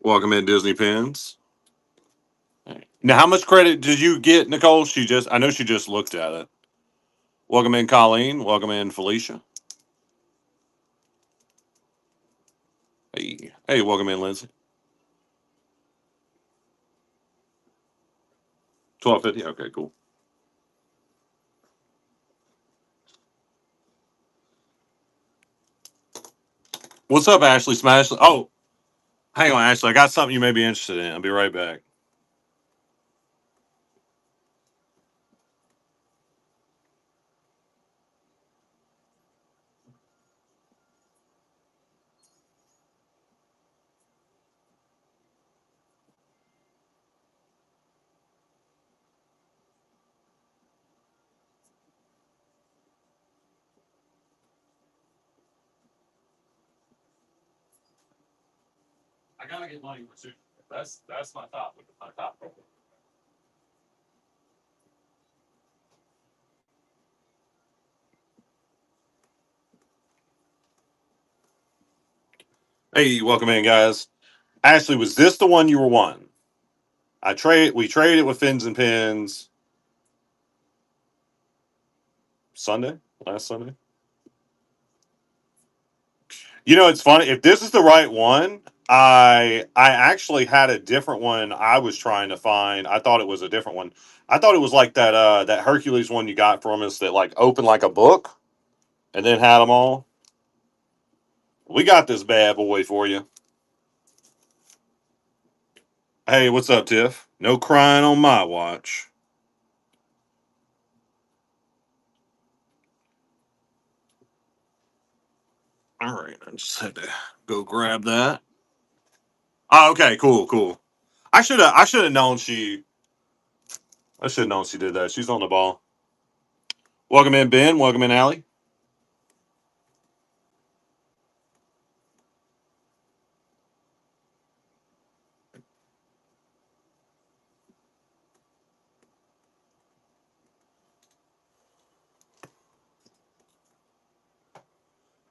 Welcome in, Disney Pins. Now, how much credit did you get, Nicole? I know she just looked at it. Welcome in, Colleen. Welcome in, Felicia. Hey, welcome in, Lindsay. 12:50. Okay, cool. What's up, Ashley Smash? Oh, hang on, Ashley. I got something you may be interested in. I'll be right back. I gotta get money for sushi. That's my top. My top. Hey, welcome in, guys. Ashley, was this the one you were wanting? We traded with Fins and Pins Sunday, last Sunday. You know, it's funny. If this is the right one, I actually had a different one I was trying to find. I thought it was a different one. I thought it was like that Hercules one you got from us that like opened like a book and then had them all. We got this bad boy for you. Hey, what's up, Tiff? No crying on my watch. All right, I just had to go grab that. Oh, okay, cool. I should have known she I should have known she did that. She's on the ball. Welcome in, Ben. Welcome in, Allie.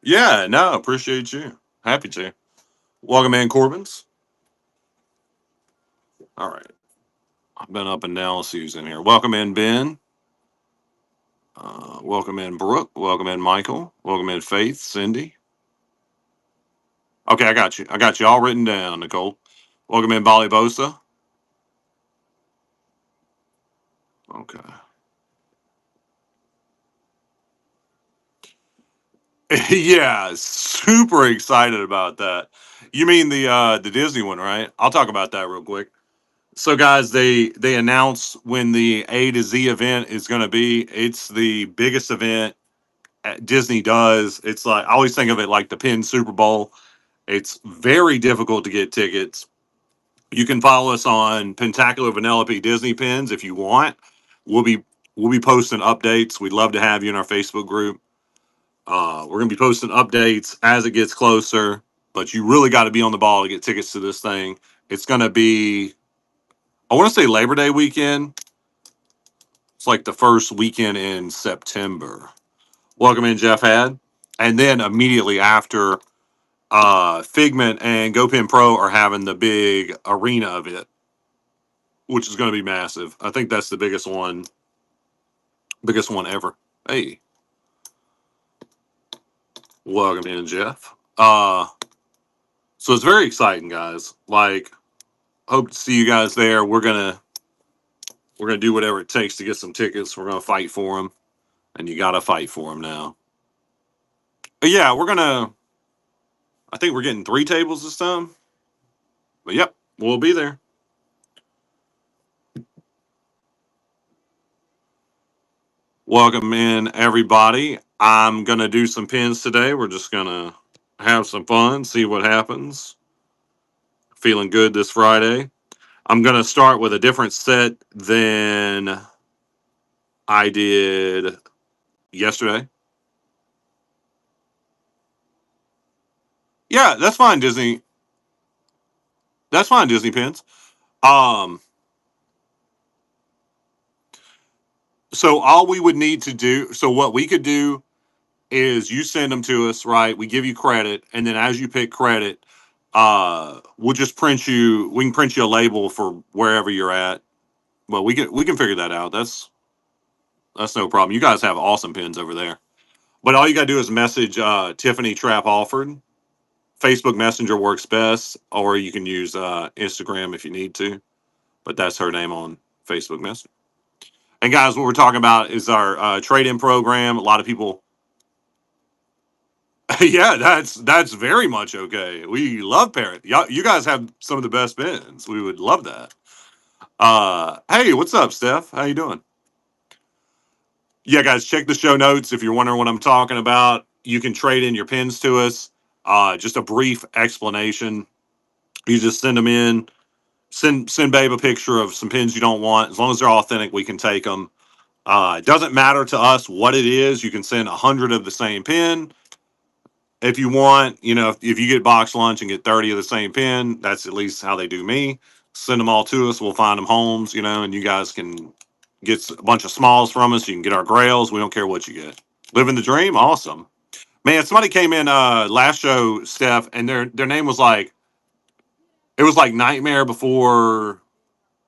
Yeah, no, appreciate you. Happy to. Welcome in, Corbins. All right. I've been up and down. Let's see who's in here. Welcome in, Ben. Welcome in, Brooke. Welcome in, Michael. Welcome in, Faith, Cindy. Okay, I got you. I got you all written down, Nicole. Welcome in, Bali Bosa. Okay. Yeah, super excited about that. You mean the Disney one, right? I'll talk about that real quick. So guys, they announced when the A to Z event is going to be. It's the biggest event Disney does. It's like I always think of it like the Penn Super Bowl. It's very difficult to get tickets. You can follow us on Pentacular Vanellope Disney Pins if you want. We'll be we'll be posting updates. We'd love to have you in our Facebook group. We're gonna be posting updates as it gets closer, but you really got to be on the ball to get tickets to this thing. It's gonna be I want to say Labor Day weekend. It's like the first weekend in September. Welcome in, Jeff Had. And then immediately after, Figment and GoPen Pro are having the big arena of it, which is going to be massive. I think that's the biggest one ever. Hey, welcome in, Jeff. So it's very exciting, guys. Like, hope to see you guys there. We're gonna do whatever it takes to get some tickets. We're gonna fight for them, and you got to fight for them now. But yeah, we're gonna. I think we're getting 3 tables this time. But yep, we'll be there. Welcome in, everybody. I'm going to do some pins today. We're just going to have some fun, see what happens. Feeling good this Friday. I'm going to start with a different set than I did yesterday. Yeah, that's fine, Disney. That's fine, Disney pins. Um, so all we would need to do, so what we could do is you send them to us, right? We give you credit, and then as you pick credit, we'll just print you. We can print you a label for wherever you're at. Well, we can figure that out. That's no problem. You guys have awesome pins over there. But all you gotta do is message Tiffany Trap Alford. Facebook Messenger works best, or you can use Instagram if you need to. But that's her name on Facebook Messenger. And guys, what we're talking about is our trade-in program. A lot of people, yeah, that's very much okay. We love Parrot. You guys have some of the best pins. We would love that. Hey, what's up, Steph? How you doing? Yeah, guys, check the show notes if you're wondering what I'm talking about. You can trade in your pins to us. Just a brief explanation. You just send them in. Send Babe a picture of some pins you don't want. As long as they're authentic, we can take them. It doesn't matter to us what it is. You can send 100 of the same pin if you want. If you get box lunch and get 30 of the same pin, that's at least how they do me. Send them all to us. We'll find them homes. And you guys can get a bunch of smalls from us. You can get our grails. We don't care what you get. Living the dream, awesome. Man, somebody came in last show, Steph, and their name was like it was like Nightmare Before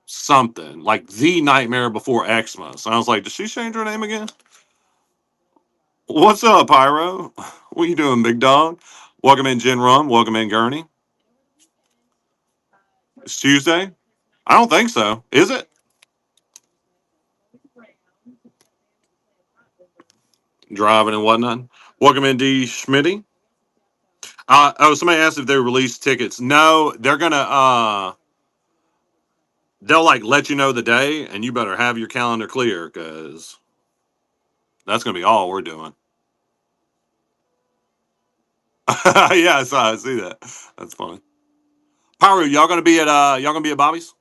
something, like the Nightmare Before Xmas. And I was like, did she change her name again? What's up, Pyro? What you doing, big dog? Welcome in, Jen Rum. Welcome in, Gurney. It's Tuesday. I don't think so. Is it? Driving and whatnot. Welcome in, D. Schmitty. Somebody asked if they released tickets. No, they're gonna. They'll like let you know the day, and you better have your calendar clear because that's gonna be all we're doing. Yeah, I see that. That's funny. Pyro, y'all gonna be at Bobby's?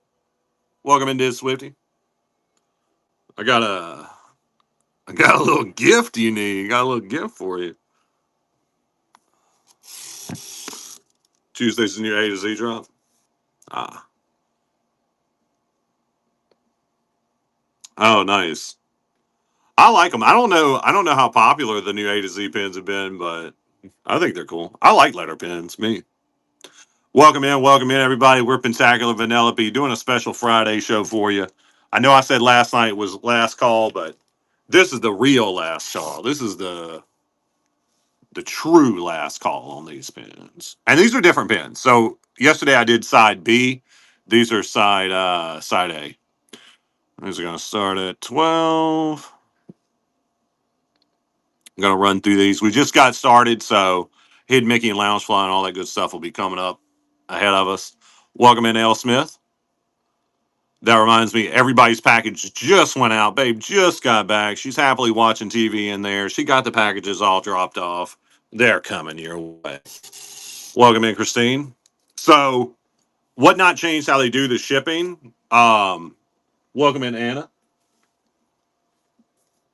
Welcome into Swifty. I got a I got a little gift you need. Got a little gift for you. Tuesday's the new A to Z drop. Ah. Oh, nice. I like them. I don't know how popular the new A to Z pins have been, but I think they're cool. I like letter pins. Me. Welcome in, everybody. We're Pentacular Vanellope doing a special Friday show for you. I know I said last night was last call, but this is the real last call. This is the true last call on these pins. And these are different pins. So yesterday I did side B. These are side A. These are gonna start at 12. I'm gonna run through these. We just got started, so Hidden Mickey and Loungefly and all that good stuff will be coming up ahead of us. Welcome in, L. Smith. That reminds me, everybody's package just went out. Babe just got back. She's happily watching TV in there. She got the packages all dropped off. They're coming your way. Welcome in, Christine. So, what not changed how they do the shipping? Welcome in, Anna.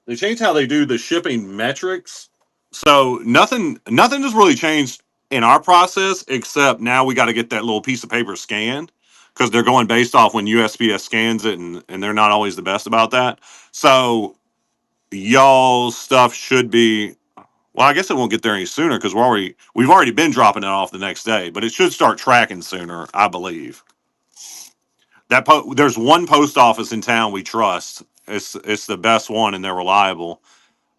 They changed how they do the shipping metrics. So nothing has really changed in our process except now we got to get that little piece of paper scanned because they're going based off when USPS scans it and they're not always the best about that. So y'all's stuff should be well, I guess it won't get there any sooner because we've already been dropping it off the next day, but it should start tracking sooner, I believe. There's one post office in town we trust. It's the best one and they're reliable.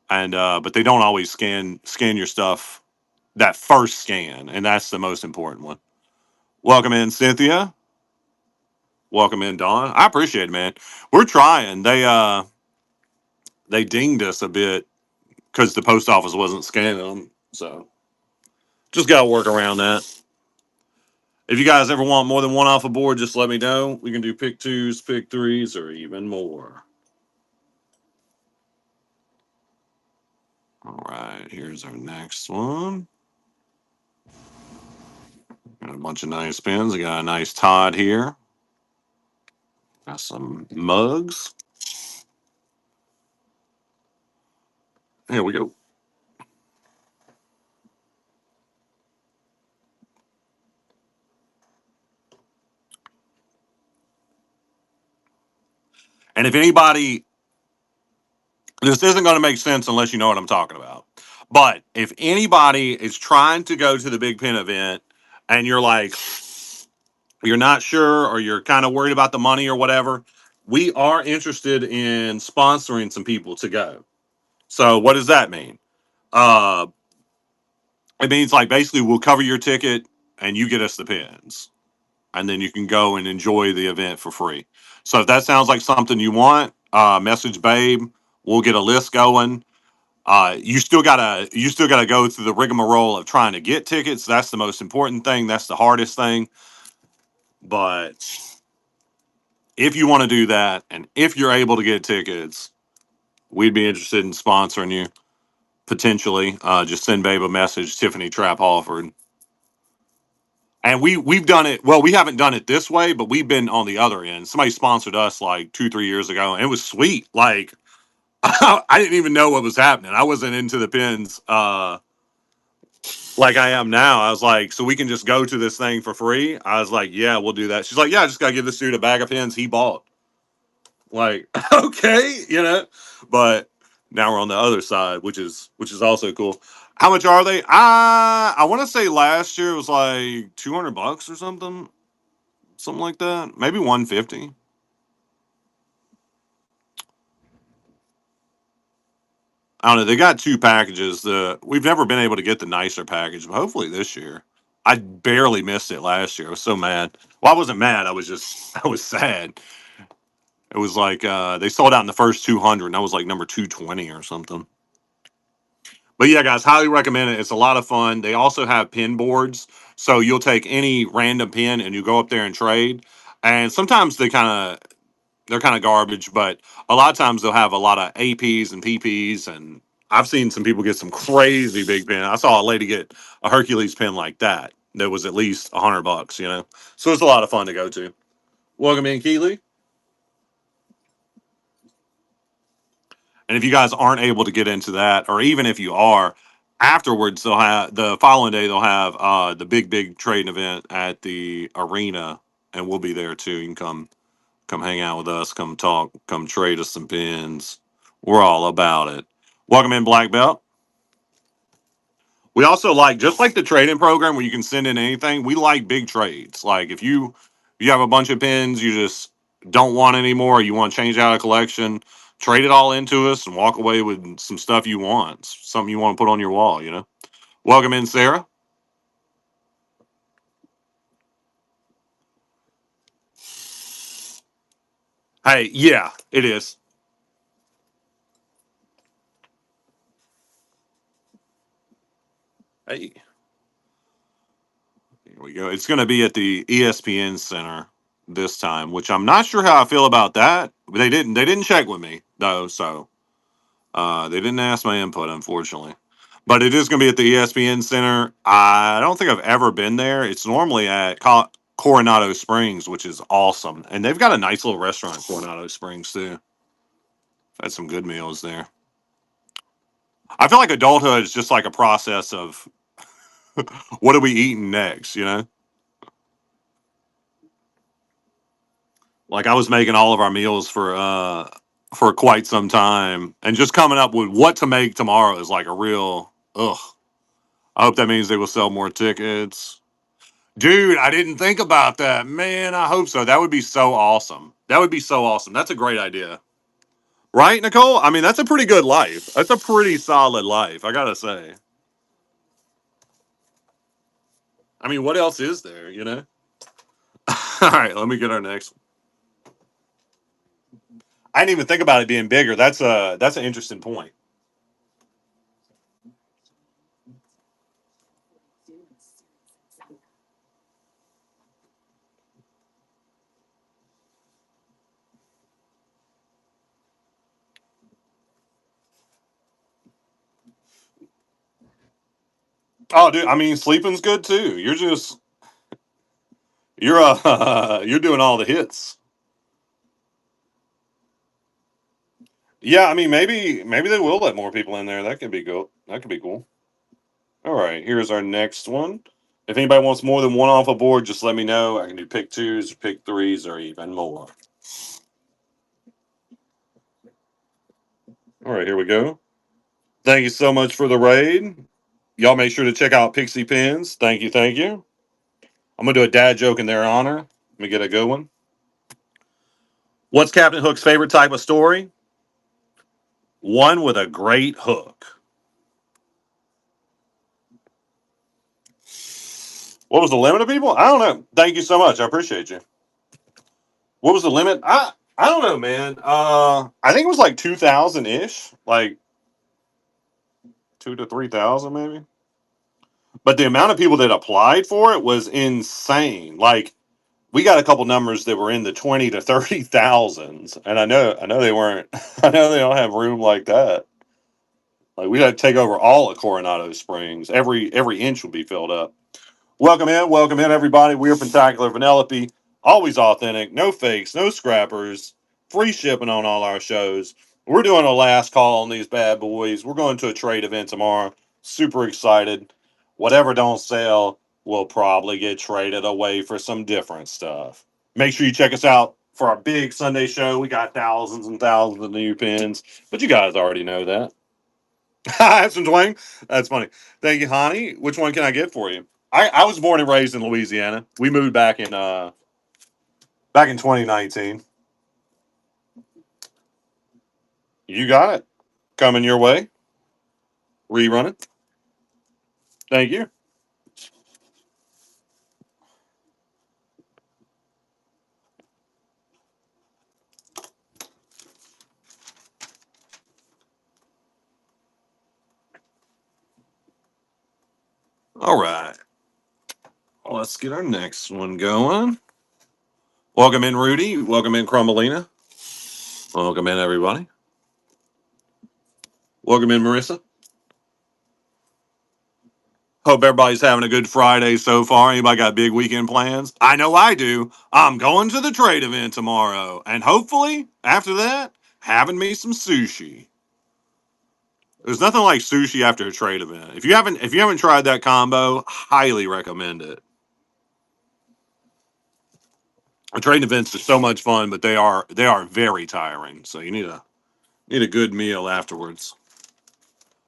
And but they don't always scan your stuff that first scan, and that's the most important one. Welcome in, Cynthia. Welcome in, Dawn. I appreciate it, man. We're trying. They dinged us a bit because the post office wasn't scanning them, so just got to work around that. If you guys ever want more than one off a board, just let me know. We can do pick twos, pick threes, or even more. All right, here's our next one. Got a bunch of nice pins. I got a nice Todd here. Got some mugs. Here we go. And if anybody, this isn't going to make sense unless you know what I'm talking about. But if anybody is trying to go to the Big Pen event and you're like, you're not sure, or you're kind of worried about the money or whatever, we are interested in sponsoring some people to go. So what does that mean? Uh, it means like basically we'll cover your ticket and you get us the pins, and then you can go and enjoy the event for free. So if that sounds like something you want, message Babe. We'll get a list going. You still gotta go through the rigmarole of trying to get tickets. That's the most important thing. That's the hardest thing. But if you want to do that, and if you're able to get tickets, we'd be interested in sponsoring you potentially. Just send Babe a message, Tiffany Trap Halford. And we've done it. Well, we haven't done it this way, but we've been on the other end. Somebody sponsored us like 2 3 years ago, and it was sweet. Like I didn't even know what was happening. I wasn't into the pins like I am now. I was like, so we can just go to this thing for free. I was like, yeah, we'll do that. She's like, yeah, I just gotta give this dude a bag of pins he bought. Like, okay, you know. But now we're on the other side, which is also cool. How much are they? I want to say last year it was like $200 or something like that. Maybe 150. I don't know. They got two packages. We've never been able to get the nicer package, but hopefully this year. I barely missed it last year. I was so mad. Well, I wasn't mad. I was sad. It was like they sold out in the first 200, and I was like number 220 or something. But yeah, guys, highly recommend it. It's a lot of fun. They also have pin boards, so you'll take any random pin and you go up there and trade. And sometimes they're kind of garbage, but a lot of times they'll have a lot of APs and PPs, and I've seen some people get some crazy big pin. I saw a lady get a Hercules pin like that was at least $100, you know. So it's a lot of fun to go to. Welcome in, Keeley. And if you guys aren't able to get into that, or even if you are, afterwards they'll have the following day they'll have the big trading event at the arena, and we'll be there too. You can come hang out with us, come talk, come trade us some pins. We're all about it. Welcome in, Black Belt. We also like, just like the trading program where you can send in anything, we like big trades. Like if you have a bunch of pins you just don't want anymore, you want to change out a collection, trade it all into us and walk away with some stuff you want, something you want to put on your wall, you know. Welcome in, Sarah. Hey, yeah, it is. Hey, here we go. It's going to be at the ESPN Center this time, which I'm not sure how I feel about that. They didn't check with me though, so they didn't ask my input, unfortunately. But it is going to be at the ESPN Center. I don't think I've ever been there. It's normally at Coronado Springs, which is awesome, and they've got a nice little restaurant in Coronado Springs too. Had some good meals there. I feel like adulthood is just like a process of what are we eating next, you know? Like I was making all of our meals for quite some time, and just coming up with what to make tomorrow is like a real ugh. I hope that means they will sell more tickets. Dude, I didn't think about that. Man, I hope so. That would be so awesome. That would be so awesome. That's a great idea. Right, Nicole? I mean, that's a pretty good life. That's a pretty solid life, I gotta say. I mean, what else is there, you know? All right, let me get our next one. I didn't even think about it being bigger. That's an interesting point. Oh, dude, I mean, sleeping's good too. You're doing all the hits. Yeah, I mean, maybe they will let more people in there. That could be cool. That could be cool. All right, here's our next one. If anybody wants more than one off a board, just let me know. I can do pick twos, pick threes, or even more. All right, here we go. Thank you so much for the raid. Y'all make sure to check out Pixie Pins. Thank you, thank you. I'm gonna do a dad joke in their honor. Let me get a good one. What's Captain Hook's favorite type of story? One with a great hook. What was the limit of people? I don't know. Thank you so much. I appreciate you. What was the limit? I don't know, man. I think it was like 2,000 ish, like 2 to 3,000 maybe. But the amount of people that applied for it was insane. Like we got a couple numbers that were in the 20 to 30,000s, and I know they weren't. I know they don't have room like that. Like we got to take over all of Coronado Springs. Every inch will be filled up. Welcome in, everybody. We're Pentacular Vanellope, always authentic, no fakes, no scrappers, free shipping on all our shows. We're doing a last call on these bad boys. We're going to a trade event tomorrow. Super excited. Whatever don't sell will probably get traded away for some different stuff. Make sure you check us out for our big Sunday show. We got thousands and thousands of new pins, but you guys already know that. That's from Dwayne. That's funny. Thank you, Honey. Which one can I get for you? I was born and raised in Louisiana. We moved back in 2019. You got it. Coming your way. Rerunning. Thank you. All right. Let's get our next one going. Welcome in, Rudy. Welcome in, Crumbelina. Welcome in, everybody. Welcome in, Marissa. Hope everybody's having a good Friday so far. Anybody got big weekend plans? I know I do. I'm going to the trade event tomorrow, and hopefully after that, having me some sushi. There's nothing like sushi after a trade event. If you haven't tried that combo, highly recommend it. A trade events are so much fun, but they are very tiring. So you need a good meal afterwards.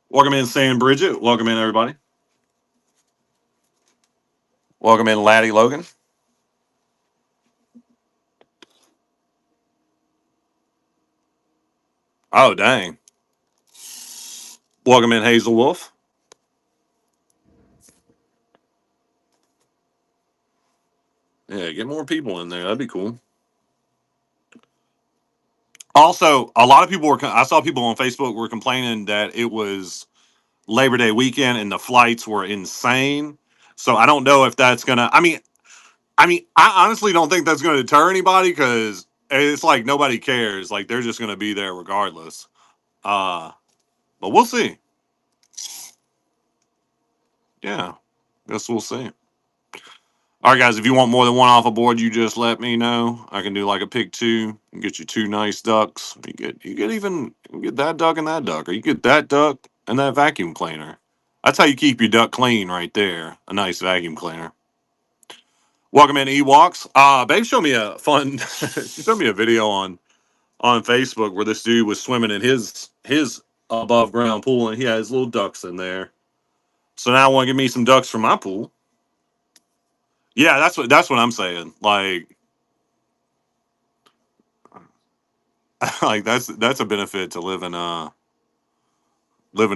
Welcome in, Sam Bridget. Welcome in, everybody. Welcome in, Laddie Logan. Oh dang. Welcome in, Hazel Wolf. Yeah, get more people in there. That'd be cool. Also, a lot of people were. I saw people on Facebook were complaining that it was Labor Day weekend and the flights were insane. So I don't know if that's gonna. I mean, I honestly don't think that's going to deter anybody because it's like nobody cares. Like they're just going to be there regardless. Uh, but we'll see. Yeah, guess we'll see. All right, guys. If you want more than one off a board, you just let me know. I can do like a pick two and get you two nice ducks. You get that duck and that duck, or you get that duck and that vacuum cleaner. That's how you keep your duck clean, right there. A nice vacuum cleaner. Welcome in, Ewoks. Babe showed me a fun. She showed me a video on Facebook where this dude was swimming in his above ground pool and he had his little ducks in there. So now I want to give me some ducks from my pool. Yeah, that's what I'm saying. Like like that's a benefit to living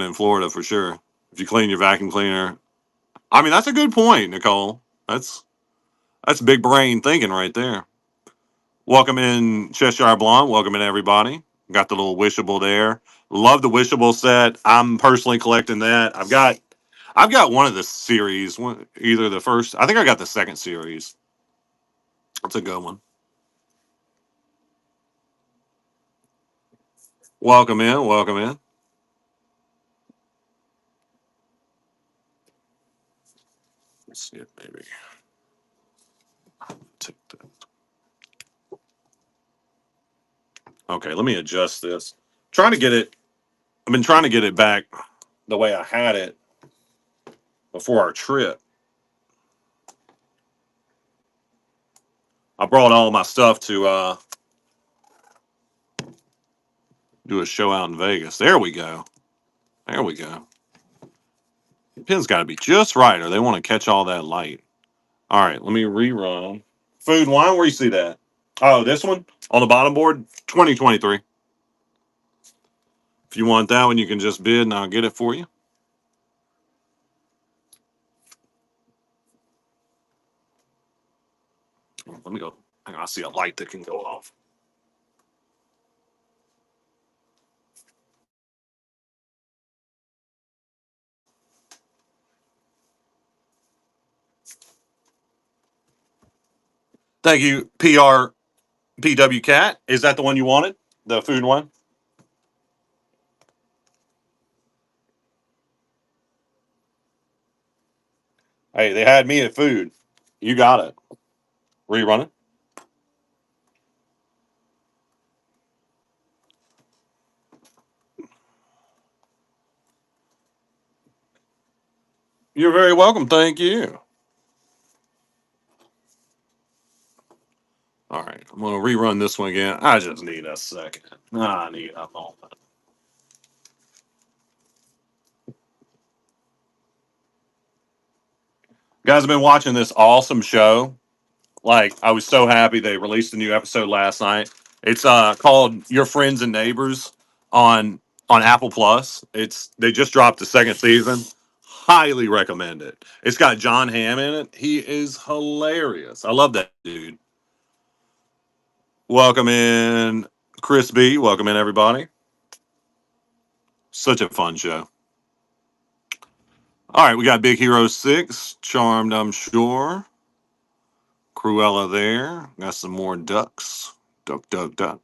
in Florida for sure. If you clean your vacuum cleaner. I mean, that's a good point, Nicole. That's big brain thinking right there. Welcome in Cheshire Blonde. Welcome in everybody. Got the little wishable there. Love the wishable set. I'm personally collecting that. I've got one of the series. Either the first. I think I got the second series. That's a good one. Welcome in. Welcome in. Let's see it maybe. Take that. Okay, let me adjust this. Trying to get it. I've been trying to get it back the way I had it before our trip. I brought all my stuff to do a show out in Vegas. There we go. There we go. The pin's got to be just right, or they want to catch all that light. All right, let me rerun. Food and wine, where you see that? Oh, this one on the bottom board, 2023. If you want that one, you can just bid and I'll get it for you. Let me go. Hang on, I see a light that can go off. Thank you, PW Cat. Is that the one you wanted? The food one? Hey, they had me at food. You got it. Rerun it. You're very welcome. Thank you. All right, I'm gonna rerun this one again. I just need a second. I need a moment. Guys, I've been watching this awesome show. Like, I was so happy they released a new episode last night. It's called Your Friends and Neighbors on Apple Plus. It's they just dropped the second season. Highly recommend it. It's got John Hamm in it. He is hilarious. I love that dude. Welcome in Chris B. Welcome in everybody. Such a fun show. All right, we got Big Hero 6, Charmed, I'm sure. Cruella there. Got some more ducks. Duck, duck, duck.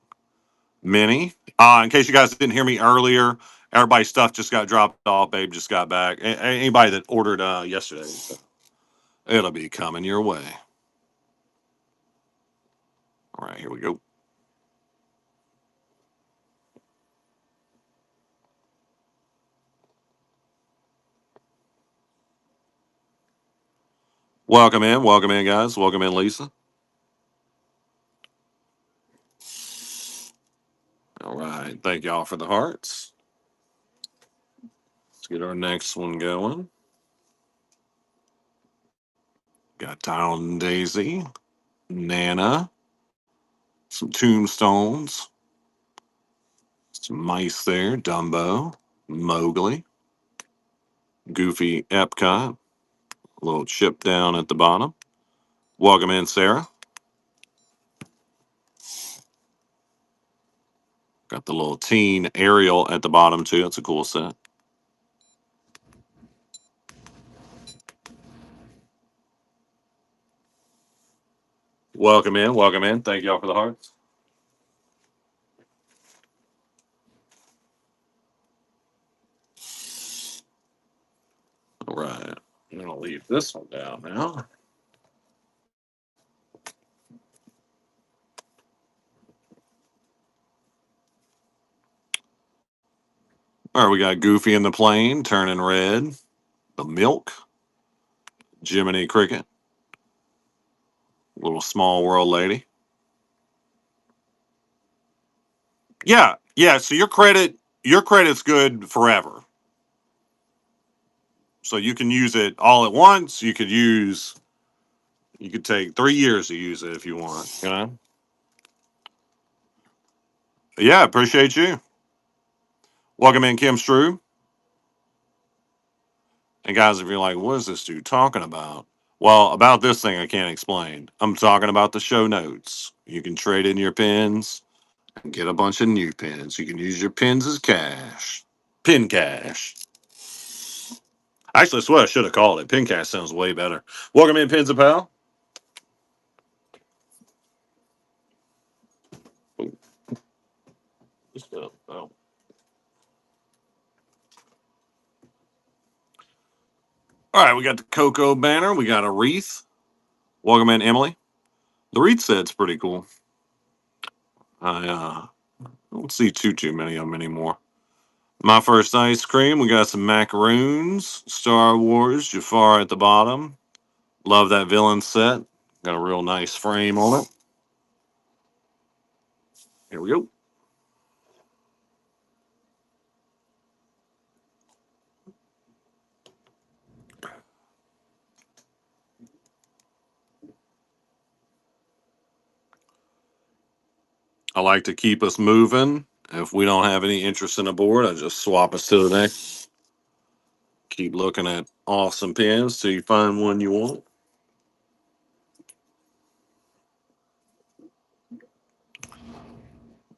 Minnie. In case you guys didn't hear me earlier, everybody's stuff just got dropped off. Babe just got back. Anybody that ordered yesterday, so it'll be coming your way. All right, here we go. Welcome in, guys. Welcome in, Lisa. All right, thank y'all for the hearts. Let's get our next one going. Got Tile and Daisy, Nana, some tombstones, some mice there, Dumbo, Mowgli, Goofy Epcot, a little chip down at the bottom. Welcome in, Sarah. Got the little teen Ariel at the bottom, too. That's a cool set. Welcome in. Welcome in. Thank y'all for the hearts. All right. I'm going to leave this one down now. All right. We got Goofy in the plane turning red. The milk. Jiminy Cricket. Little small world lady. Yeah. Yeah. So your credit's good forever. So you can use it all at once. You could take 3 years to use it if you want. You know? Yeah. Appreciate you. Welcome in, Kim Strew. And guys, if you're like, what is this dude talking about? Well, about this thing, I can't explain. I'm talking about the show notes. You can trade in your pins and get a bunch of new pins. You can use your pins as cash. Pin cash. Actually, that's what I should have called it. Pin cash sounds way better. Welcome in, Pins and Pal. Oh. All right, we got the Coco banner. We got a wreath. Welcome in, Emily. The wreath set's pretty cool. I don't see too many of them anymore. My first ice cream. We got some macaroons. Star Wars. Jafar at the bottom. Love that villain set. Got a real nice frame on it. Here we go. I like to keep us moving. If we don't have any interest in a board, I just swap us to the next. Keep looking at awesome pins till you find one you want.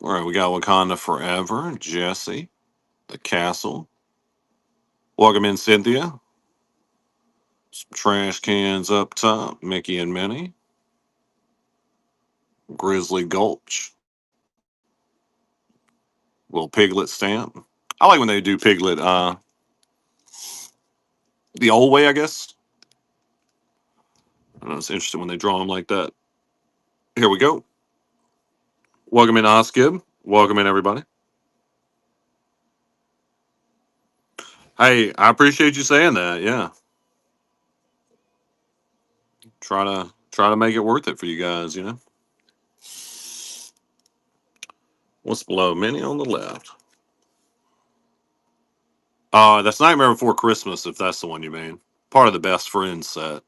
All right, we got Wakanda Forever, Jesse, the Castle. Welcome in, Cynthia. Some trash cans up top, Mickey and Minnie. Grizzly Gulch. Little Piglet stamp. I like when they do Piglet the old way, I guess. I know it's interesting when they draw them like that. Here we go. Welcome in, Oskib. Welcome in, everybody. Hey, I appreciate you saying that. Yeah, try to make it worth it for you guys. You know, what's below? Minnie on the left. That's Nightmare Before Christmas, if that's the one you mean. Part of the Best Friends set.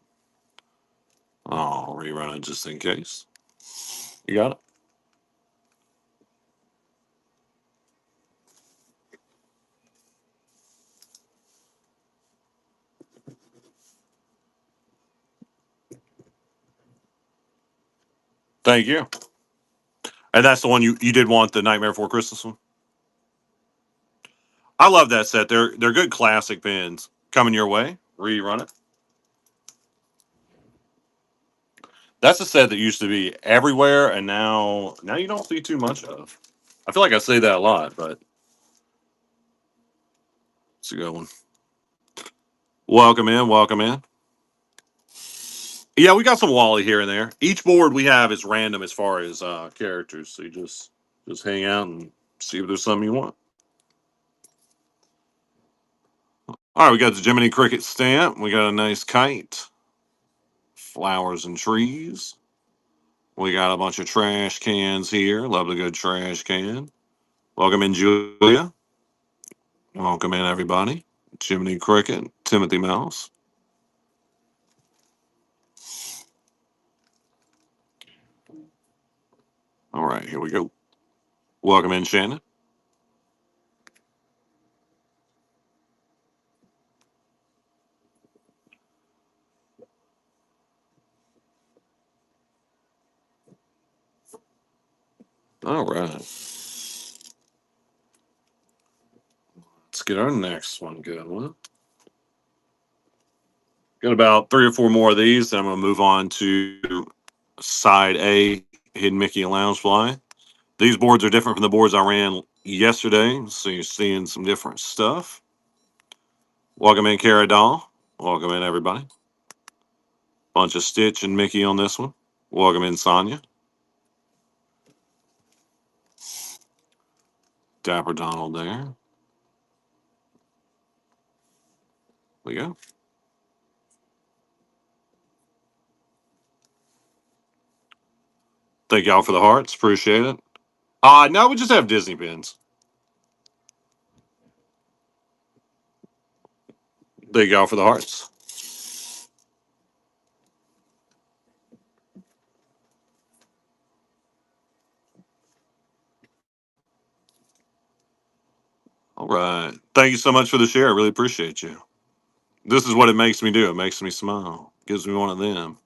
Oh, rerun it just in case. You got it. Thank you. And that's the one you did want, the Nightmare Before Christmas one. I love that set. They're good classic pins coming your way. Rerun it. That's a set that used to be everywhere, and now you don't see too much of. I feel like I say that a lot, but it's a good one. Welcome in, welcome in. Yeah, we got some Wally here and there. Each board we have is random as far as characters, so you just hang out and see if there's something you want. All right, we got the Jiminy Cricket stamp. We got a nice kite, flowers and trees. We got a bunch of trash cans here. Love a good trash can. Welcome in, Julia. Welcome in, everybody. Jiminy Cricket, Timothy Mouse. All right, here we go. Welcome in, Shannon. All right. Let's get our next one going. Got about 3 or 4 more of these. Then I'm going to move on to side A, Hidden Mickey and Loungefly. These boards are different from the boards I ran yesterday, so you're seeing some different stuff. Welcome in, Cara Doll. Welcome in, everybody. Bunch of Stitch and Mickey on this one. Welcome in, Sonya. Dapper Donald there. We go. Thank y'all for the hearts. Appreciate it. No, we just have Disney pins. Thank y'all for the hearts. All right. Thank you so much for the share. I really appreciate you. This is what it makes me do. It makes me smile. Gives me one of them.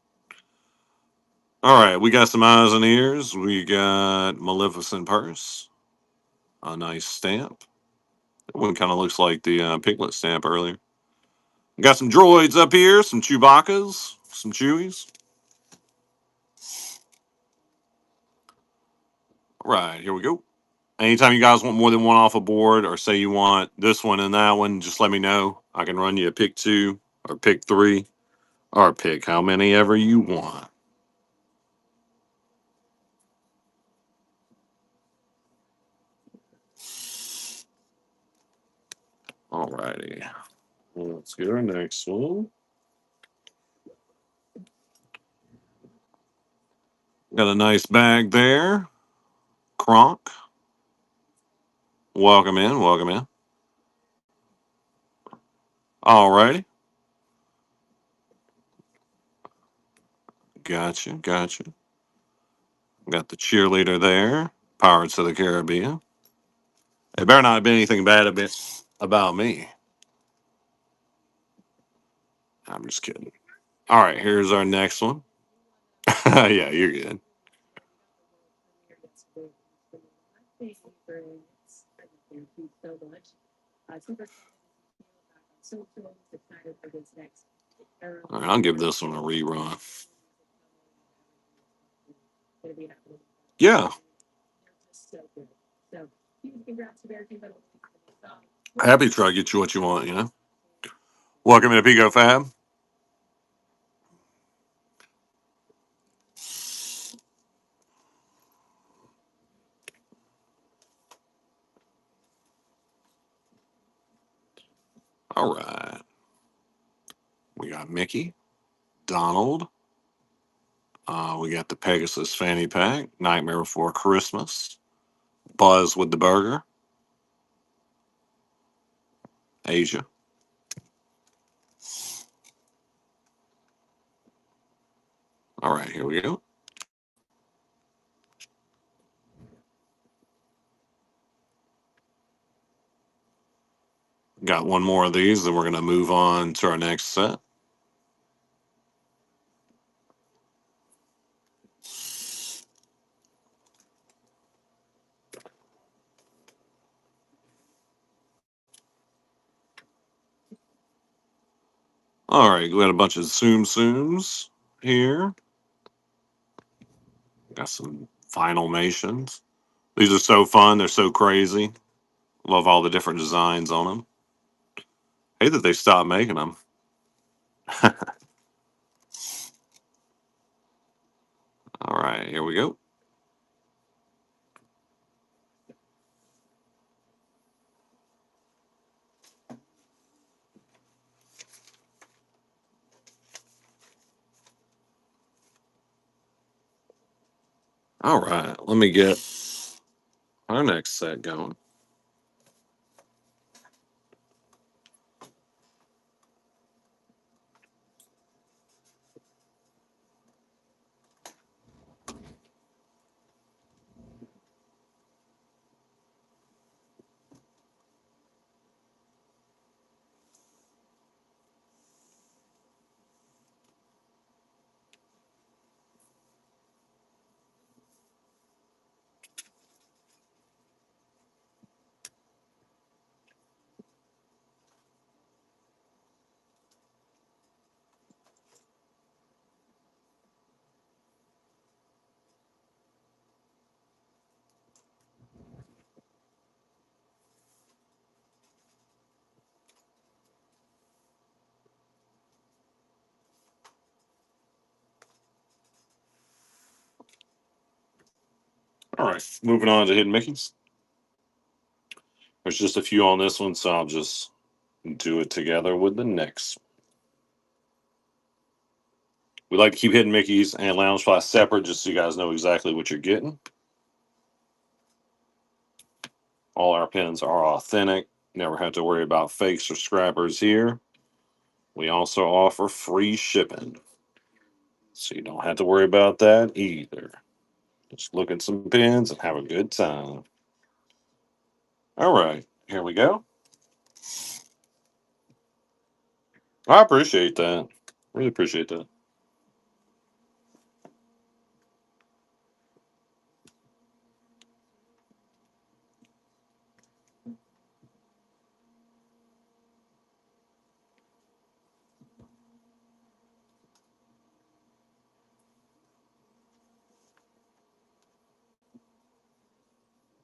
All right. We got some eyes and ears. We got Maleficent Purse. A nice stamp. That one kind of looks like the Piglet stamp earlier. We got some droids up here. Some Chewbacca's. Some Chewies. All right. Here we go. Anytime you guys want more than one off a board, or say you want this one and that one, just let me know. I can run you a pick 2 or pick 3 or pick how many ever you want. Alrighty. Let's get our next one. Got a nice bag there. Kronk. Welcome in. Welcome in. Alrighty. Gotcha. Gotcha. Got the cheerleader there. Pirates of the Caribbean. It better not have been anything bad about me. I'm just kidding. All right, here's our next one. Yeah, you're good. All right, I'll give this one a rerun. Yeah, happy to try to get you what you want, you know? Welcome to Pico Fab. All right. We got Mickey, Donald. We got the Pegasus Fanny Pack, Nightmare Before Christmas, Buzz with the Burger, Asia. All right, here we go. Got one more of these, then we're going to move on to our next set. All right, we got a bunch of Zoom Zooms here. Got some Finalmations. These are so fun. They're so crazy. Love all the different designs on them. Hate that they stopped making them. All right, here we go. All right, let me get our next set going. All right, moving on to Hidden Mickeys. There's just a few on this one, so I'll just do it together with the next. We like to keep Hidden Mickeys and Loungefly separate just so you guys know exactly what you're getting. All our pins are authentic. Never have to worry about fakes or scrappers here. We also offer free shipping. So you don't have to worry about that either. Just look at some pins and have a good time. All right, here we go. I appreciate that. Really appreciate that.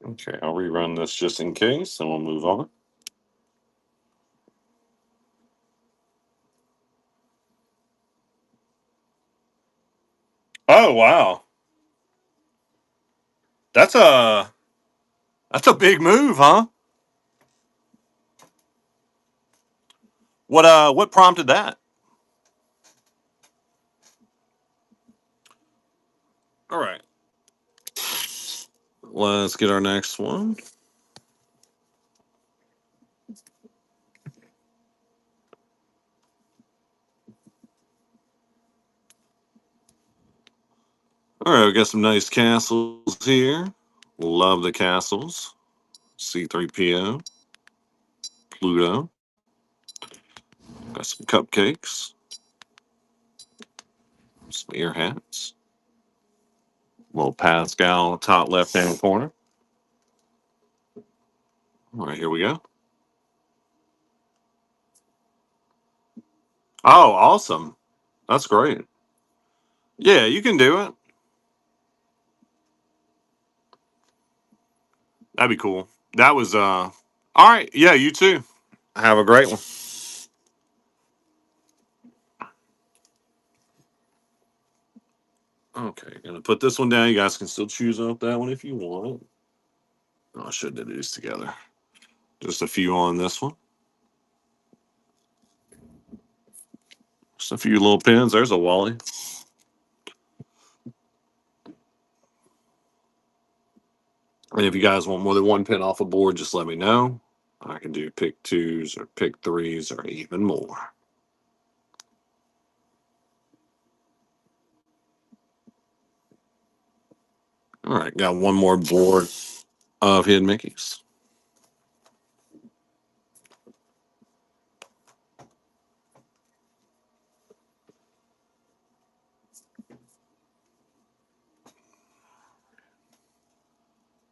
Okay, I'll rerun this just in case, and we'll move on. Oh wow, that's a that's a big move, huh? What prompted that? All right, let's get our next one. All right, we got some nice castles here. Love the castles. C3PO, Pluto. Got some cupcakes, some ear hats. Little Pascal, top left hand corner. All right, here we go. Oh, awesome. That's great. Yeah, you can do it. That'd be cool. That was all right. Yeah, you too. Have a great one. Okay, gonna put this one down. You guys can still choose off that one if you want. Oh, I should have these together. Just a few on this one. Just a few little pins. There's a Wally. And if you guys want more than one pin off a board, just let me know. I can do pick twos or pick threes or even more. All right, got one more board of Hidden Mickeys.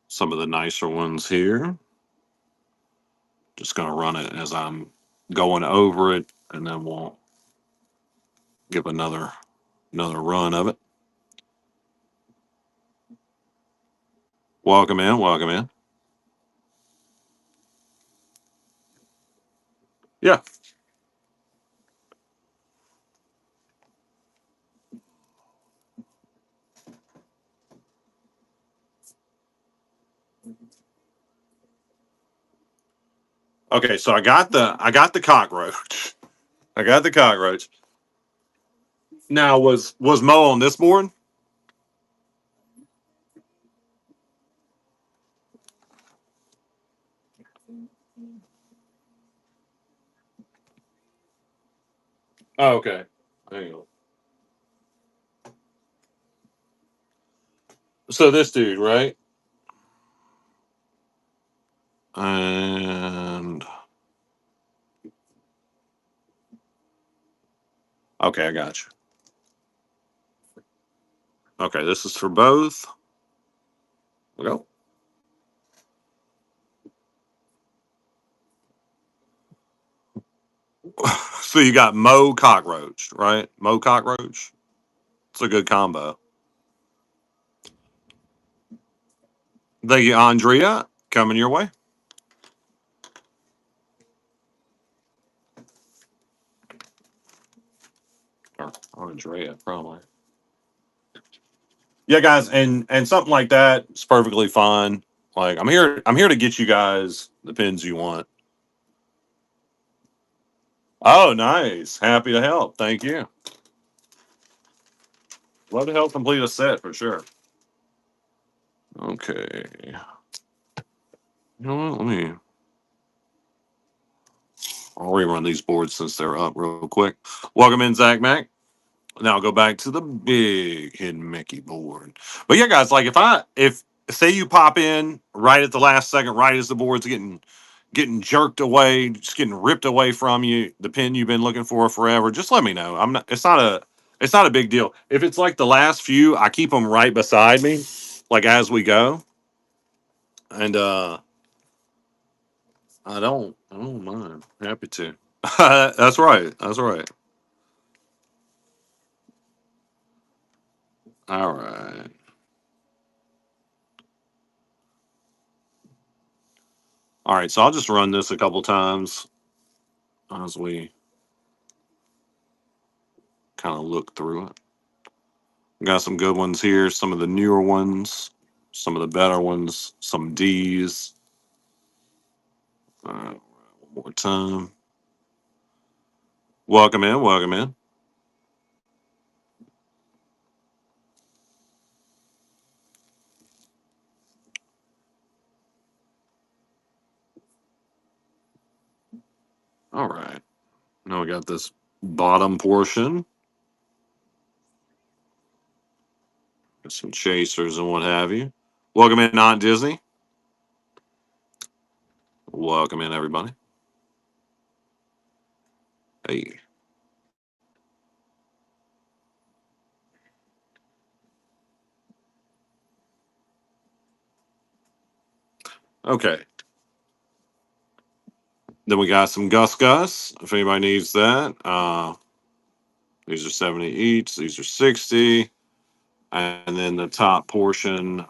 Some of the nicer ones here. Just gonna run it as I'm going over it, and then we'll give another run of it. Welcome in, welcome in. Yeah. Okay, so I got the cockroach. I got the cockroach. Now was Mo on this board? Oh, okay. Hang on. So this dude, right? And okay, I got you. Okay, this is for both. Go. So you got Mo cockroach, right? Mo cockroach. It's a good combo. Thank you, Andrea. Coming your way. Or Andrea, probably. Yeah, guys, and something like that is perfectly fine. Like I'm here to get you guys the pins you want. Oh, nice. Happy to help. Thank you. Love to help complete a set for sure. Okay. You know what? I'll rerun these boards since they're up real quick. Welcome in, Zach Mac. Now I'll go back to the big Hidden Mickey board. But yeah, guys, like if say you pop in right at the last second, right as the board's getting jerked away, just getting ripped away from you, the pin you've been looking for forever, just let me know. I'm not it's not a big deal. If it's like the last few, I keep them right beside me, like as we go. And I don't mind. Happy to. That's right. That's right. All right. All right. So I'll just run this a couple times as we kind of look through it. Got some good ones here, some of the newer ones, some of the better ones, some D's. One more time. Welcome in, welcome in. All right. Now we got this bottom portion. Got some chasers and what have you. Welcome in, Aunt Disney. Welcome in, everybody. Hey. Okay. Then we got some Gus Gus. If anybody needs that, these are 70 each. These are 60, and then the top portion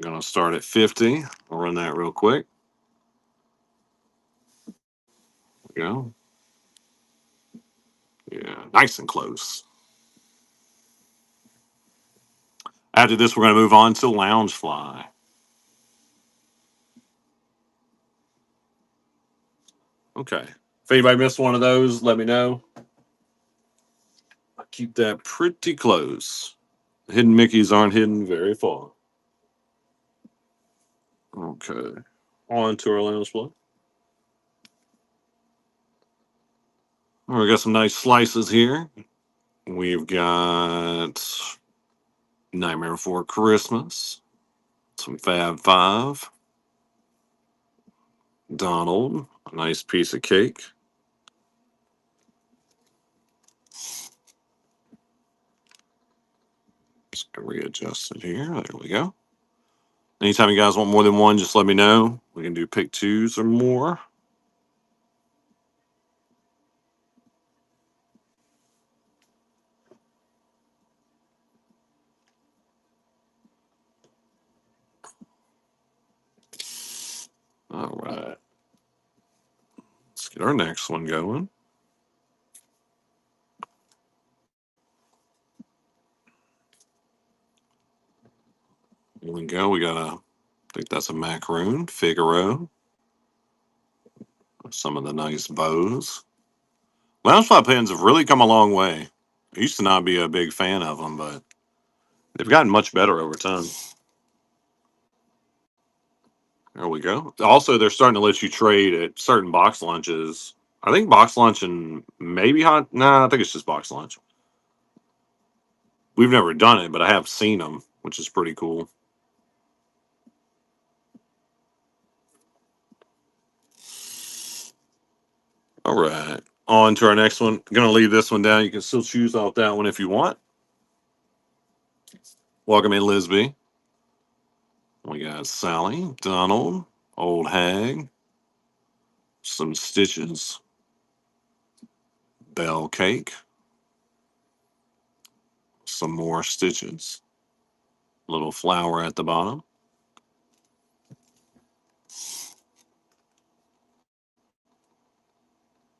gonna start at 50. I'll run that real quick. There we go. Yeah, nice and close. After this, we're gonna move on to Loungefly. Okay. If anybody missed one of those, let me know. I keep that pretty close. Hidden Mickeys aren't hidden very far. Okay. On to our Loungefly. We got some nice slices here. We've got Nightmare Before Christmas, some Fab Five, Donald, a nice piece of cake. Just gonna readjust it here. There we go. Anytime you guys want more than one, just let me know. We can do pick twos or more. All right. Let's get our next one going. Here we go. We got I think that's a macaroon, Figaro. Some of the nice bows. Loungefly pens have really come a long way. I used to not be a big fan of them, but they've gotten much better over time. There we go. Also, they're starting to let you trade at certain box lunches. I think box lunch and maybe hot. Nah, I think it's just box lunch. We've never done it, but I have seen them, which is pretty cool. All right. On to our next one. Going to leave this one down. You can still choose off that one if you want. Welcome in, Lisby. We got Sally, Donald, Old Hag, some Stitches, Bell Cake, some more Stitches, little flower at the bottom.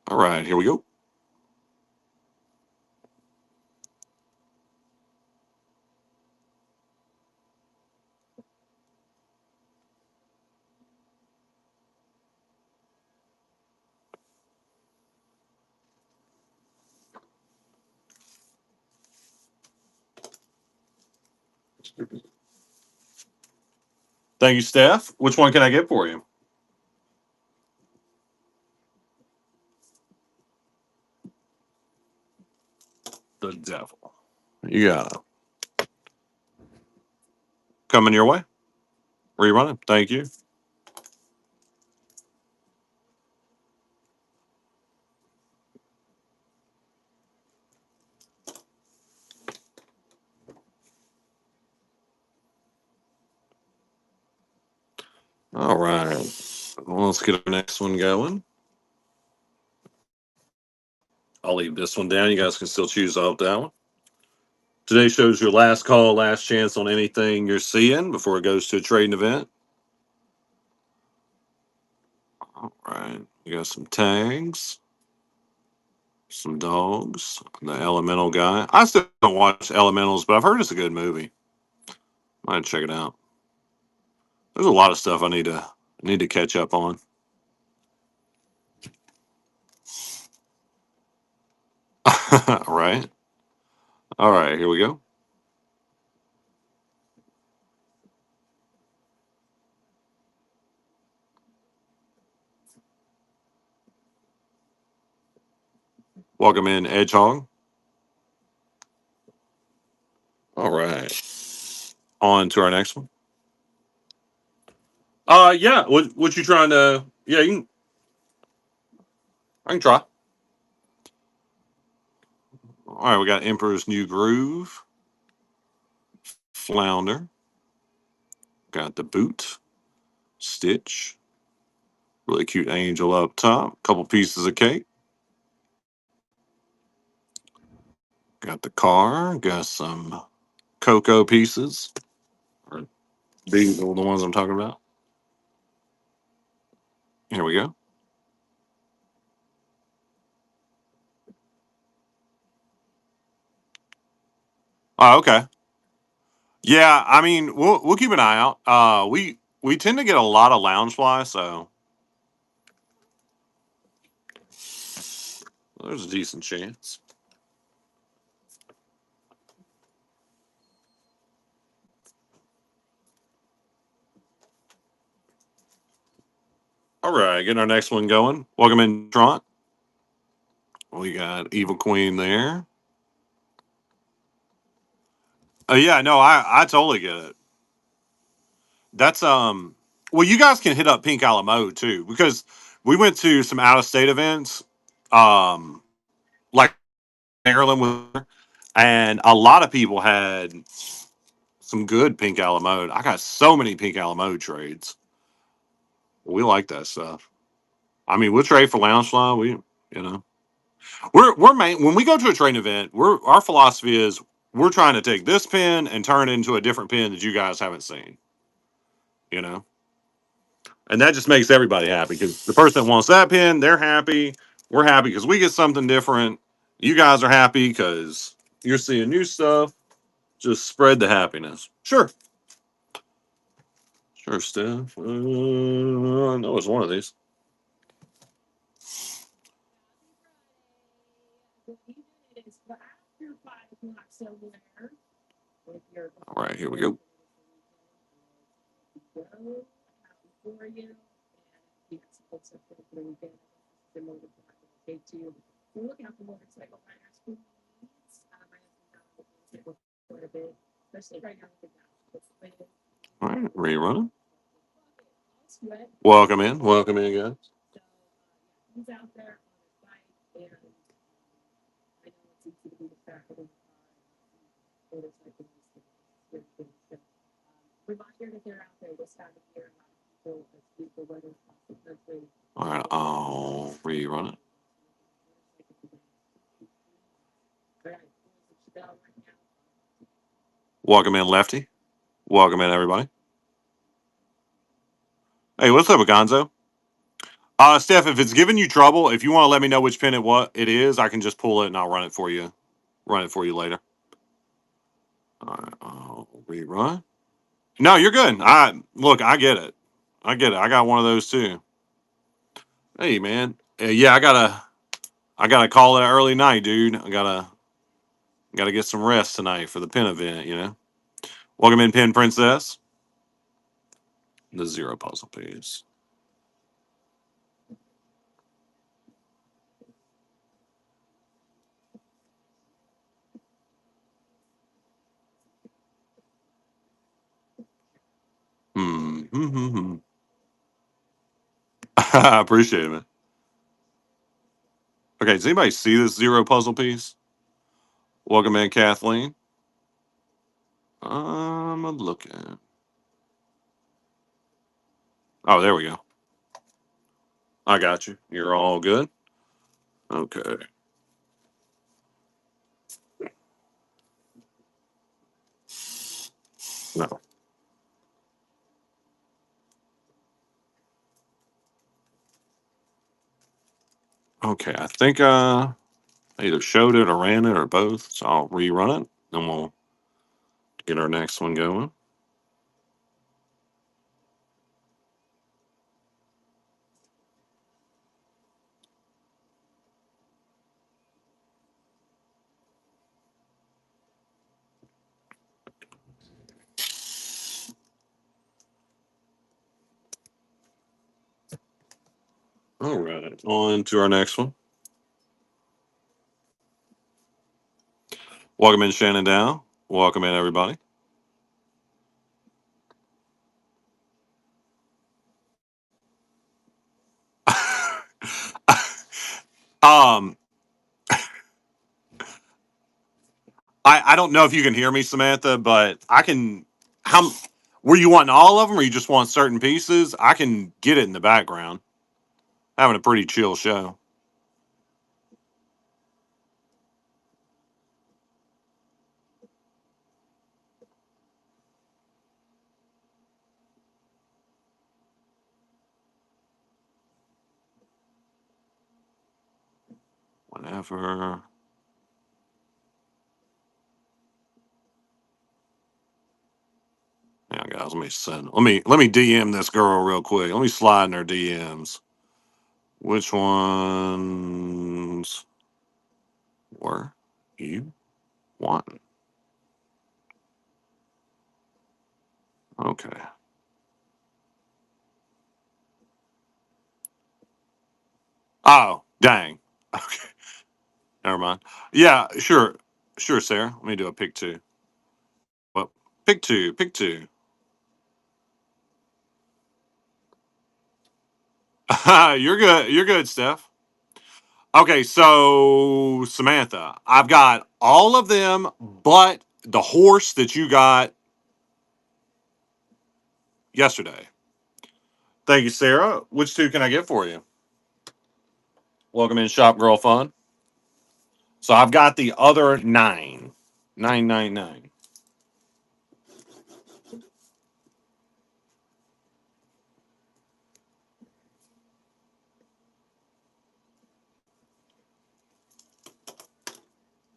All right, here we go. Thank you, Steph. Which one can I get for you? The devil. You got it. Coming your way. Rerunning. Thank you. All right. Well, let's get our next one going. I'll leave this one down. You guys can still choose off that one. Today shows your last call, last chance on anything you're seeing before it goes to a trading event. All right. We got some tags, some dogs, the Elemental guy. I still don't watch Elementals, but I've heard it's a good movie. Might check it out. There's a lot of stuff I need to catch up on. Right. All right. Here we go. Welcome in, Edgehog. All right. On to our next one. Yeah. What you trying to? Yeah, you can. I can try. All right, we got Emperor's New Groove, Flounder, got the boot, Stitch, really cute angel up top, couple pieces of cake, got the car, got some cocoa pieces. Or these are the ones I'm talking about. Here we go. Oh, okay. Yeah, I mean, we'll keep an eye out. We tend to get a lot of lounge fly, so there's a decent chance. All right, getting our next one going. Welcome in, Tront. We got Evil Queen there. Yeah, no, I totally get it. That's well, you guys can hit up Pink Alamo too because we went to some out of state events, um, like Maryland with, and a lot of people had some good Pink Alamo. I got so many Pink Alamo trades. We like that stuff. I mean, we'll trade for lounge fly. You know, we're main when we go to a trading event. Our philosophy is we're trying to take this pin and turn it into a different pin that you guys haven't seen. You know, and that just makes everybody happy because the person that wants that pin, they're happy. We're happy because we get something different. You guys are happy because you're seeing new stuff. Just spread the happiness. Sure, sure, Steph. I know it's one of these. All right, here we go. All right, rerunning. Welcome in. Welcome in, guys. All right, I'll rerun it. Welcome in, Lefty. Welcome in, everybody. Hey, what's up, Gonzo? Steph, if it's giving you trouble, if you want to let me know which pin it is, I can just pull it and I'll run it for you. Run it for you later. All right, I'll rerun. No, you're good. I look, I get it. I get it. I got one of those too. Hey, man. Yeah, I gotta call it an early night, dude. I gotta get some rest tonight for the pin event. You know. Welcome in, Pin Princess. The zero puzzle piece. Hmm. I appreciate it, man. Okay, does anybody see this zero puzzle piece? Welcome in, Kathleen. I'm looking. Oh, there we go. I got you. You're all good. Okay. No. Okay. I think I either showed it or ran it or both. So I'll rerun it and we'll get our next one going. All right. On to our next one. Welcome in, Shannon Dow. Welcome in, everybody. Um, I don't know if you can hear me, Samantha, but I can. How were you wanting all of them, or you just want certain pieces? I can get it in the background. Having a pretty chill show. Whenever. Yeah, guys, let me send. Let me DM this girl real quick. Let me slide in her DMs. Which ones were you wanting? Okay. Oh, dang. Okay, never mind. Yeah, sure, sure, Sarah. Let me do a pick two. Well, pick two, pick two. You're good. You're good, Steph. Okay, so Samantha, I've got all of them, but the horse that you got yesterday. Thank you, Sarah. Which two can I get for you? Welcome in, Shop Girl Fun. So I've got the other nine. 999.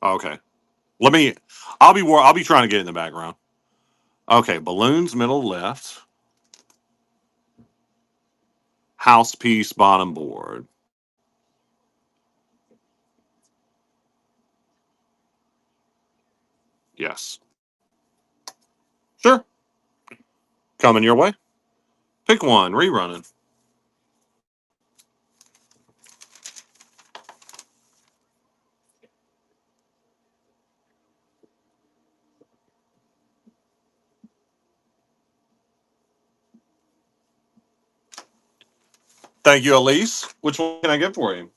Okay. Let me I'll be trying to get in the background. Okay, balloons middle left, house piece bottom board. Yes. Sure. Coming your way. Pick one, rerunning. Thank you, Elise. Which one can I get for you?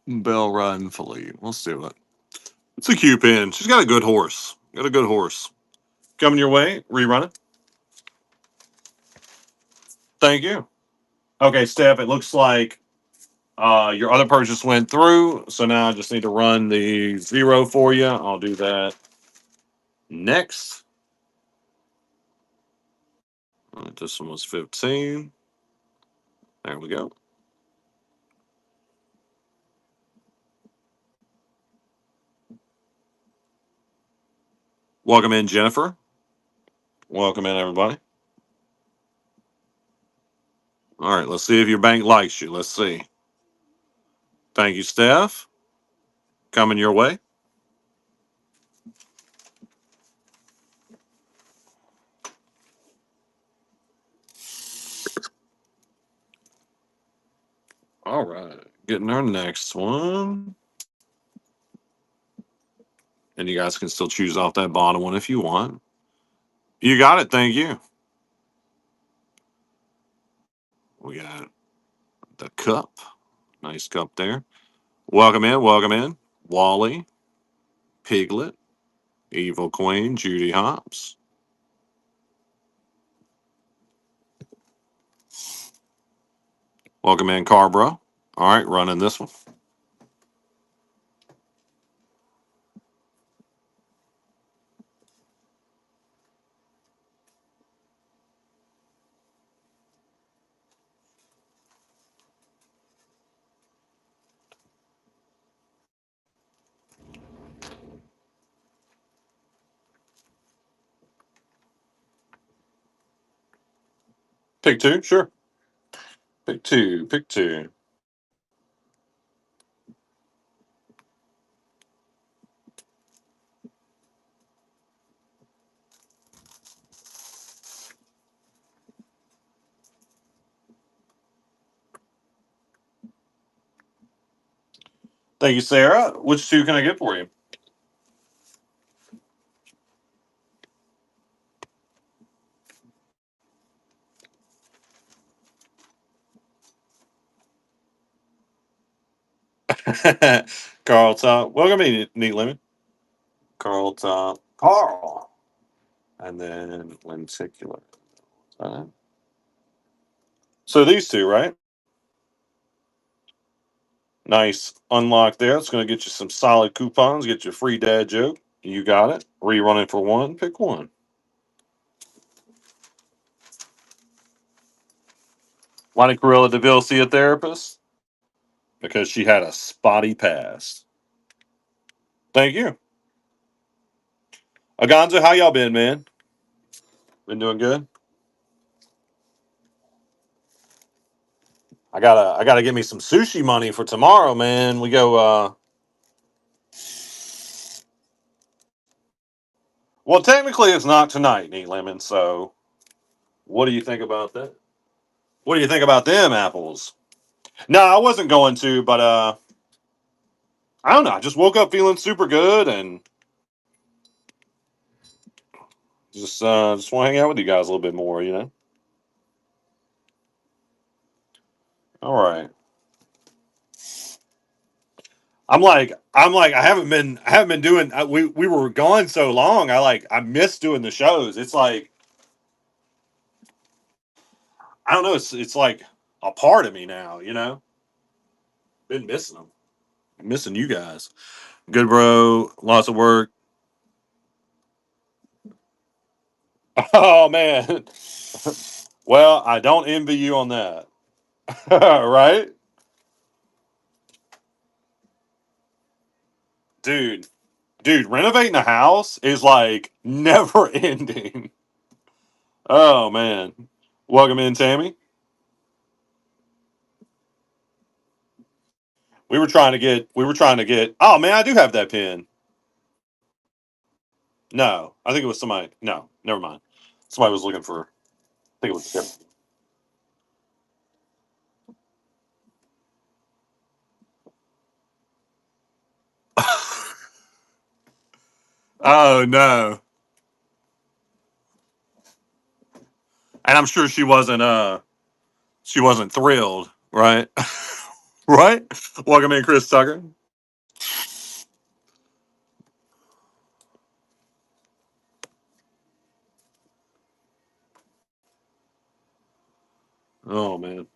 Bell Run Philippe. Let's do it. It's a cute pin. She's got a good horse. Got a good horse. Coming your way, rerun it. Thank you. Okay, Steph, it looks like your other purchase went through. So now I just need to run the zero for you. I'll do that next. All right, this one was 15. There we go. Welcome in, Jennifer. Welcome in, everybody. All right, let's see if your bank likes you. Let's see. Thank you, Steph. Coming your way. All right, getting our next one. And you guys can still choose off that bottom one if you want. You got it. Thank you. We got the cup. Nice cup there. Welcome in. Welcome in. Wally, Piglet, Evil Queen, Judy Hopps. Welcome in, Carbro. All right, running this one. Pick two. Sure. Pick two. Pick two. Thank you, Sarah. Which two can I get for you? Carl Top. Welcome in, Neat Lemon. Carl Top. Carl. And then lenticular. So these two, right? Nice unlock there. It's going to get you some solid coupons, get you a free dad joke. You got it. Rerunning for one. Pick one. Why did Corilla DeVille see a therapist? Because she had a spotty past. Thank you. Agonzo, how y'all been, man? Been doing good? I gotta get me some sushi money for tomorrow, man. We go well technically it's not tonight, Neat Lemon, so what do you think about that? What do you think about them apples? No, I wasn't going to, but I don't know. I just woke up feeling super good and just want to hang out with you guys a little bit more, you know. All right. I'm like I haven't been doing we were gone so long. I missed doing the shows. It's like I don't know, it's like a part of me now, you know. Been missing them. Missing you guys. Good bro, lots of work. Oh man. Well, I don't envy you on that. Right? Dude, dude, renovating a house is like never ending. Oh man. Welcome in, Tammy. We were trying to get oh man, I do have that pin. No, I think it was somebody. No, never mind. Somebody was looking for. I think it was. Oh no! And I'm sure she wasn't. She wasn't thrilled, right? Right? Welcome in, Chris Tucker. Oh man.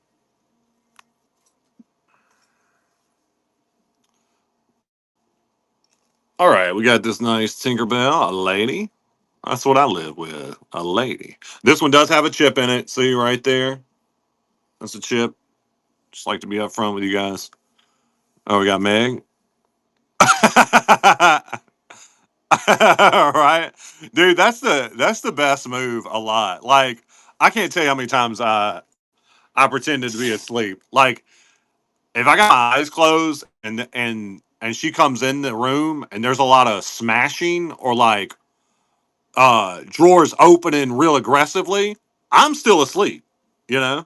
All right, we got this nice Tinkerbell, a lady. That's what I live with, a lady. This one does have a chip in it. See right there? That's a chip. Just like to be upfront with you guys. Oh, we got Meg. Right, dude. That's the best move. A lot. Like I can't tell you how many times I pretended to be asleep. Like if I got my eyes closed and she comes in the room and there's a lot of smashing or like drawers opening real aggressively, I'm still asleep. You know.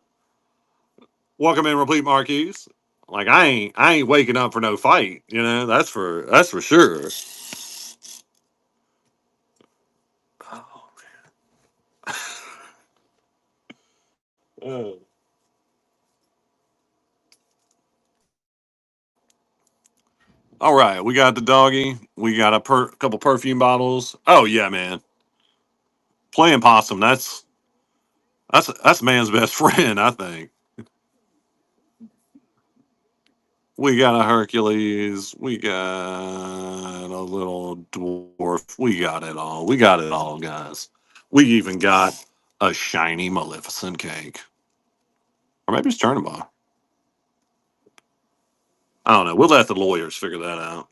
Welcome in, replete Marquise. Like I ain't waking up for no fight. You know. That's for sure. Oh. All right, we got the doggy. We got a couple perfume bottles. Oh yeah, man. Playing possum. That's man's best friend. I think we got a Hercules. We got a little dwarf. We got it all. We got it all, guys. We even got a shiny Maleficent cake, or maybe it's Turnaball. I don't know. We'll let the lawyers figure that out.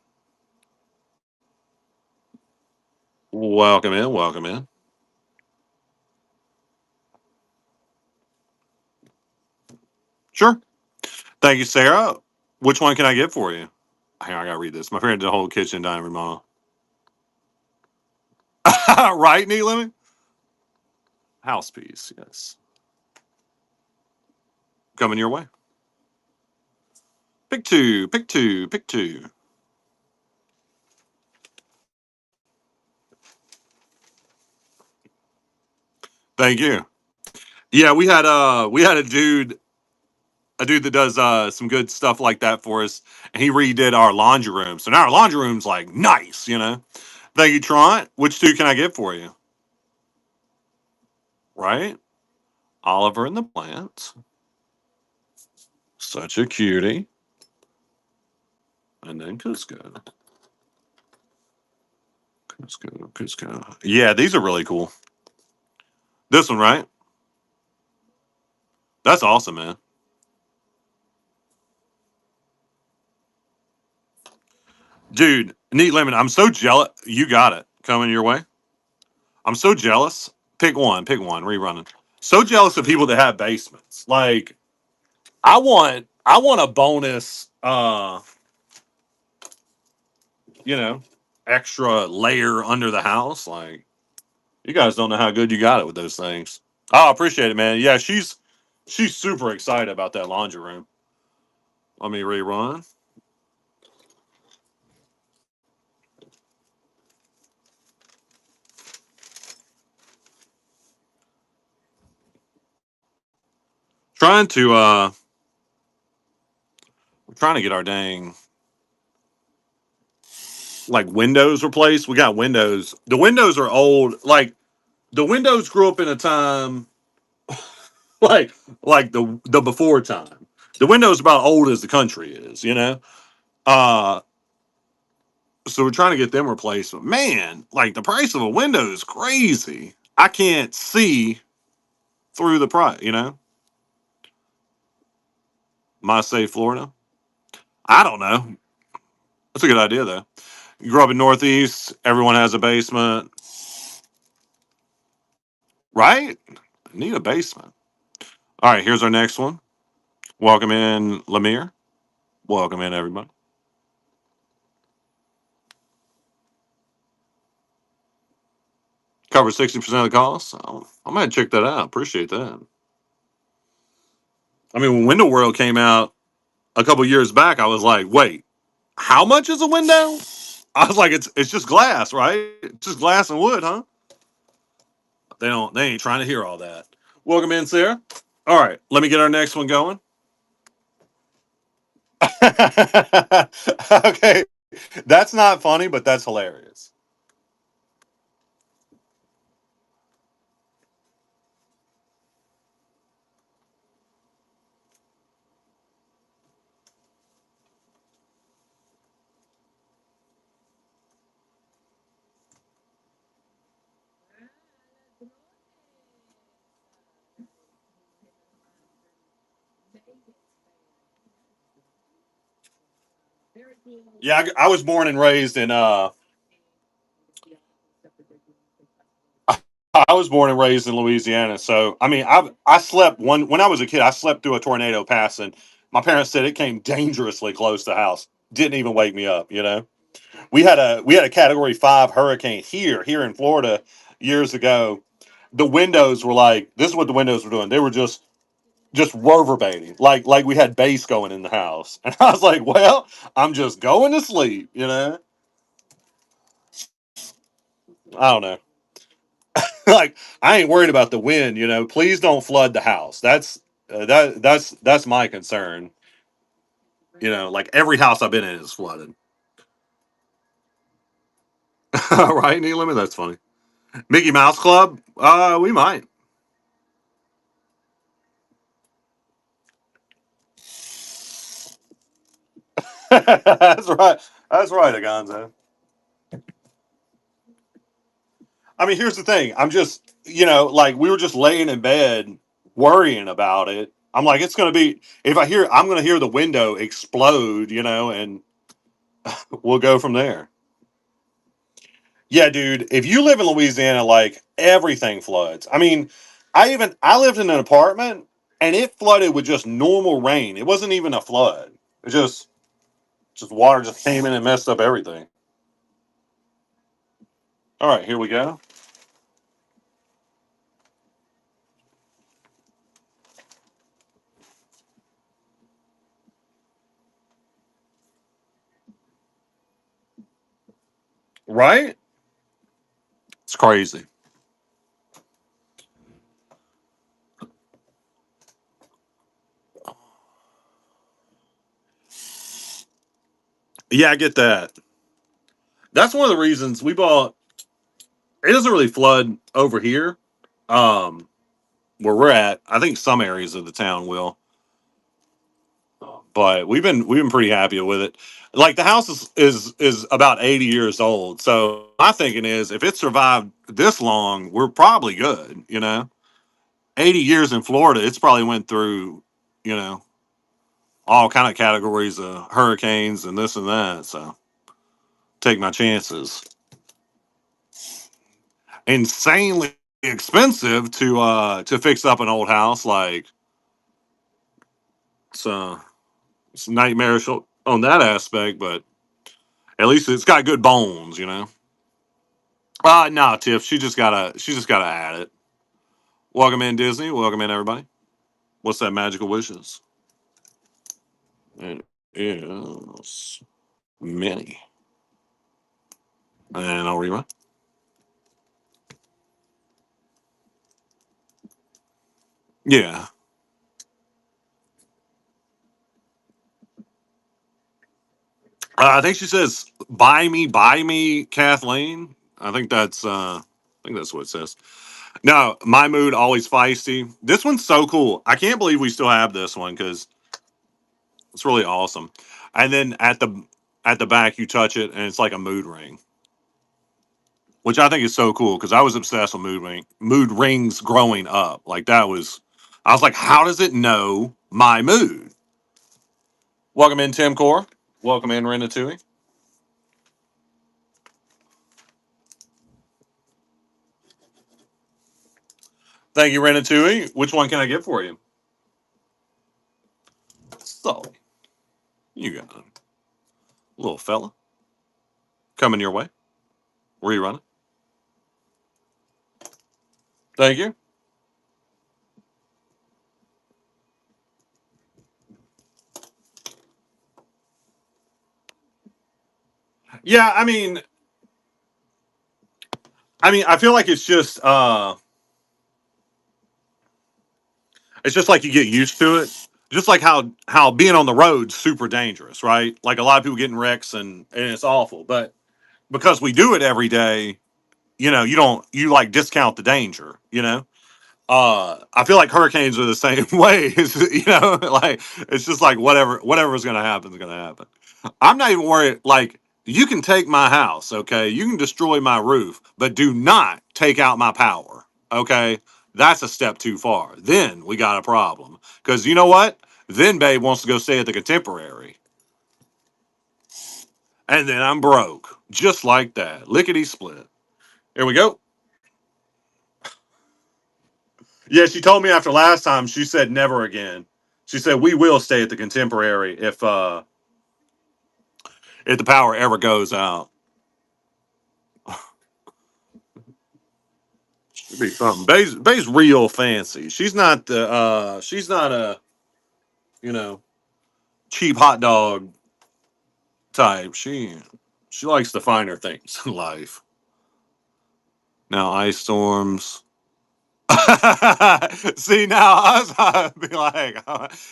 Welcome in. Welcome in. Sure. Thank you, Sarah. Which one can I get for you? Hang on, I gotta read this. My friend did a whole kitchen dining remodel. Right, Neat Lemon? House piece, yes. Coming your way. Pick two. Pick two. Pick two. Thank you. Yeah, we had a dude that does some good stuff like that for us, and he redid our laundry room. So now our laundry room's like nice, you know. Thank you, Trent. Which two can I get for you? Right, Oliver and the plants. Such a cutie. And then Cusco. Cusco. Cusco. Yeah, these are really cool. This one, right? That's awesome, man. Dude, neat lemon. I'm so jealous. You got it coming your way. I'm so jealous. Pick one. Pick one. Rerunning. So jealous of people that have basements. Like, I want a bonus. You know, extra layer under the house. Like, you guys don't know how good you got it with those things. Oh, I appreciate it, man. Yeah, she's super excited about that laundry room. Let me rerun. Trying to we're trying to get our dang like windows replaced. We got windows. The windows are old. Like the windows grew up in a time like the before time. The windows about old as the country is, you know. Uh so we're trying to get them replaced. But man, like the price of a window is crazy. I can't see through the price, you know. My say Florida. I don't know. That's a good idea though. You grew up in Northeast, everyone has a basement, right? Need a basement. All right, here's our next one. Welcome in, Lemire. Welcome in, everybody. Cover 60% of the cost. I'm gonna check that out. Appreciate that. I mean, when Window World came out a couple years back, I was like, wait, how much is a window? I was like, it's just glass, right? It's just glass and wood, huh? They ain't trying to hear all that. Welcome in, Sarah. All right, let me get our next one going. Okay, that's not funny, but that's hilarious. Yeah, I was born and raised in I was born and raised in Louisiana, so I mean, I slept one when I was a kid. I slept through a tornado passing. My parents said it came dangerously close to the house. Didn't even wake me up. You know, we had a Category 5 hurricane here in Florida years ago. The windows were like this is what the windows were doing. They were just reverberating like we had bass going in the house, and I was like, well, I'm just going to sleep. You know, I don't know. Like I ain't worried about the wind. You know, please don't flood the house. That's my concern. You know, like every house I've been in is flooded. Right, Neil Lemon? That's funny. Mickey Mouse Club? We might. That's right. That's right, Agonzo. I mean, here's the thing. I'm just, like we were just laying in bed worrying about it. I'm like, it's gonna be if I hear I'm gonna hear the window explode, and we'll go from there. Yeah, dude. If you live in Louisiana, like everything floods. I mean, I lived in an apartment and it flooded with just normal rain. It wasn't even a flood. It just water just came in and messed up everything. All right, here we go. Right? It's crazy. Yeah, I get that. That's one of the reasons we bought. It doesn't really flood over here, um, where we're at. I think some areas of the town will, but we've been pretty happy with it. Like the house is about 80 years old. So my thinking is if it survived this long, we're probably good, 80 years in Florida, it's probably went through, you know, all kind of categories of hurricanes and this and that. So take my chances. Insanely expensive to fix up an old house. Like it's nightmarish on that aspect, but at least it's got good bones. No, Tiff, she just gotta add it. Welcome in, Disney. Welcome in, everybody. What's that magical wishes? It is many. And I'll rerun. Yeah. I think she says buy me, Kathleen. I think that's what it says. No, my mood always feisty. This one's so cool. I can't believe we still have this one because it's really awesome. And then at the back you touch it and it's like a mood ring, which I think is so cool because I was obsessed with mood rings growing up. Like that was, I was like, how does it know my mood? Welcome in, Tim Core. Welcome in, Renatui. Thank you, Renatui. Which one can I get for you? So you got a little fella coming your way. Rerun it. Thank you. Yeah, I mean, I feel like it's just like you get used to it. Just like how being on the road's super dangerous, right? Like a lot of people get in wrecks and it's awful. But because we do it every day, you like discount the danger, I feel like hurricanes are the same way. Like it's just like whatever's gonna happen is gonna happen. I'm not even worried. Like you can take my house, okay? You can destroy my roof, but do not take out my power, okay? That's a step too far. Then we got a problem. Because you know what? Then Babe wants to go stay at the Contemporary, and then I'm broke, just like that, lickety split. Here we go. Yeah, she told me after last time. She said never again. She said we will stay at the Contemporary if the power ever goes out. It'd be something. Bay's real fancy. She's not a you know cheap hot dog type. She likes the finer things in life. Now ice storms. See now, I'd be like,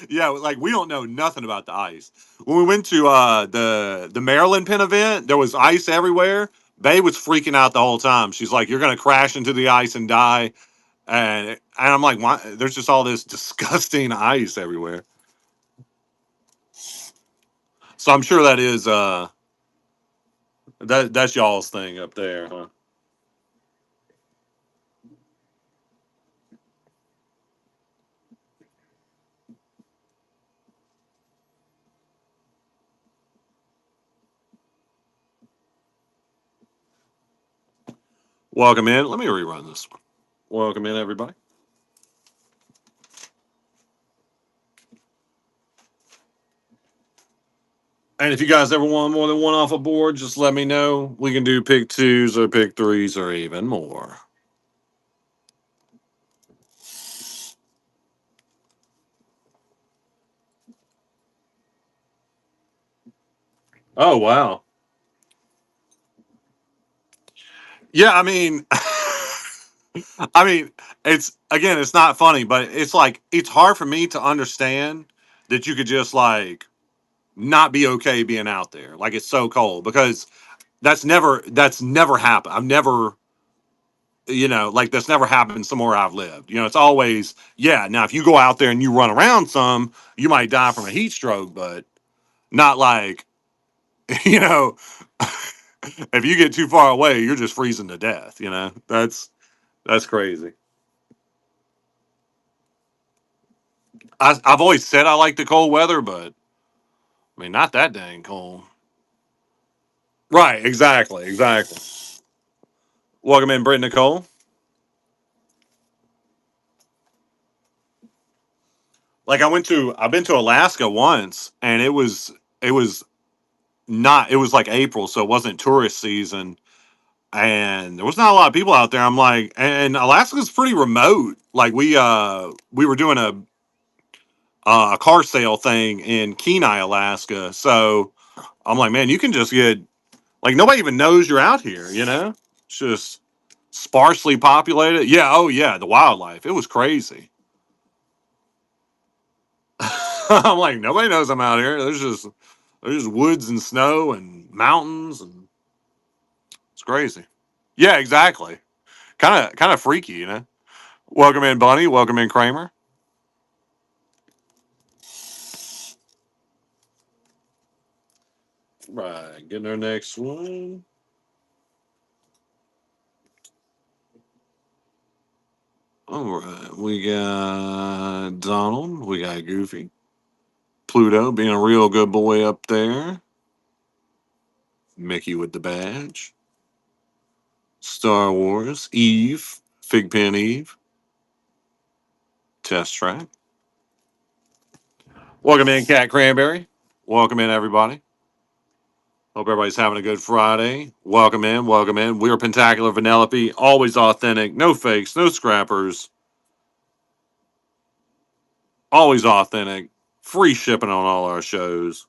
yeah, like we don't know nothing about the ice. When we went to the Maryland Pin event, there was ice everywhere. Bay was freaking out the whole time. She's like, "You're gonna crash into the ice and die," and I'm like, "Why?" There's just all this disgusting ice everywhere. So I'm sure that is that's y'all's thing up there, huh? Welcome in. Let me rerun this one. Welcome in, everybody. And if you guys ever want more than one off a board, just let me know. We can do pick twos or pick threes or even more. Oh wow. Yeah, I mean, I mean, it's again, it's not funny, but it's like it's hard for me to understand that you could just like not be okay being out there. Like it's so cold because that's never happened. I've never, like that's never happened somewhere I've lived. It's always, yeah. Now, if you go out there and you run around some, you might die from a heat stroke, but not like, you know, if you get too far away, you're just freezing to death. That's crazy. I've always said I like the cold weather, but I mean, not that dang cold. Right. Exactly. Exactly. Welcome in, Britt Nicole. Like I've been to Alaska once, and it was not, it was like April, so it wasn't tourist season, and there was not a lot of people out there. I'm like, and Alaska's pretty remote. Like we were doing a car sale thing in Kenai, Alaska. So I'm like, man, you can just get, like, nobody even knows you're out here. It's just sparsely populated. Yeah, oh yeah, the wildlife. It was crazy. I'm like, nobody knows I'm out here. There's just woods and snow and mountains, and it's crazy. Yeah, exactly. Kind of freaky, Welcome in, Bunny. Welcome in, Kramer. Right, getting our next one. All right, we got Donald. We got Goofy. Pluto being a real good boy up there. Mickey with the badge. Star Wars. Eve. Figpen Eve. Test track. Welcome in, Cat Cranberry. Welcome in, everybody. Hope everybody's having a good Friday. Welcome in, welcome in. We're Pentacular Vanellope, always authentic, no fakes, no scrappers, always authentic, free shipping on all our shows.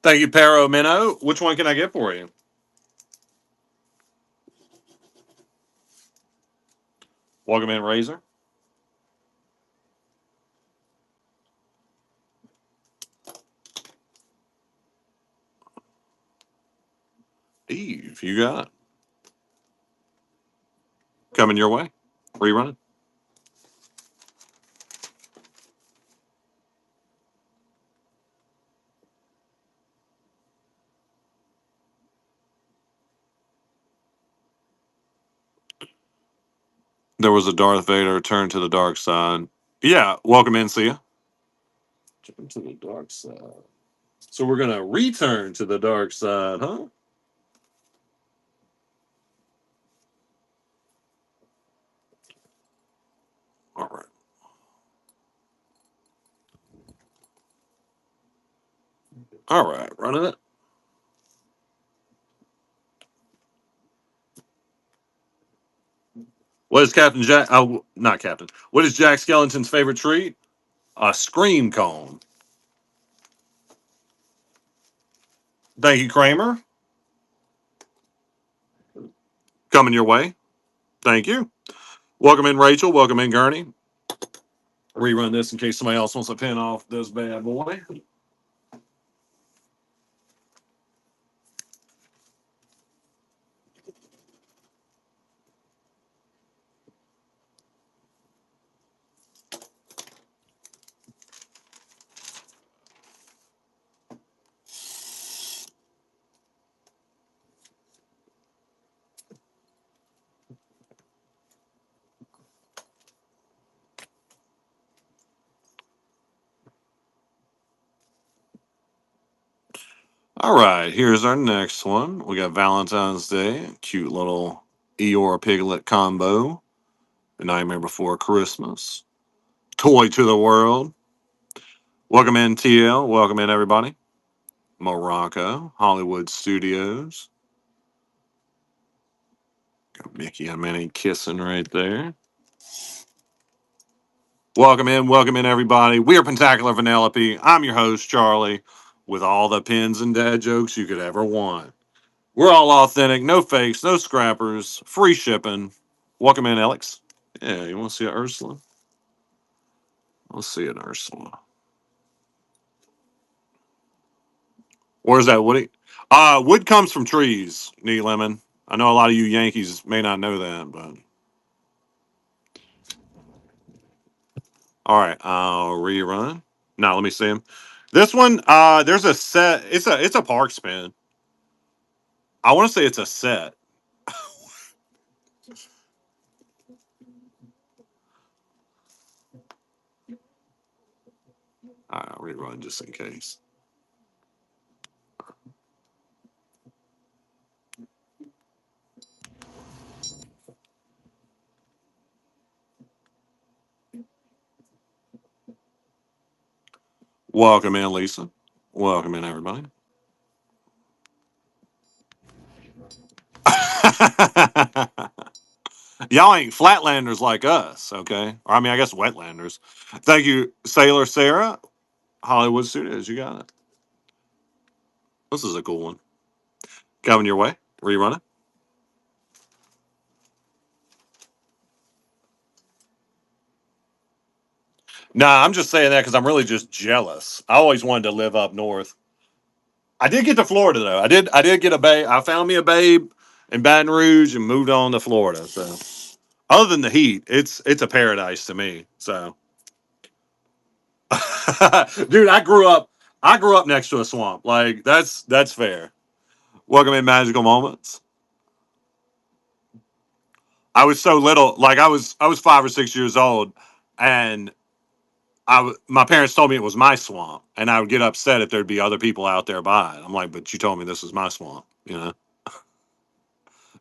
Thank you, Pero Minnow. Which one can I get for you? Welcome in, Razor. Eve, you got it. Coming your way. Rerunning. There was a Darth Vader turn to the dark side. Yeah, welcome in, see ya. Turn to the dark side. So we're gonna return to the dark side, huh? All right. All right, running it. What is Captain Jack? Oh, not Captain. What is Jack Skellington's favorite treat? A scream cone. Thank you, Kramer. Coming your way. Thank you. Welcome in, Rachel. Welcome in, Gurney. Rerun this in case somebody else wants to pin off this bad boy. All right, here's our next one. We got Valentine's Day, cute little Eeyore Piglet combo. The Nightmare Before Christmas. Toy to the world. Welcome in, TL. Welcome in, everybody. Morocco, Hollywood Studios. Got Mickey and Minnie kissing right there. Welcome in, everybody. We are Pentacular Vanellope. I'm your host, Charlie, with all the pins and dad jokes you could ever want. We're all authentic, no fakes, no scrappers, free shipping. Welcome in, Alex. Yeah, you want to see an Ursula? Let's see an Ursula. Where's that, Woody? Wood comes from trees, Neat Lemon. I know a lot of you Yankees may not know that, but all right, I'll rerun. Now let me see him. This one, there's a set. It's a park spin. I want to say it's a set. I'll rerun just in case. Welcome in, Lisa. Welcome in, everybody. Y'all ain't flatlanders like us, okay? Or I mean, I guess wetlanders. Thank you, Sailor Sarah. Hollywood Studios, you got it. This is a cool one. Coming your way. Rerun it. Nah, I'm just saying that because I'm really just jealous. I always wanted to live up north. I did get to Florida though. I did get a babe. I found me a babe in Baton Rouge and moved on to Florida. So other than the heat, it's a paradise to me. So dude, I grew up next to a swamp. Like that's fair. Welcome in Magical Moments. I was so little, like I was 5 or 6 years old, and my parents told me it was my swamp, and I would get upset if there'd be other people out there by it. I'm like, but you told me this was my swamp.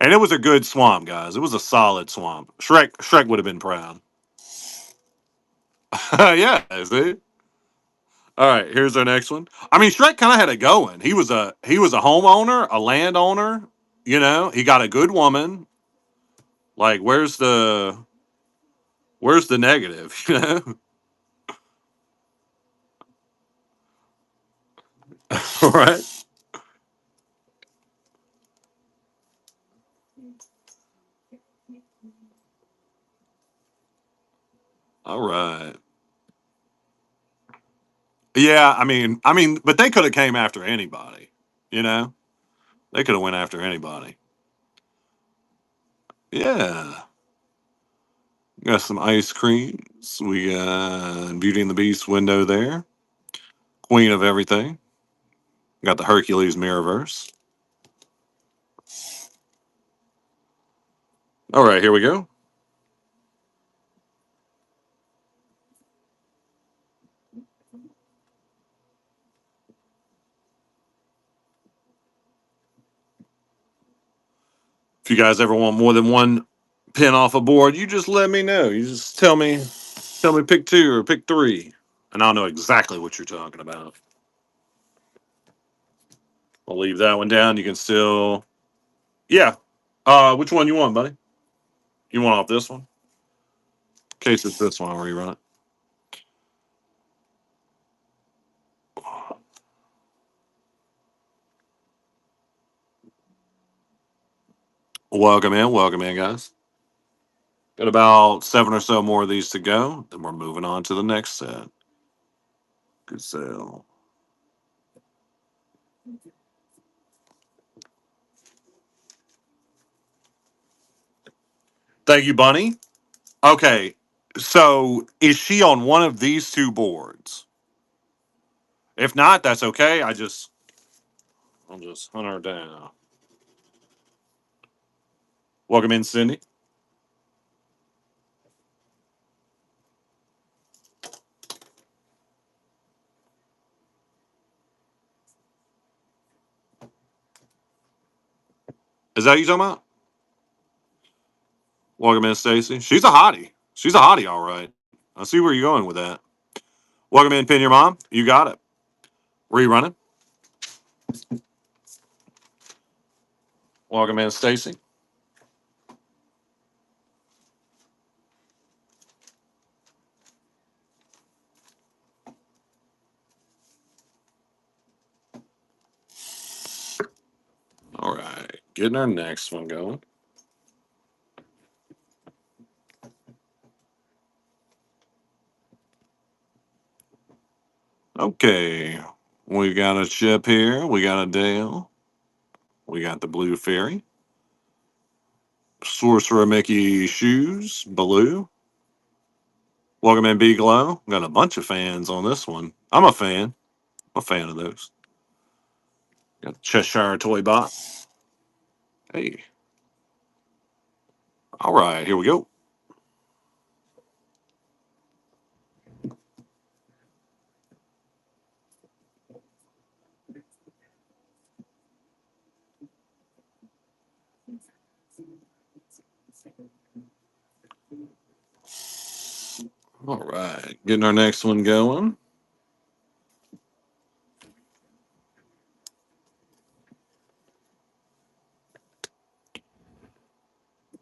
And it was a good swamp, guys. It was a solid swamp. Shrek would have been proud. Yeah, see. All right, here's our next one. I mean, Shrek kind of had it going. He was a homeowner, a landowner. He got a good woman. Like, where's the negative? All right, all right. Yeah, but they could have came after anybody. You know, they could have went after anybody. Yeah, got some ice creams. We got Beauty and the Beast window there. Queen of everything. Got the Hercules Mirrorverse. All right, here we go. If you guys ever want more than one pin off a board, you just let me know. You just tell me pick two or pick three, and I'll know exactly what you're talking about. I'll leave that one down. You can still, yeah. Which one you want, buddy? You want off this one? In case it's this one, I'll rerun it. Welcome in, guys. Got about seven or so more of these to go. Then we're moving on to the next set. Good sale. Thank you, Bunny. Okay, so is she on one of these two boards? If not, that's okay. I'll just hunt her down. Welcome in, Cindy. Is that you talking about? Welcome in, Stacy. She's a hottie. She's a hottie, all right. I see where you're going with that. Welcome in, Pin Your Mom. You got it. Rerunning. Welcome in, Stacy. Getting our next one going. Okay. We got a Chip here. We got a Dale. We got the Blue Fairy. Sorcerer Mickey Shoes. Baloo. Welcome in, B Glow. Got a bunch of fans on this one. I'm a fan. I'm a fan of those. Got the Cheshire Toy Bot. Hey. All right, here we go. All right, getting our next one going.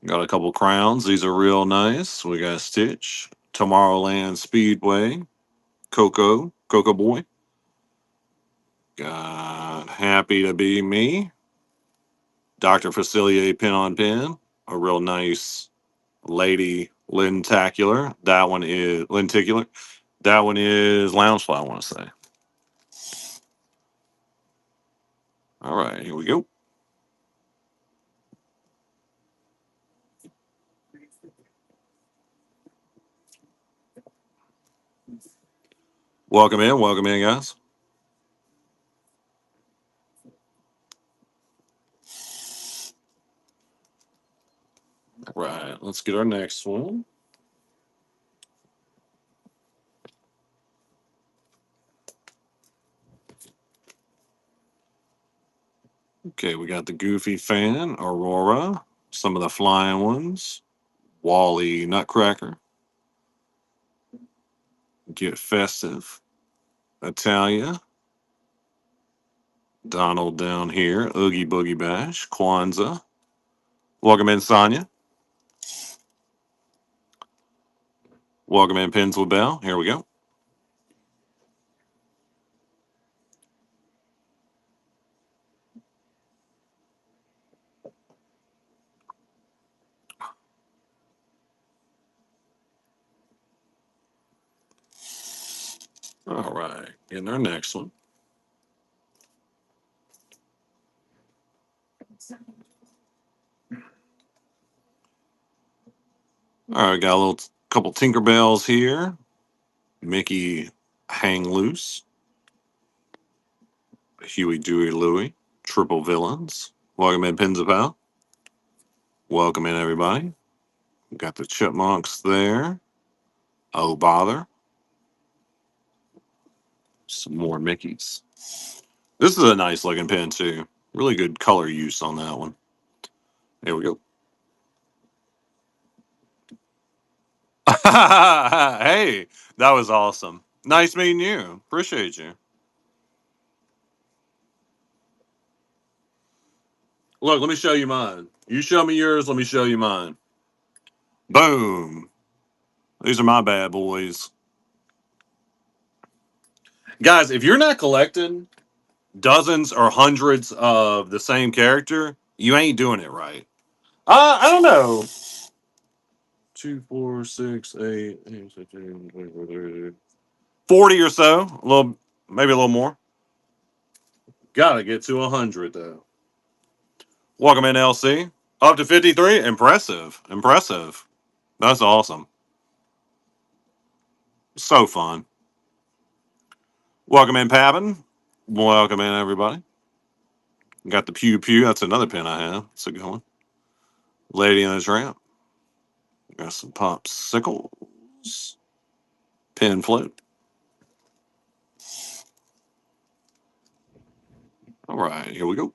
Got a couple crowns. These are real nice. We got Stitch, Tomorrowland Speedway, Coco Boy. Got Happy to Be Me, Dr. Facilier Pin on Pin, a real nice Lady Lentacular. That one is Lenticular. That one is Loungefly, I want to say. All right, here we go. Welcome in, guys. All right, let's get our next one. Okay, we got the Goofy fan, Aurora, some of the flying ones, Wally Nutcracker, Get Festive, Italia, Donald down here, Oogie Boogie Bash, Kwanzaa. Welcome in, Sonya. Welcome in, Pencil Bell. Here we go. All right, getting our next one. All right, got a little couple Tinkerbells here. Mickey Hang Loose, Huey, Dewey, Louie, Triple Villains. Welcome in, Pins of Pal. Welcome in, everybody. Got the Chipmunks there. Oh, bother. Some more Mickeys. This is a nice looking pin, too. Really good color use on that one. There we go. Hey, that was awesome. Nice meeting you. Appreciate you. Look, let me show you mine. You show me yours, let me show you mine. Boom. These are my bad boys. Guys, if you're not collecting dozens or hundreds of the same character, you ain't doing it right. I don't know. 2, 4, 6, 8, 40 or so. A little, maybe a little more. Gotta get to 100 though. Welcome in, LC. Up to 53. Impressive. Impressive. That's awesome. So fun. Welcome in, Pabin. Welcome in, everybody. Got the Pew Pew. That's another pin I have. It's a good one. Lady in the Tramp. Got some popsicles. Pin float. All right, here we go.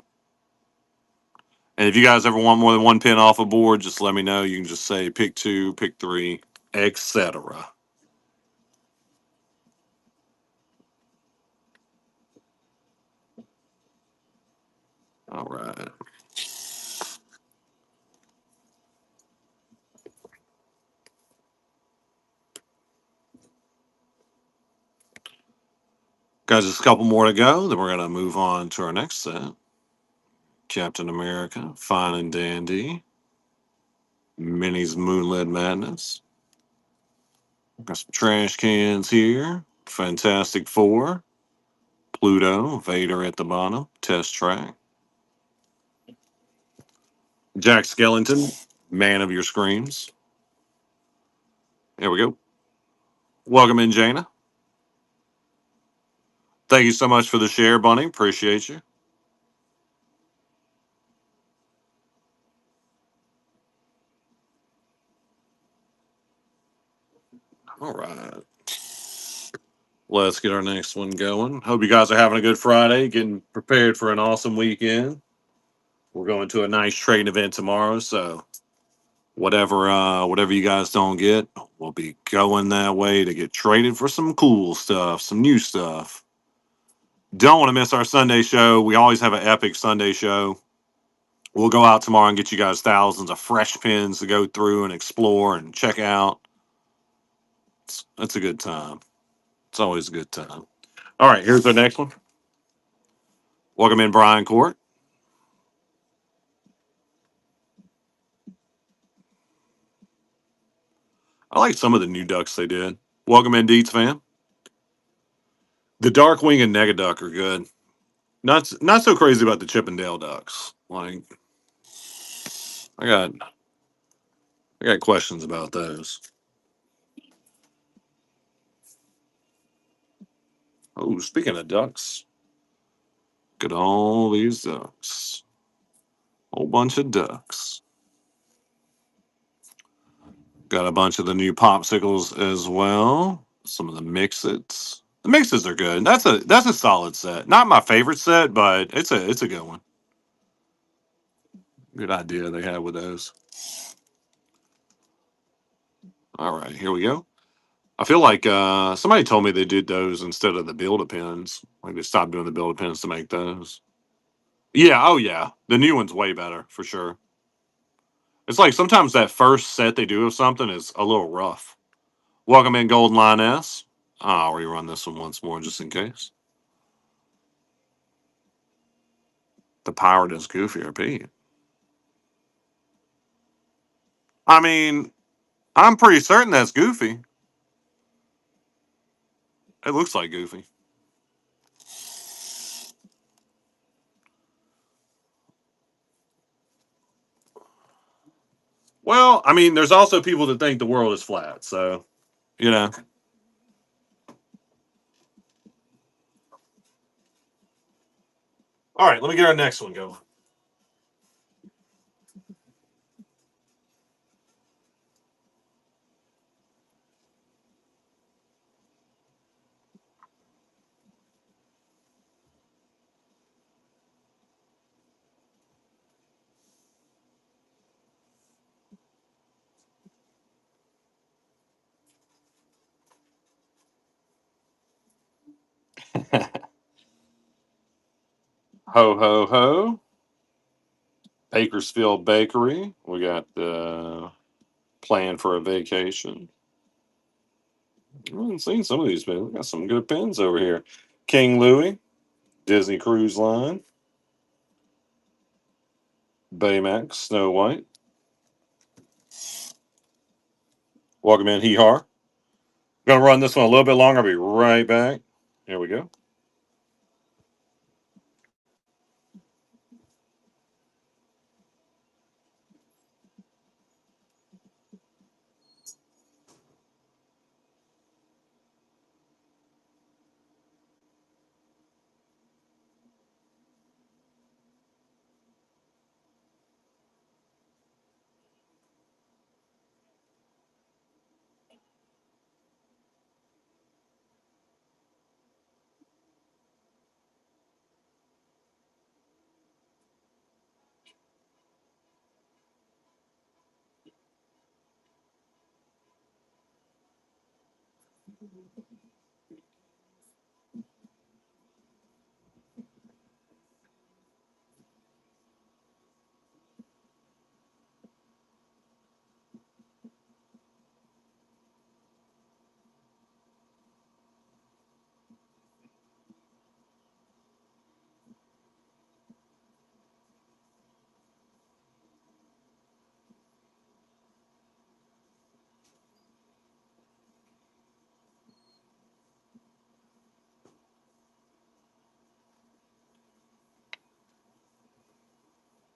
And if you guys ever want more than one pin off a board, just let me know. You can just say pick two, pick three, etc. All right. Guys, just a couple more to go. Then we're going to move on to our next set. Captain America, fine and dandy. Minnie's Moonlit Madness. Got some trash cans here. Fantastic Four. Pluto, Vader at the bottom. Test track. Jack Skellington, man of your screams. There we go. Welcome in, Jaina. Thank you so much for the share, Bunny. Appreciate you. All right. Let's get our next one going. Hope you guys are having a good Friday, getting prepared for an awesome weekend. We're going to a nice trading event tomorrow, so whatever you guys don't get, we'll be going that way to get traded for some cool stuff, some new stuff. Don't want to miss our Sunday show. We always have an epic Sunday show. We'll go out tomorrow and get you guys thousands of fresh pins to go through and explore and check out. It's a good time. It's always a good time. All right, here's our next one. Welcome in, Brian Court. I like some of the new ducks they did. Welcome in, Deets fan. The Darkwing and Negaduck are good. Not so crazy about the Chippendale ducks. Like I got I got questions about those. Oh, speaking of ducks, look at all these ducks. Whole bunch of ducks. Got a bunch of the new popsicles as well. Some of the mix-its. The mixes are good. That's a solid set. Not my favorite set, but it's a good one. Good idea they had with those. All right, here we go. I feel like somebody told me they did those instead of the Build-A-Pins. Like they stopped doing the Build-A-Pins to make those. Yeah, oh yeah. The new one's way better for sure. It's like sometimes that first set they do of something is a little rough. Welcome in, Golden Line S. I'll rerun this one once more just in case. The pirate is Goofy or Pete. I mean, I'm pretty certain that's Goofy. It looks like Goofy. Well, I mean, there's also people that think the world is flat. So, you know. All right, let me get our next one going. Ho, ho, ho. Bakersfield Bakery. We got the plan for a vacation. I haven't seen some of these pins. We got some good pins over here. King Louis, Disney Cruise Line, Baymax, Snow White. Welcome in, Hee Har. Gonna run this one a little bit longer. I'll be right back. Here we go.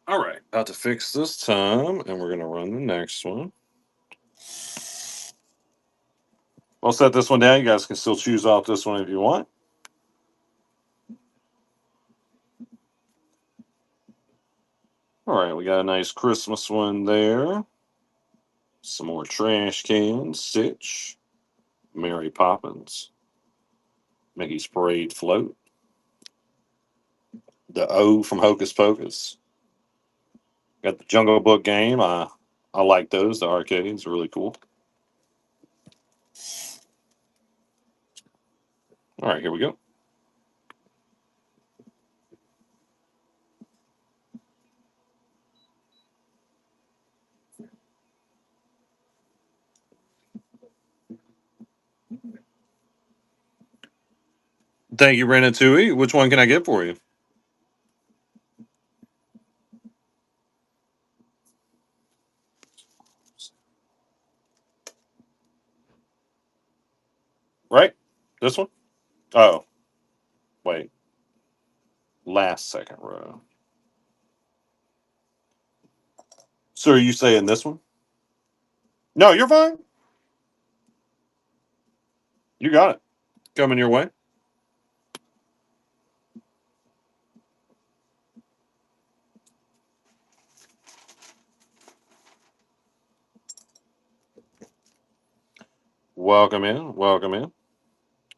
All right, about to fix this time, and we're gonna run the next one. I'll set this one down. You guys can still choose off this one if you want. All right, we got a nice Christmas one there. Some more trash cans, Stitch, Mary Poppins, Mickey's Parade Float, the O from Hocus Pocus. Got the Jungle Book game. I like those. The arcades are really cool. All right, here we go. Thank you, Ratatouille. Which one can I get for you? Right? This one? Oh, wait. Last second row. So are you saying this one? No, you're fine. You got it. Coming your way. Welcome in. Welcome in.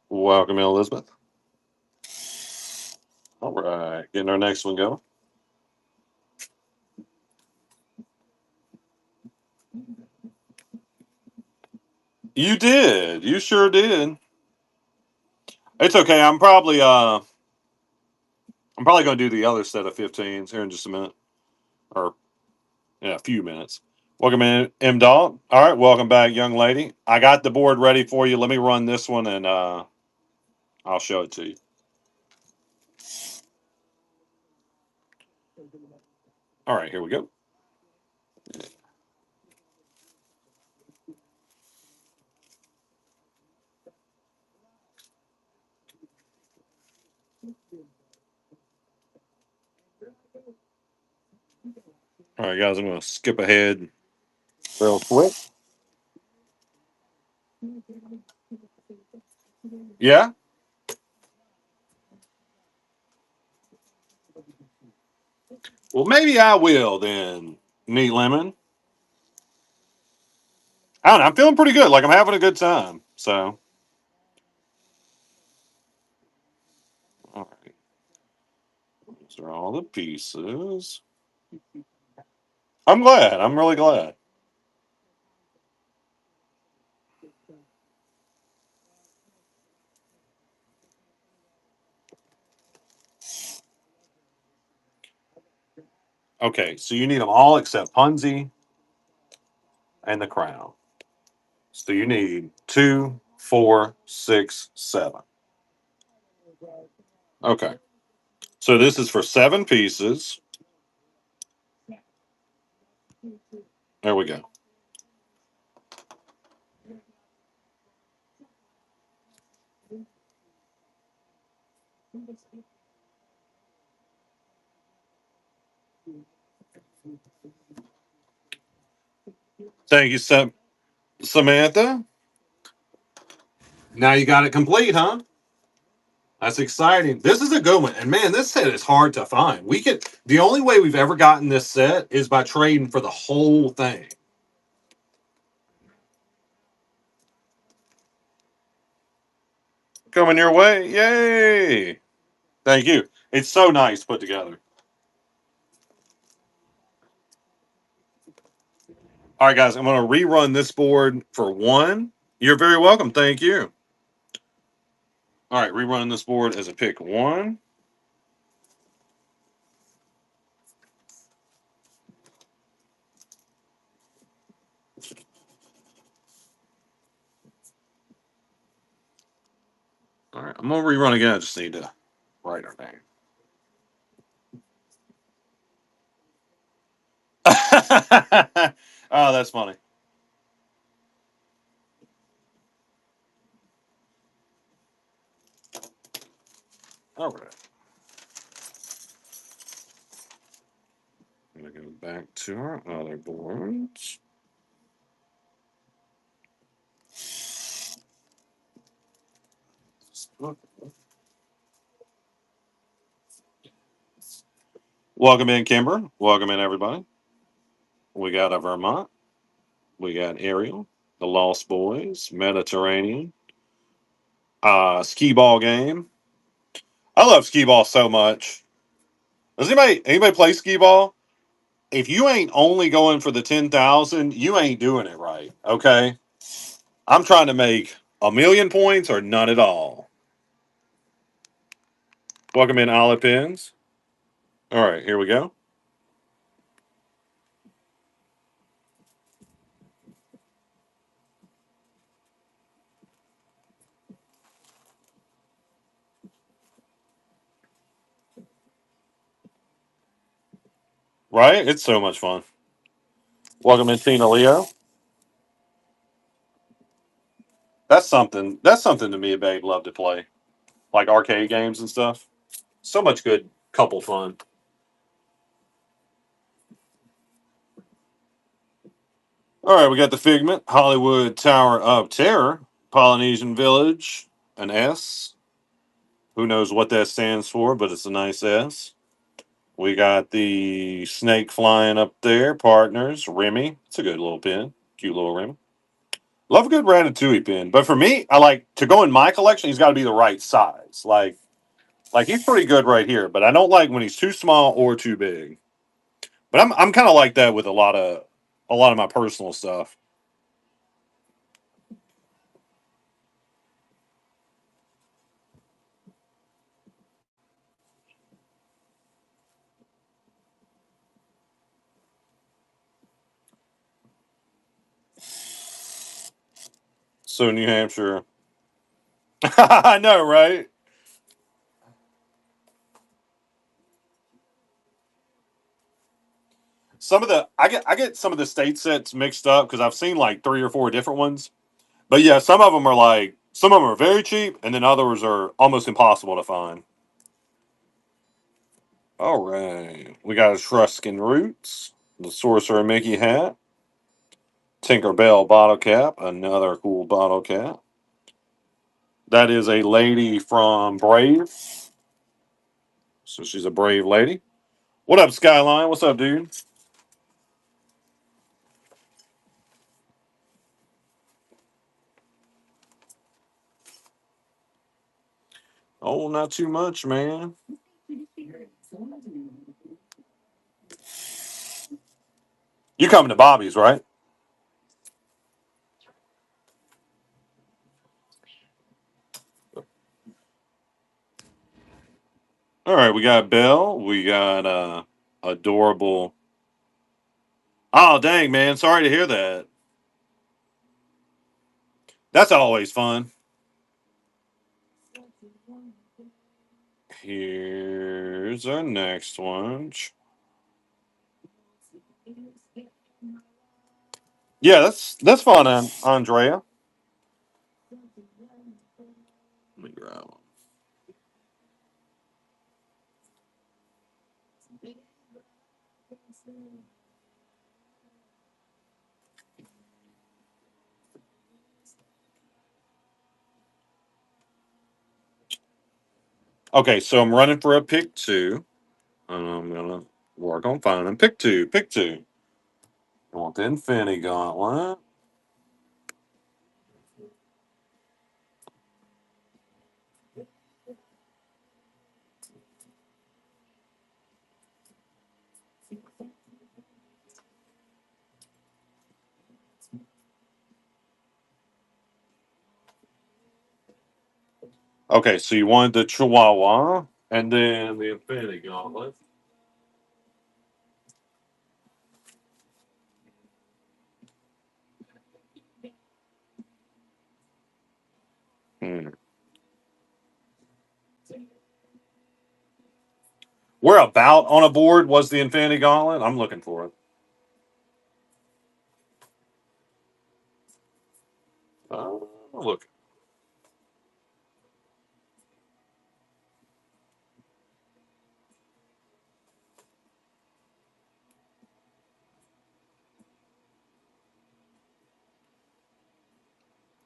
Welcome in, Elizabeth. All right. Getting our next one going. You did. You sure did. It's okay. I'm probably gonna do the other set of 15s here in just a minute. Or in a few minutes. Welcome in, M Dog. All right, welcome back, young lady. I got the board ready for you. Let me run this one and I'll show it to you. All right, here we go. All right, guys, I'm gonna skip ahead real quick. Yeah. Well, maybe I will then. Neat lemon. I don't know. I'm feeling pretty good. Like I'm having a good time. So, all right. Those are all the pieces. I'm glad. I'm really glad. Okay, so you need them all except Punzi and the crown. So you need two, four, six, seven. Okay. So this is for seven pieces. There we go. Thank you, Samantha. Now you got it complete, huh? That's exciting. This is a good one. And man, this set is hard to find. The only way we've ever gotten this set is by trading for the whole thing. Coming your way. Yay. Thank you. It's so nice put together. All right, guys, I'm going to rerun this board for one. You're very welcome. Thank you. All right, rerunning this board as a pick one. All right, I'm going to rerun again. I just need to write our name. Oh, that's funny. All right. back to our other boards. Welcome in, Kimber. Welcome in, everybody. We got a Vermont. We got Ariel, the Lost Boys, Mediterranean, skee ball game. I love skee ball so much. Does anybody play skee ball? If you ain't only going for the 10,000, you ain't doing it right. Okay, I'm trying to make a million points or none at all. Welcome in, Olive Pins. All right, here we go. Right, it's so much fun. Welcome in, Tina Leo. That's something to me and Babe love to play, like arcade games and stuff. So much good couple fun. All right, we got the Figment, Hollywood Tower of Terror, Polynesian Village, an S. Who knows what that stands for, but it's a nice S. We got the snake flying up there, partners, Remy. It's a good little pin. Cute little Remy. Love a good Ratatouille pin. But for me, I like to go in my collection, he's got to be the right size. Like he's pretty good right here, but I don't like when he's too small or too big. But I'm kind of like that with a lot of my personal stuff. So New Hampshire. I know, right? Some of the I get some of the state sets mixed up because I've seen like three or four different ones. But yeah, some of them are very cheap, and then others are almost impossible to find. All right, we got Etruscan Roots, the Sorcerer Mickey hat, Tinkerbell bottle cap, another cool bottle cap. That is a lady from Brave, so she's a brave lady. What up, Skyline? What's up, dude? Oh, not too much, man. You coming to Bobby's, right? All right, we got Belle. We got adorable. Oh, dang, man. Sorry to hear that. That's always fun. Here's our next one. Yeah, that's fun, Andrea. Let me grab one. Okay, so I'm running for a pick two. And I'm gonna work on finding pick two. Pick two. I want the Infinity Gauntlet. Okay, so you wanted the Chihuahua and then the Infinity Gauntlet. Hmm. Where about on a board was the Infinity Gauntlet? I'm looking for it. Look.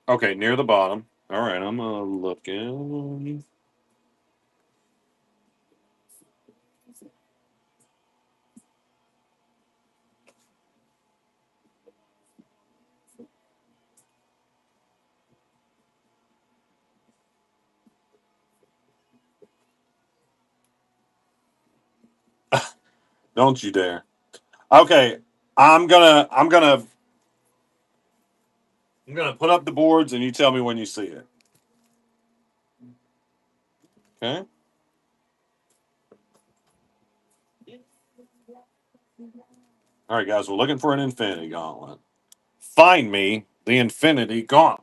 Okay, near the bottom. All right, I'm looking. Don't you dare. Okay, I'm gonna put up the boards and you tell me when you see it. Okay. All right, guys, we're looking for an Infinity Gauntlet. Find me the Infinity Gauntlet.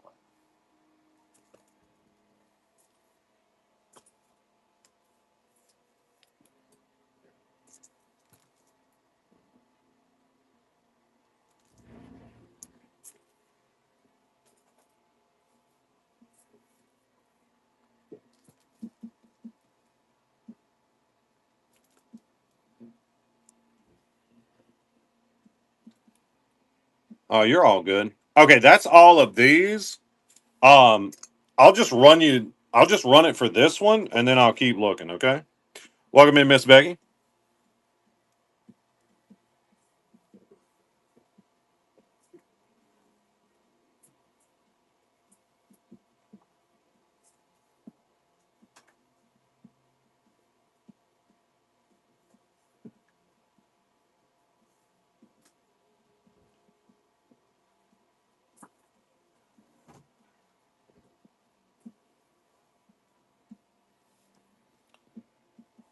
Oh, you're all good. Okay, that's all of these. Um, I'll just run it for this one, and then I'll keep looking. Okay. Welcome in, Miss Becky.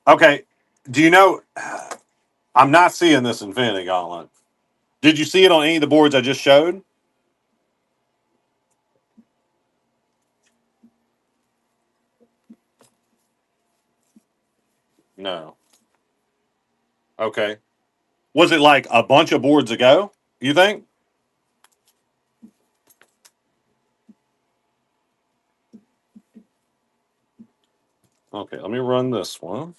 Okay. Do you know? I'm not seeing this Infinity Gauntlet. Did you see it on any of the boards I just showed? No. Okay. Was it like a bunch of boards ago? You think? Okay. Let me run this one.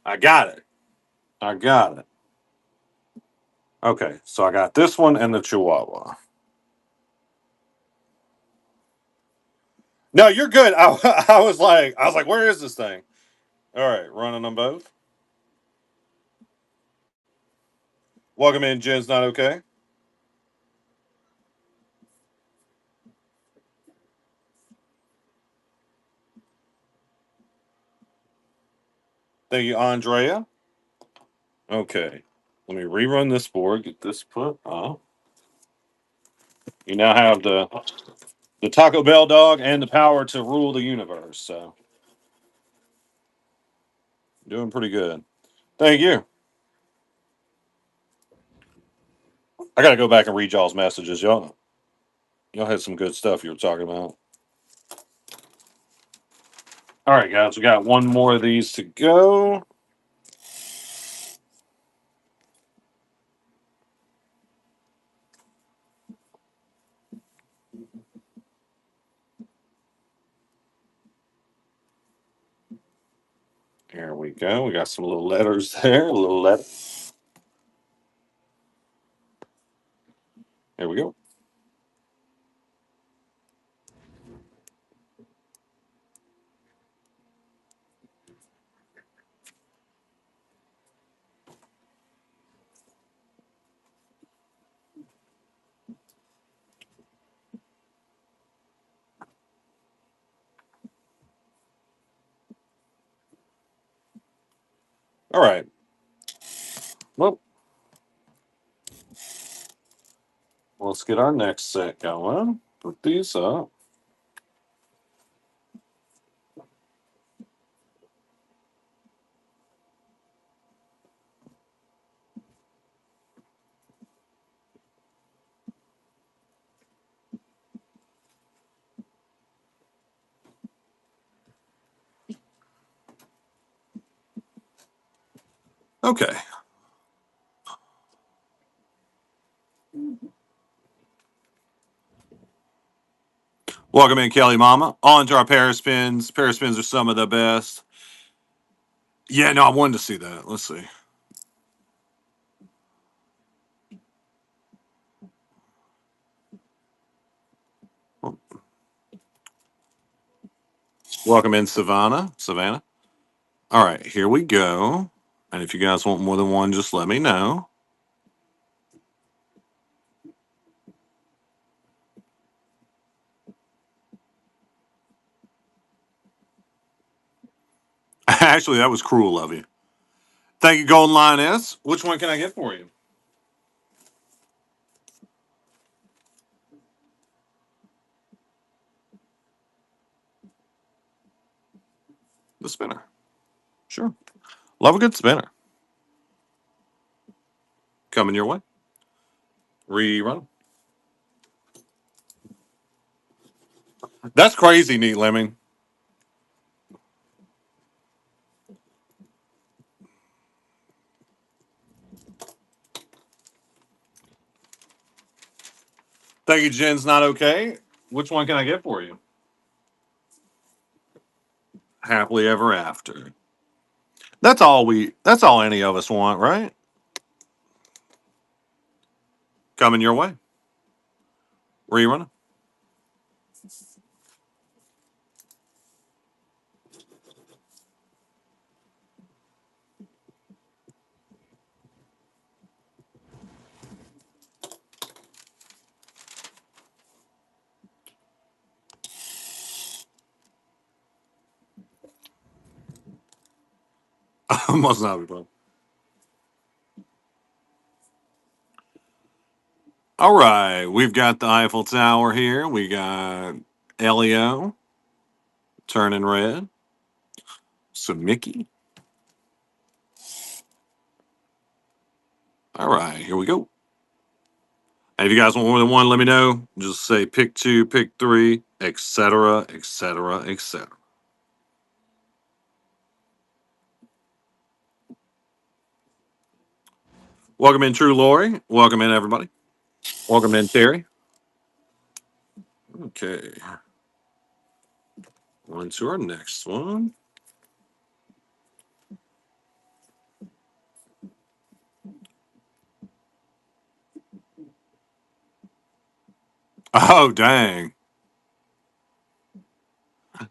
I got it. I got it. Okay. So I got this one and the Chihuahua. No, you're good. I was like, where is this thing? All right, running them both. Welcome in, Jen's not okay. Thank you, Andrea. Okay, let me rerun this board. Get this put up. You now have the Taco Bell dog and the power to rule the universe. So doing pretty good. Thank you. I got to go back and read y'all's messages. Y'all had some good stuff you were talking about. All right, guys, we got one more of these to go. Here we go. We got some little letters there. A little letter. Here we go. All right. Well, let's get our next set going. Put these up. Okay. Welcome in, Kelly Mama. On to our Paraspins. Paraspins are some of the best. Yeah, no, I wanted to see that. Let's see. Welcome in, Savannah. Savannah. All right, here we go. And if you guys want more than one, just let me know. Actually, that was cruel of you. Thank you, Golden Lioness. Which one can I get for you? The spinner. Sure. Love a good spinner. Coming your way. Rerun. That's crazy, Neat Lemming. Thank you, Jen's not okay. Which one can I get for you? Happily ever after. That's all any of us want, right? Coming your way. Rerun. Must not be fun. All right, we've got the Eiffel Tower here. We got Elio turning red. Some Mickey. All right, here we go. And if you guys want more than one, let me know. Just say pick two, pick three, etc., etc., etc. Welcome in, True Lori. Welcome in, everybody. Welcome in, Terry. Okay, on to our next one. Oh, dang.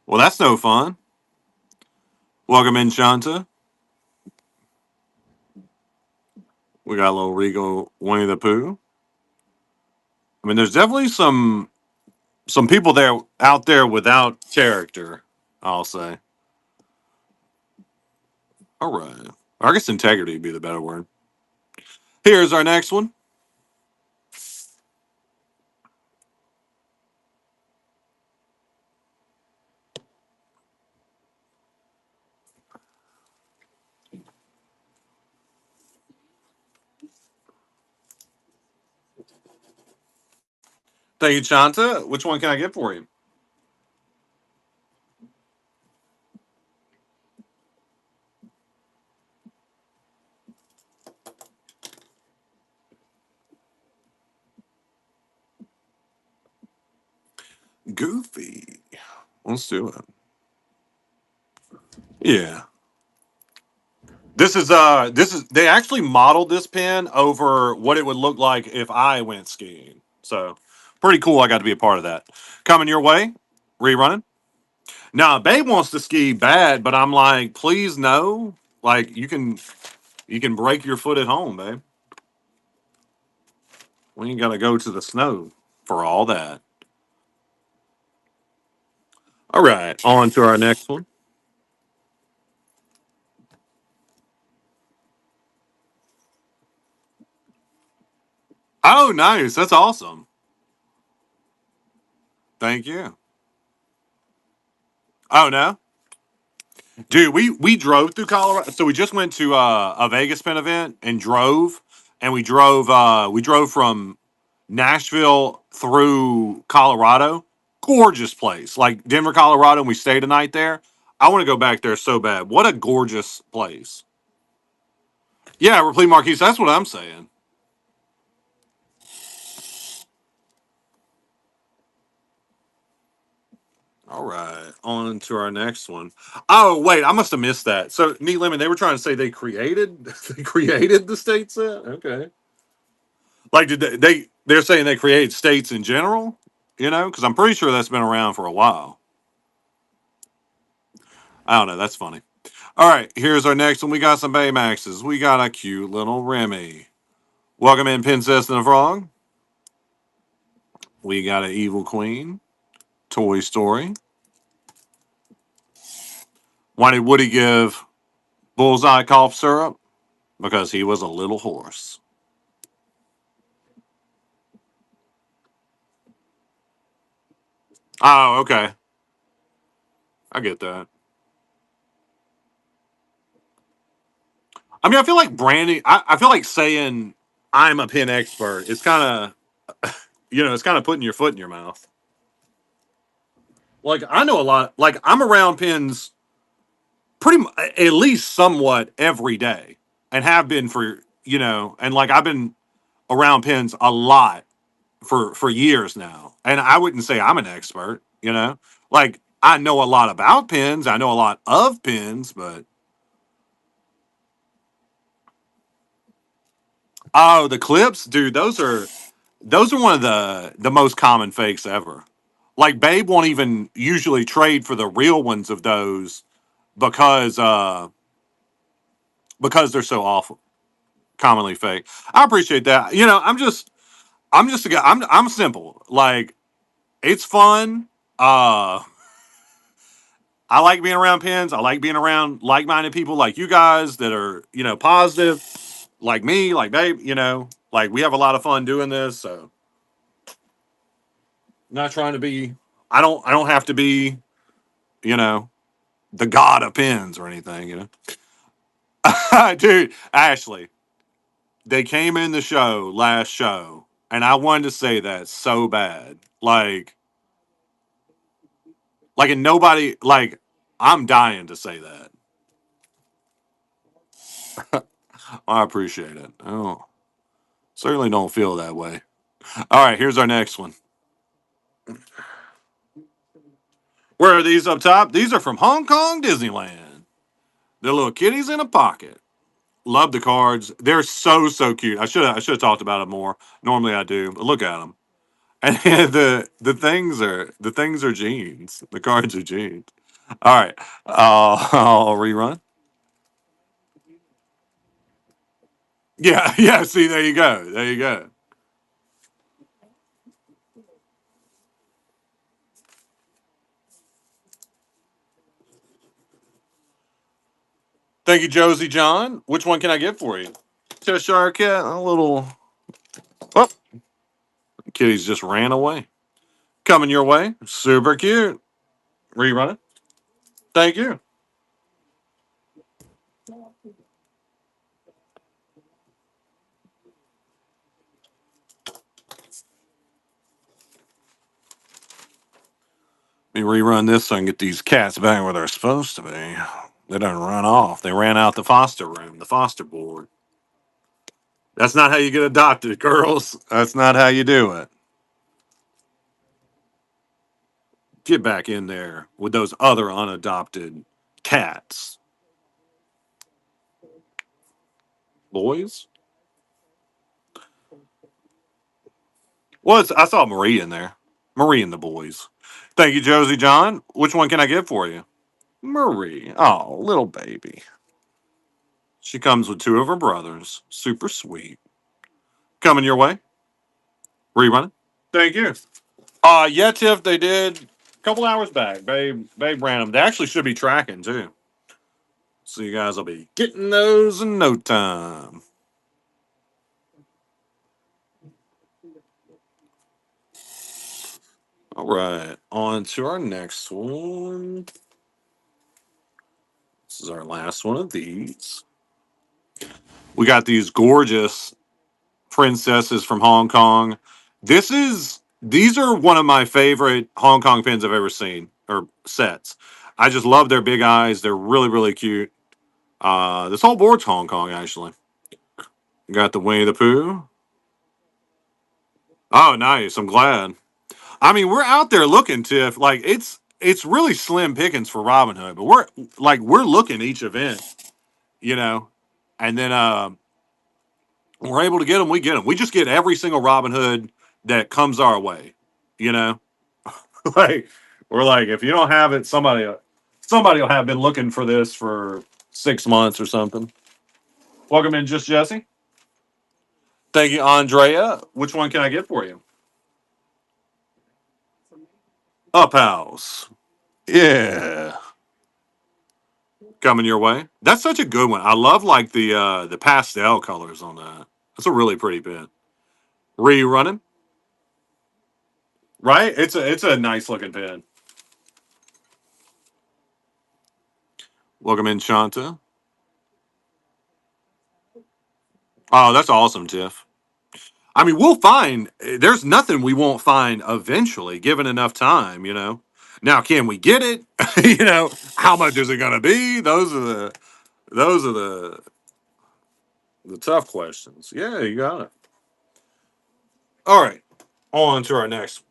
Well, that's no fun. Welcome in, Shanta. We got a little Regal Winnie the Pooh. I mean, there's definitely some people there out there without character, I'll say. All right. I guess integrity would be the better word. Here's our next one. Thank you, Shanta. Which one can I get for you? Goofy. Let's do it. Yeah. This is they actually modeled this pen over what it would look like if I went skiing. So pretty cool I got to be a part of that. Coming your way, rerunning. Now, Babe wants to ski bad, but I'm like, please no. Like you can break your foot at home, babe. We ain't gotta go to the snow for all that. All right, on to our next one. Oh, nice. That's awesome. Thank you. Oh no, dude, we drove through Colorado. So we just went to a Vegas pen event and drove, and we drove from Nashville through Colorado. Gorgeous place, like Denver, Colorado, and we stayed a night there. I want to go back there so bad. What a gorgeous place. Yeah, replete Marquise. That's what I'm saying. All right, on to our next one. Oh wait, I must have missed that. So Neat Lemon, they were trying to say they created they created the state set. Okay, like did they're saying they created states in general? You know, because I'm pretty sure that's been around for a while. I don't know. That's funny. All right, here's our next one. We got some Baymaxes. We got a cute little Remy. Welcome in, Princess and the Frog. We got an Evil Queen. Toy Story. Why did Woody give Bullseye cough syrup? Because he was a little horse. Oh, okay. I get that. I mean, I feel like branding, I feel like saying I'm a pin expert. It's kind of, it's kind of putting your foot in your mouth. Like, I know a lot, like, I'm around pins at least somewhat every day and have been for, and like I've been around pins a lot for years now. And I wouldn't say I'm an expert, like I know a lot about pins. I know a lot of pins, but oh, the clips, dude, those are one of the most common fakes ever. Like Babe won't even usually trade for the real ones of those because because they're so awful commonly fake. I appreciate that. I'm just a guy. I'm simple. Like it's fun. I like being around pins. I like being around like-minded people like you guys that are, positive, like me, like Babe, like we have a lot of fun doing this. So not trying to be I don't have to be, you know, the god of pins or anything. Dude, Ashley, they came in the show last show, and I wanted to say that so bad. And nobody like I'm dying to say that. I appreciate it. Oh, certainly don't feel that way. All right, here's our next one. Where are these up top? These are from Hong Kong Disneyland. They're little kitties in a pocket. Love the cards. They're so cute. I should have talked about it more. Normally I do, but look at them. And the things are jeans. The cards are jeans. All right, I'll rerun. Yeah, yeah. See, there you go. There you go. Thank you, Josie John. Which one can I get for you? Cheshire Cat. A little. Oh, kitties just ran away. Coming your way. Super cute. Rerun it. Thank you. Let me rerun this so I can get these cats back where they're supposed to be. They don't run off. They ran out the foster room, the foster board. That's not how you get adopted, girls. That's not how you do it. Get back in there with those other unadopted cats, boys. Well, I saw Marie in there. Marie and the boys. Thank you, Josie John. Which one can I get for you? Marie. Oh, little baby. She comes with two of her brothers. Super sweet. Coming your way. Rerun. Thank you. Yeah, Tiff, they did a couple hours back. Babe ran them. They actually should be tracking too. So you guys will be getting those in no time. All right, on to our next one. This is our last one of these. We got these gorgeous princesses from Hong Kong. These are one of my favorite Hong Kong pins I've ever seen or sets. I just love their big eyes. They're really cute. This whole board's Hong Kong actually. Got the Winnie the Pooh. Oh, nice. I'm glad. I mean, we're out there looking, Tiff. Like it's really slim pickings for Robin Hood, but we're looking each event, you know, and then we're able to get them. We get them. We just get every single Robin Hood that comes our way, you know. Like we're like, if you don't have it, somebody will have been looking for this for 6 months or something. Welcome in, just Jesse. Thank you, Andrea. Which one can I get for you? Up house. Yeah. Coming your way. That's such a good one. I love like the pastel colors on that. That's a really pretty pen. Rerunning, right? It's a nice looking pen. Welcome in, Shanta. Oh, that's awesome, Tiff. I mean, we'll find. There's nothing we won't find eventually, given enough time. Now, can we get it? How much is it going to be? Those are the tough questions. Yeah, you got it. All right, on to our next.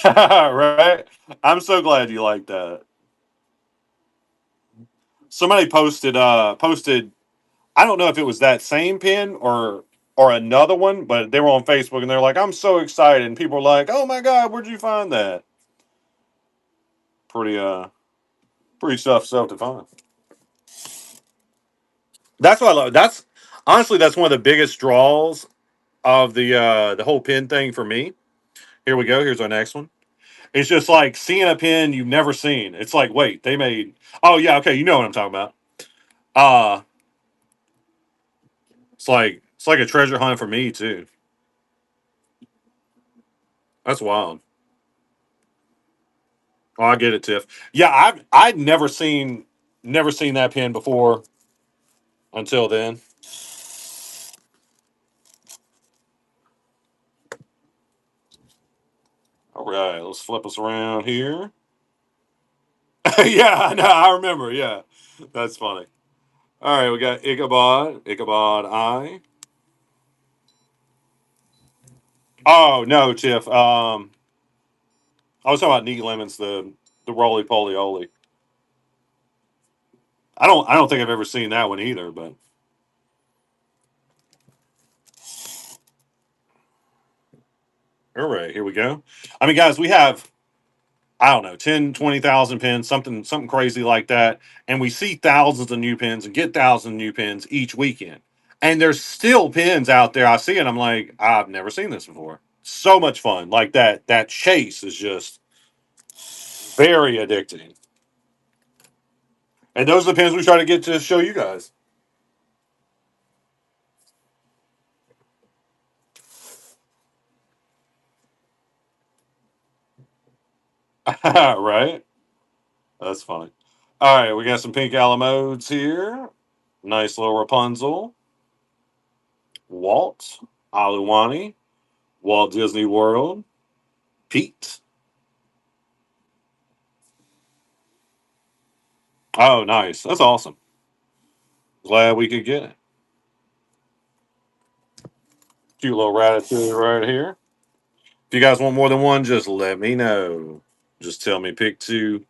Right? I'm so glad you like that. Somebody posted. I don't know if it was that same pin or another one, but they were on Facebook and they're like, "I'm so excited," and people were like, "Oh my god, where'd you find that?" Pretty pretty stuff to find. That's what I love. That's honestly that's one of the biggest draws of the whole pin thing for me. Here we go. Here's our next one. It's just like seeing a pin you've never seen. It's like, wait, they made. Oh yeah, okay, you know what I'm talking about. Uh it's like a treasure hunt for me too. That's wild. Oh, I get it, Tiff. Yeah, I'd never seen that pin before until then. All right, let's flip us around here. Yeah, no, I remember. Yeah, that's funny. All right, we got Ichabod I. Oh no, Tiff. I was talking about Neat Lemons, the roly poly oly. I don't think I've ever seen that one either. But all right, here we go. I mean, guys, we have I don't know, 10, 20,000 pins, something crazy like that. And we see thousands of new pins and get thousands of new pins each weekend. And there's still pins out there. I see it. I'm like, I've never seen this before. So much fun. Like that chase is just very addicting. And those are the pins we try to get to show you guys. Right? That's funny. All right, we got some pink alamodes here. Nice little Rapunzel. Walt. Aluwani. Walt Disney World. Pete. Oh, nice. That's awesome. Glad we could get it. Cute little ratatouille right here. If you guys want more than one, just let me know. Just tell me pick two,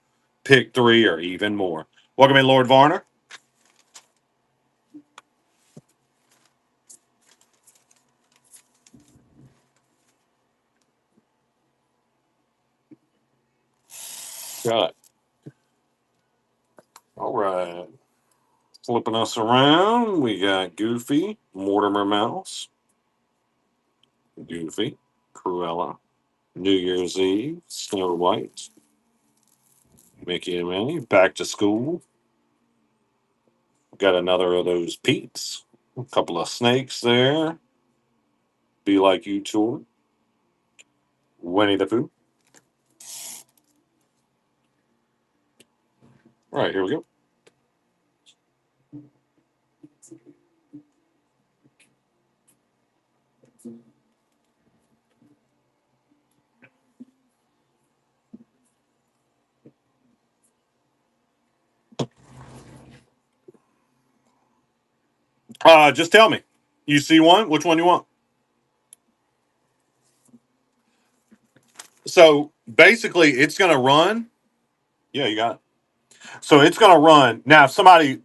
pick three, or even more. Welcome in, Lord Varner. Got it. All right. Flipping us around, we got Goofy, Mortimer Mouse, Goofy, Cruella, New Year's Eve, Snow White, Mickey and Minnie, Back to School. Got another of those Pete's. A couple of snakes there. Be Like You tour. Winnie the Pooh. All right, here we go. Just tell me. You see one? Which one you want? So basically, it's going to run. Yeah, you got it. So it's going to run. Now, if somebody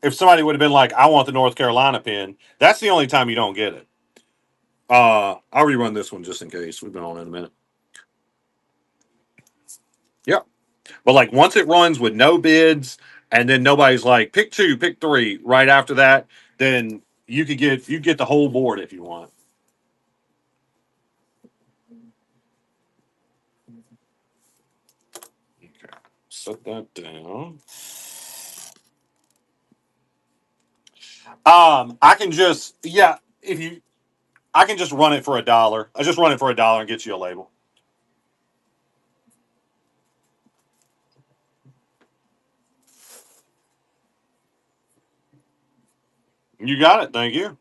would have been like, I want the North Carolina pin, that's the only time you don't get it. I'll rerun this one just in case. We've been on in a minute. Yep. But like once it runs with no bids, and then nobody's like, pick two, pick three right after that, then you get the whole board if you want. Okay. Set that down. I can just yeah, if you I can just run it for $1. I just run it for $1 and get you a label. You got it. Thank you.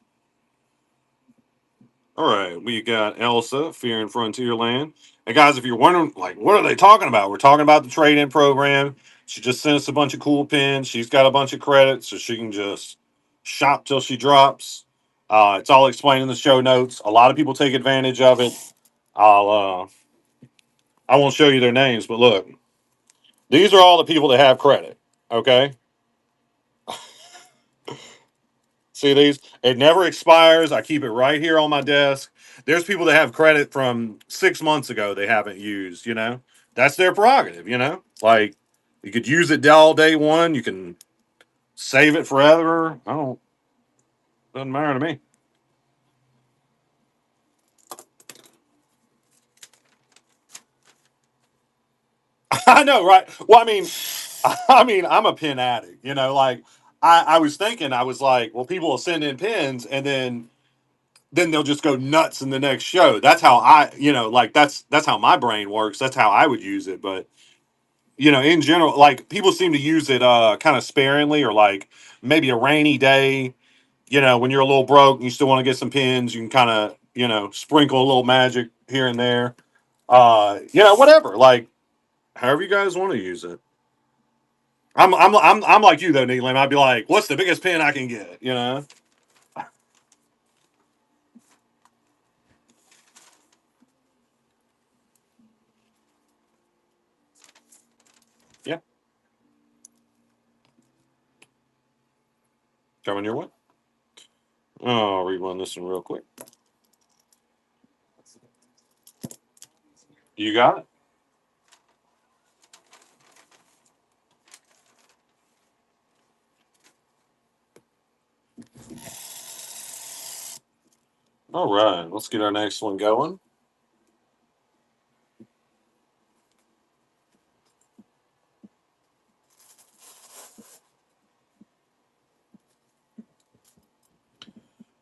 All right, we got Elsa, Fear in Frontierland. And guys, if you're wondering, like, what are they talking about? We're talking about the trade-in program. She just sent us a bunch of cool pins. She's got a bunch of credits, so she can just shop till she drops. It's all explained in the show notes. A lot of people take advantage of it. I'll I won't show you their names, but look, these are all the people that have credit. Okay, see these? It never expires. I keep it right here on my desk. There's people that have credit from 6 months ago they haven't used, That's their prerogative. Like you could use it all day one, you can save it forever. I don't doesn't matter to me. I know, right? Well, I mean, I'm a pin addict, like I was thinking, I was like, well, people will send in pins and then they'll just go nuts in the next show. That's how like that's how my brain works. That's how I would use it. But in general, like people seem to use it kind of sparingly, or like maybe a rainy day, when you're a little broke and you still want to get some pins, you can kind of, sprinkle a little magic here and there. Whatever. Like however you guys want to use it. I'm like you though, Neelam. I'd be like, what's the biggest pin I can get? Yeah, coming your way. Oh, I'll rerun this one real quick. You got it. All right, let's get our next one going.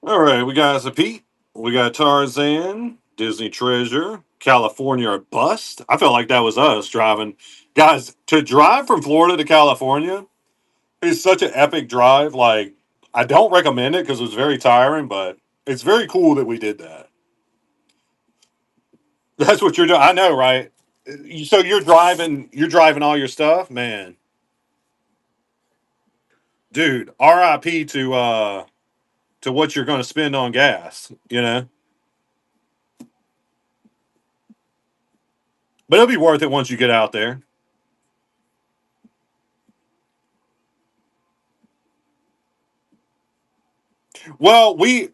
All right, we got a Pete. We got Tarzan, Disney Treasure, California Bust. I felt like that was us driving. Guys, to drive from Florida to California is such an epic drive. Like, I don't recommend it because it was very tiring, but it's very cool that we did that. That's what you're doing. I know, right? So you're driving all your stuff, man. Dude, RIP to what you're going to spend on gas. But it'll be worth it once you get out there. Well, we're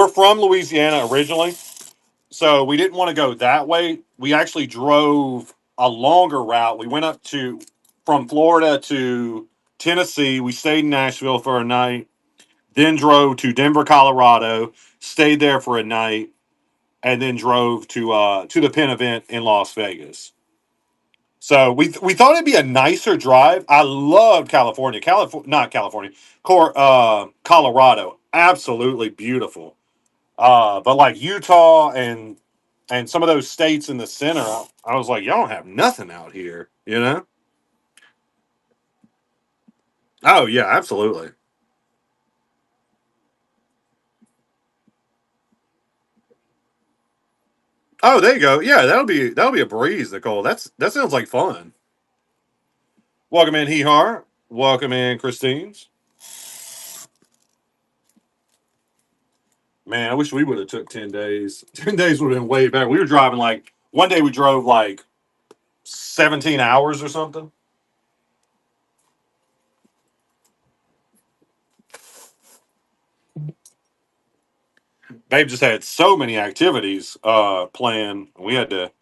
from Louisiana originally, so we didn't want to go that way. We actually drove a longer route. We went up to from Florida to Tennessee. We stayed in Nashville for a night, then drove to Denver, Colorado, stayed there for a night, and then drove to the Penn event in Las Vegas. So we thought it'd be a nicer drive. I loved California, not California, Colorado, absolutely beautiful. But like Utah and And some of those states in the center, I was like, y'all don't have nothing out here, you know? Oh yeah, absolutely. Oh, there you go. Yeah, that'll be a breeze, Nicole. That sounds like fun. Welcome in, Hee Har. Welcome in, Christine's. Man, I wish we would have took 10 days. 10 days would have been way better. We were driving like one day we drove like 17 hours or something. Babe just had so many activities planned. We had to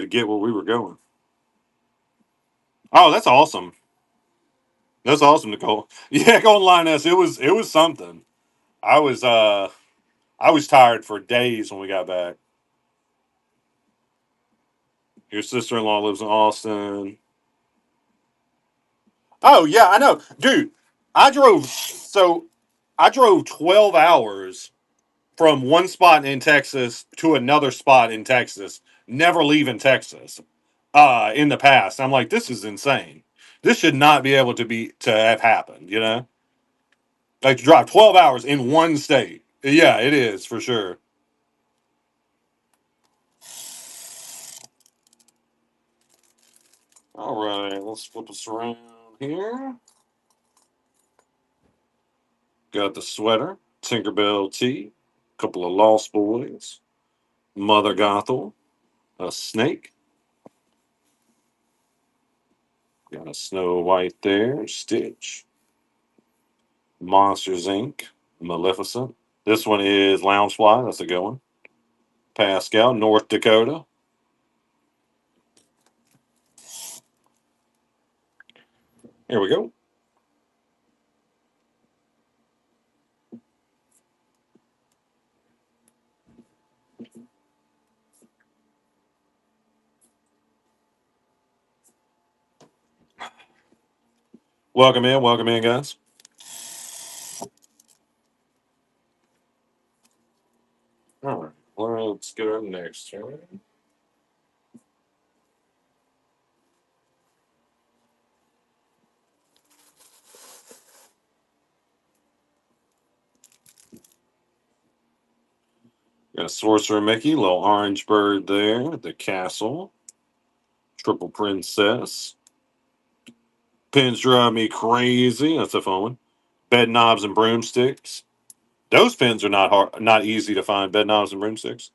get where we were going. Oh, that's awesome. That's awesome, Nicole. Yeah, go on Lioness. It was something. I was uh I was tired for days when we got back. Your sister in law lives in Austin. Oh yeah, I know. Dude, I drove 12 hours from one spot in Texas to another spot in Texas, never leaving Texas. In the past. I'm like, this is insane. This should not be able to have happened, you know? Like to drive 12 hours in one state. Yeah, it is for sure. All right, let's flip us around here. Got the sweater, Tinkerbell tee, couple of Lost Boys, Mother Gothel, a snake, got a Snow White there, Stitch, Monsters Inc., Maleficent. This one is Loungefly. That's a good one. Pascal, North Dakota. Here we go. Welcome in, guys. All right, well, let's get our next turn. Got a Sorcerer Mickey, little orange bird there, the castle, Triple Princess. Pins drive me crazy. That's a fun one. Bed knobs and broomsticks. Those pins are not easy to find. Bed knobs and broomsticks.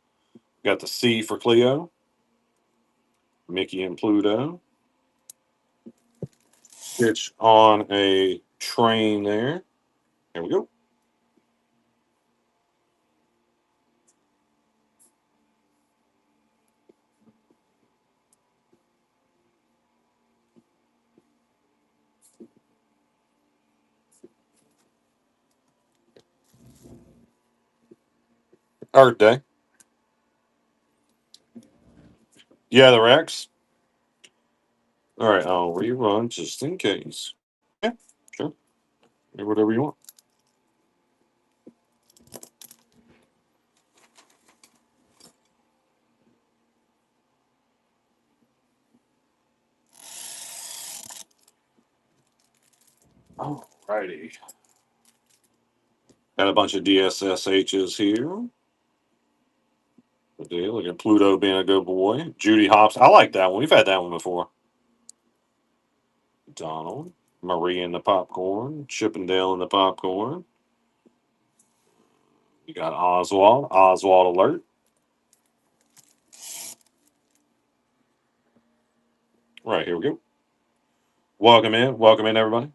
Got the C for Cleo, Mickey and Pluto. Stitch on a train there. There we go. Earth Day. Yeah, the Rex. All right, I'll rerun just in case. Yeah, sure. Do whatever you want. Alrighty. Got a bunch of DSSHs here. Look at Pluto being a good boy. Judy Hopps. I like that one. We've had that one before. Donald. Marie in the popcorn. Chippendale in the popcorn. You got Oswald. Oswald alert. Right, here we go. Welcome in. Welcome in, everybody.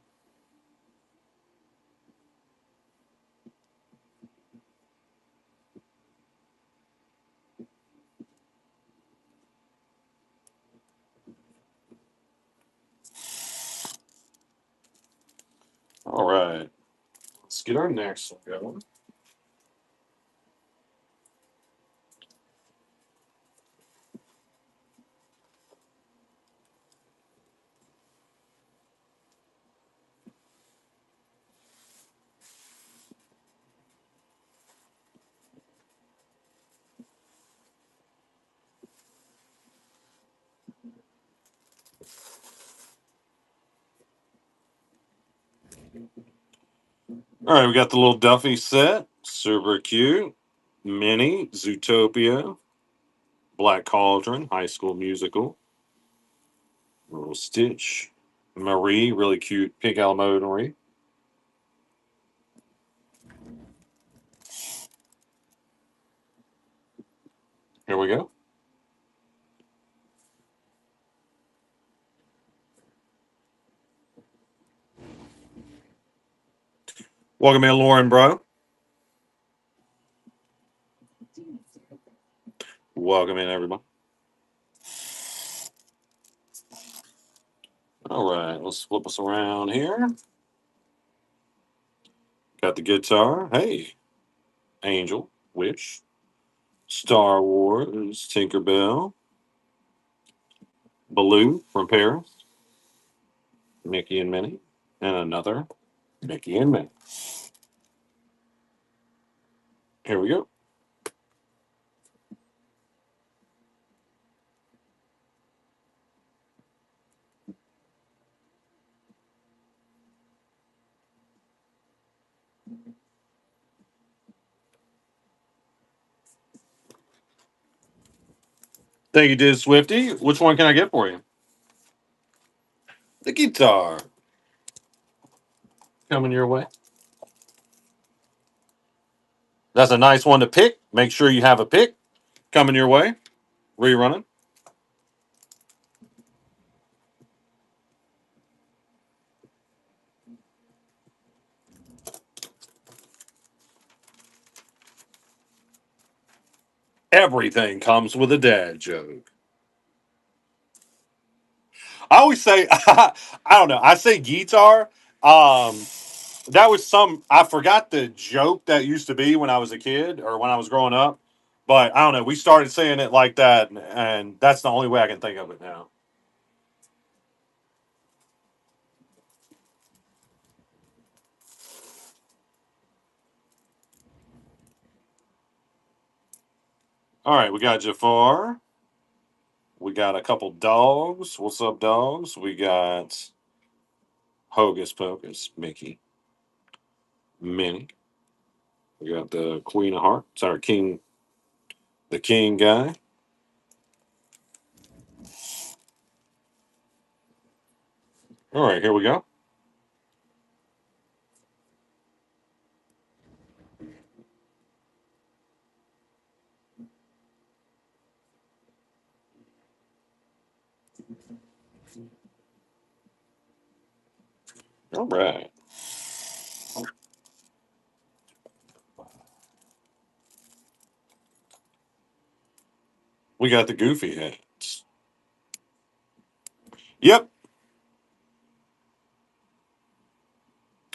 All right. Let's get our next one going. All right, we got the little Duffy set, super cute. Minnie, Zootopia, Black Cauldron, High School Musical, little Stitch, Marie, really cute pink Elmo Marie. Here we go. Welcome in, Lauren, bro. Welcome in, everybody. All right, let's flip us around here. Got the guitar. Hey, Angel, Witch, Star Wars, Tinkerbell, Baloo from Paris, Mickey and Minnie, and another Mickey and Minnie. Here we go. Thank you, Diz Swifty. Which one can I get for you? The guitar. Coming your way. That's a nice one to pick. Make sure you have a pick coming your way. Rerunning. Everything comes with a dad joke. I always say, I don't know. I say guitar. Um, that was some. I forgot the joke that used to be when I was a kid or when I was growing up. But I don't know. We started saying it like that, and that's the only way I can think of it now. All right, we got Jafar. We got a couple dogs. What's up, dogs? We got Hocus Pocus, Mickey, Minnie. We got the Queen of Hearts, our king, the king guy. All right, here we go. All right. We got the goofy hats. Yep.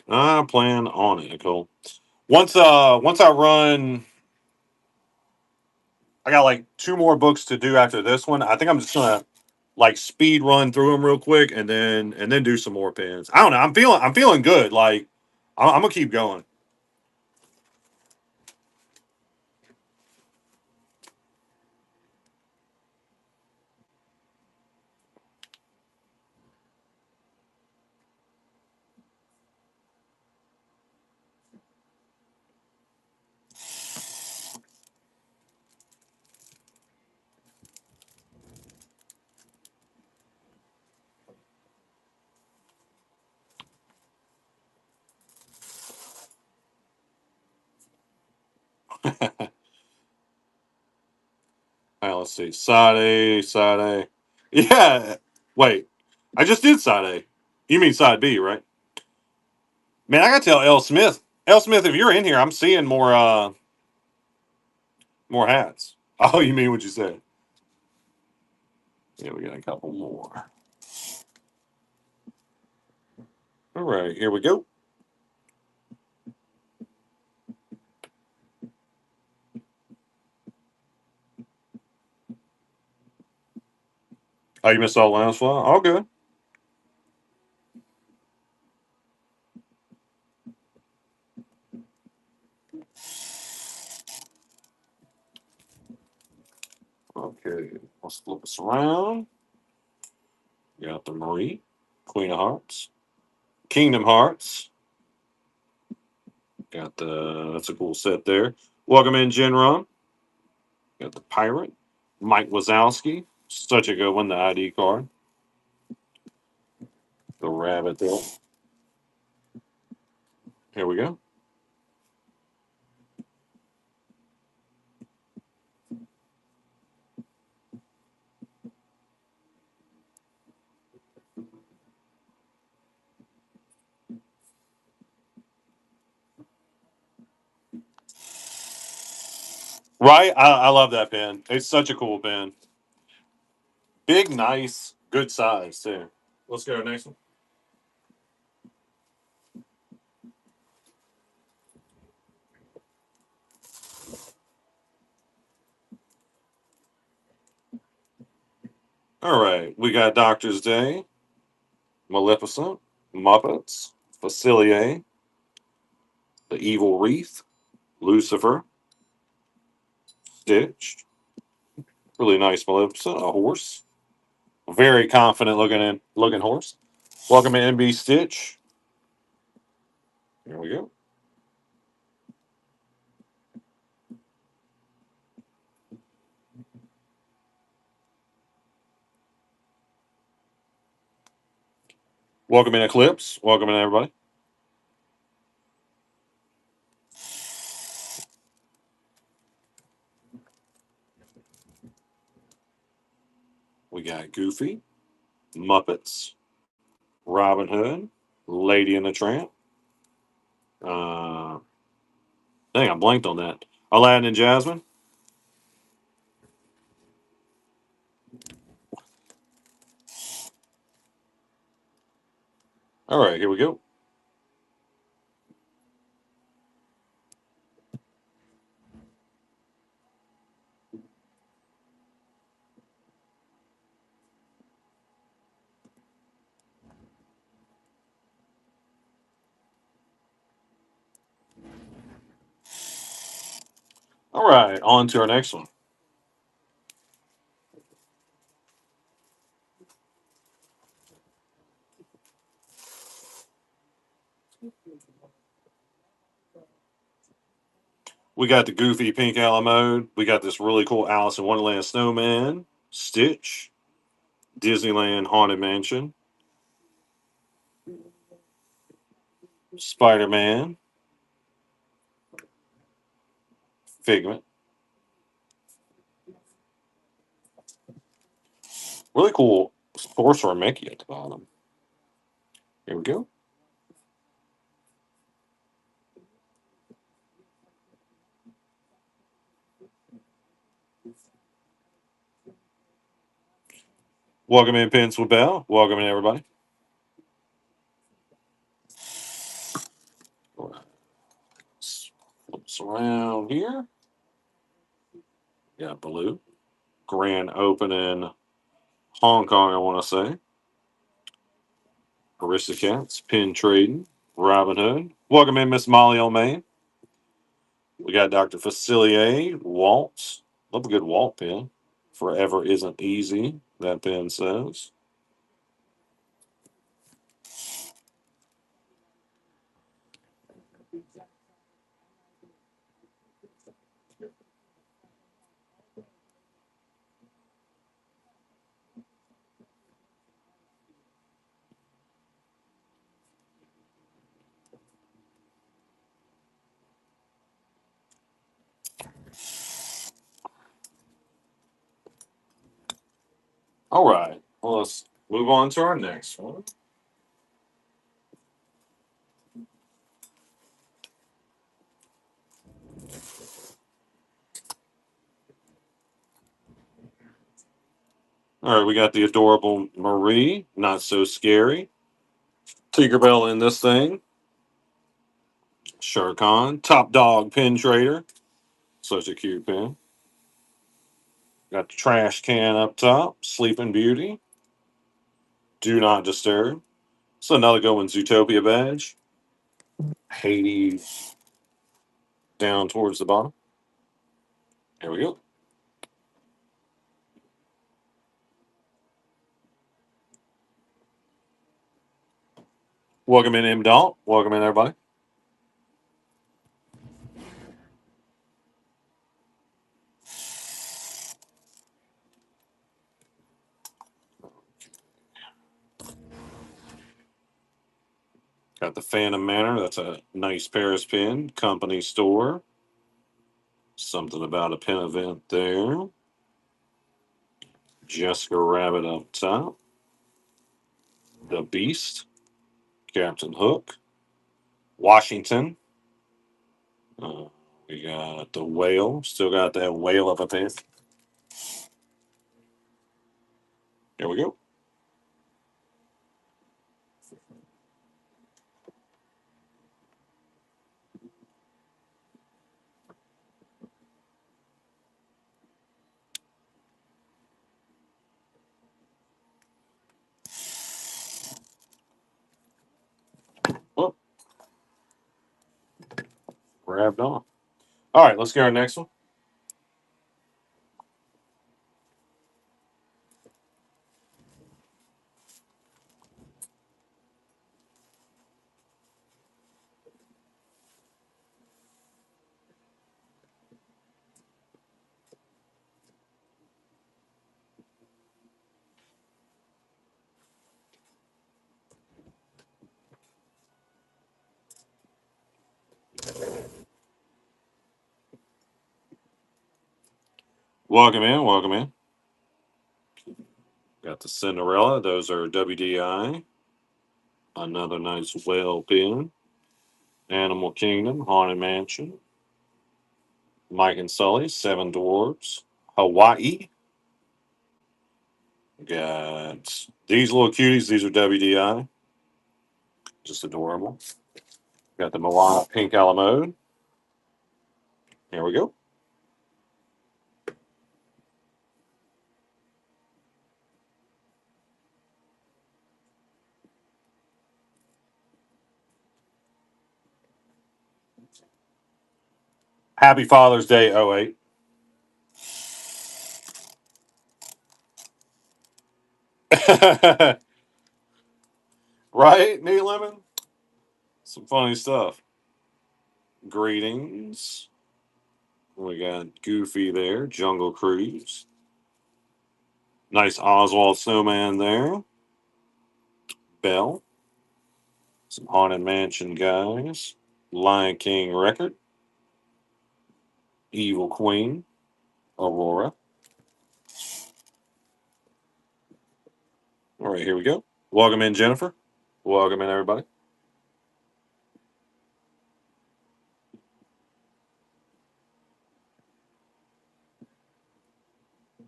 I plan on it, Nicole. Once I run, I got like two more books to do after this one. I think I'm just gonna like speed run through them real quick and then do some more pins. I don't know. I'm feeling good. Like I'm gonna keep going. All right, let's see. Side A. Yeah. Wait. I just did side A. You mean side B, right? Man, I gotta tell L Smith. L Smith, if you're in here, I'm seeing more hats. Oh, you mean what you said. Yeah, we got a couple more. All right, here we go. Oh, you missed all the last one? All good. Okay, let's flip this around. You got the Marie, Queen of Hearts, Kingdom Hearts. Got the that's a cool set there. Welcome in, Genron. Got the pirate, Mike Wazowski. Such a good one. The ID card. The rabbit there. Here we go. Right? I love that pen. It's such a cool pen. Big, nice, good size too. Let's go to the next one. All right. We got Doctor's Day, Maleficent, Muppets, Facilier, The Evil Wreath, Lucifer, Stitch. Really nice Maleficent. A horse. Very confident looking horse. Welcome to NB Stitch. Here we go. Welcome in Eclipse. Welcome in everybody. We got Goofy, Muppets, Robin Hood, Lady and the Tramp. Uh, dang, I blanked on that. Aladdin and Jasmine. All right, here we go. All right, on to our next one. We got the Goofy Pink Alamode. We got this really cool Alice in Wonderland Snowman, Stitch, Disneyland Haunted Mansion, Spider Man, Figment. Really cool Sorcerer Mickey at the bottom. Here we go. Welcome in, Pencil Bell. Welcome in, everybody. Flips around here. Got Blue. Grand opening Hong Kong, I want to say. Aristocats, Pin Trading, Robin Hood. Welcome in, Miss Molly O'Main. We got Dr. Facilier, Waltz. Love a good Walt pen. Forever isn't easy, that pen says. All right, well, let's move on to our next one. All right, we got the adorable Marie, not so scary. Tinkerbell in this thing. Shere Khan, Top Dog Pin Trader. Such a cute pin. Got the trash can up top. Sleeping Beauty. Do Not Disturb. So another good one, Zootopia badge. Hades down towards the bottom. Here we go. Welcome in, M. Dalt. Welcome in, everybody. Got the Phantom Manor. That's a nice Paris pin. Company store. Something about a pin event there. Jessica Rabbit up top. The Beast. Captain Hook. Washington. Uh, we got the Whale. Still got that whale of a pin. There we go. Well, grabbed on. All right, let's get our next one. Welcome in. Welcome in. Got the Cinderella. Those are WDI. Another nice whale pin. Animal Kingdom. Haunted Mansion. Mike and Sully. Seven Dwarves. Hawaii. Got these little cuties. These are WDI. Just adorable. Got the Moana Pink Alamode. Here we go. Happy Father's Day, '08. Right, Neat Lemon? Some funny stuff. Greetings. We got Goofy there. Jungle Cruise. Nice Oswald Snowman there. Bell. Some Haunted Mansion guys. Lion King Record. Evil Queen. Aurora. All right, here we go. Welcome in, Jennifer. Welcome in, everybody.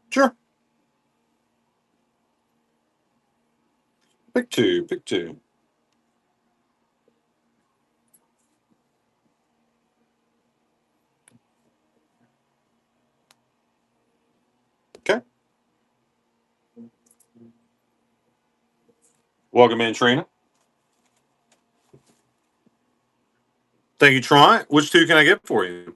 Sure. Pick two. Pick two. Okay. Welcome in, Trina. Thank you, Tron. Which two can I get for you?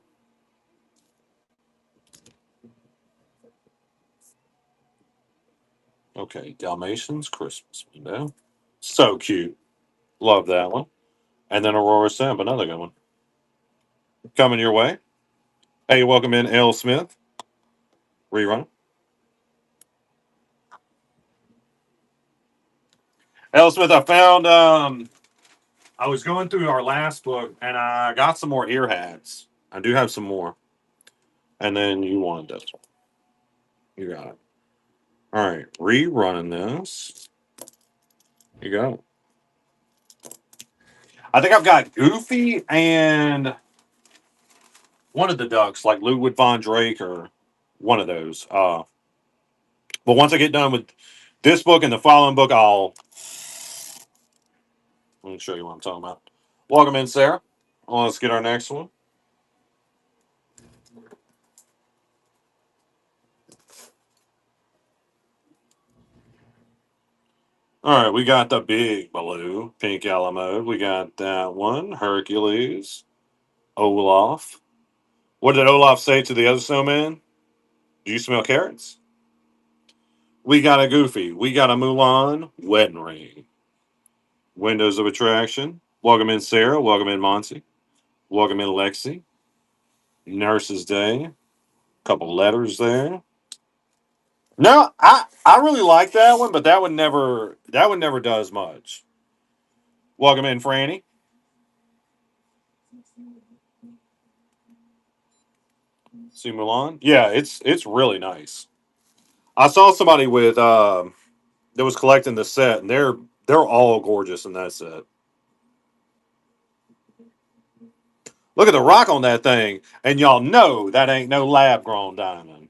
Okay, Dalmatians Christmas window. So cute. Love that one. And then Aurora Samp, another good one. Coming your way. Hey, welcome in, L. Smith. Rerun. L. Smith, I found I was going through our last book and I got some more ear hats. I do have some more. And then you wanted this one. You got it. All right, rerunning this. You go. I think I've got Goofy and one of the ducks, like Ludwig von Drake or one of those. But once I get done with this book and the following book, let me show you what I'm talking about. Welcome in, Sarah. Well, let's get our next one. All right, we got the big blue, pink Alamo. We got that one, Hercules, Olaf. What did Olaf say to the other snowman? Do you smell carrots? We got a Goofy. We got a Mulan, Wedding Ring. Windows of Attraction. Welcome in, Sarah. Welcome in, Monty. Welcome in, Lexi. Nurse's Day. Couple letters there. No, I really like that one, but that one never does much. Welcome in, Franny. See Mulan. Yeah, it's really nice. I saw somebody with that was collecting the set, and they're all gorgeous in that set. Look at the rock on that thing, and y'all know that ain't no lab grown diamond.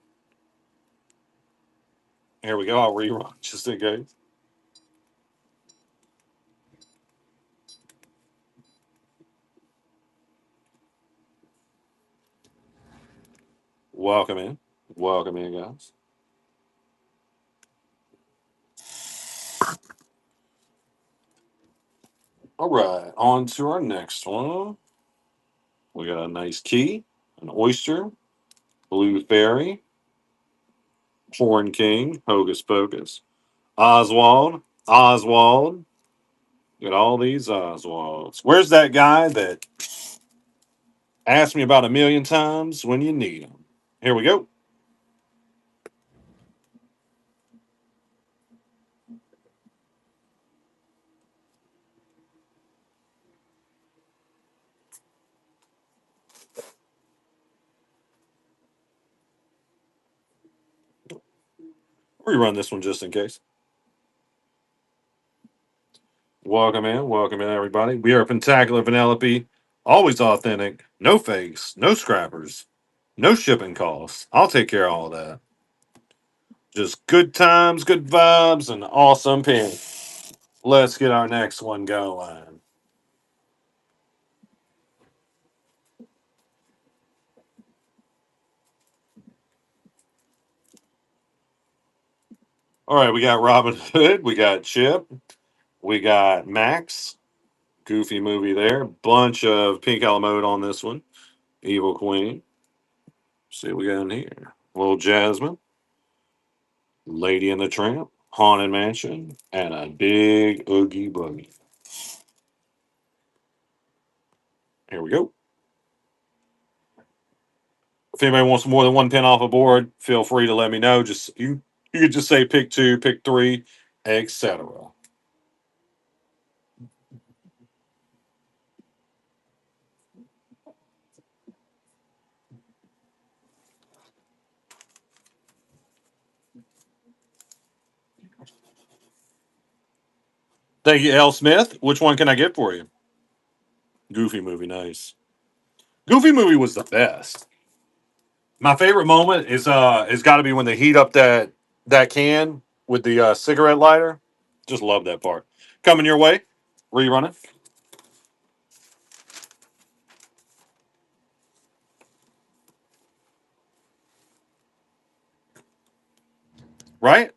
Here we go. I'll rerun just in case. Welcome in. Welcome in, guys. All right, on to our next one. We got a nice key, an oyster, blue fairy, horn king, hocus pocus, Oswald, Oswald. Got all these Oswalds. Where's that guy that asked me about a million times when you need him? Here we go. Rerun this one just in case. Welcome in, everybody. We are Pentacular Vanellope, always authentic, no fakes, no scrappers, no shipping costs. I'll take care of all that. Just good times, good vibes, and awesome pin. Let's get our next one going. All right, we got Robin Hood, we got Chip, we got Max, goofy movie there. Bunch of pink mode on this one. Evil Queen. See what we got in here. Little Jasmine, Lady and the Tramp, Haunted Mansion, and a big Oogie Boogie. Here we go. If anybody wants more than one pin off a board, feel free to let me know. Just you could just say pick two, pick three, etc. Thank you, L. Smith. Which one can I get for you? Goofy movie, nice. Goofy movie was the best. My favorite moment is got to be when they heat up that can with the cigarette lighter. Just love that part. Coming your way, rerunning, right?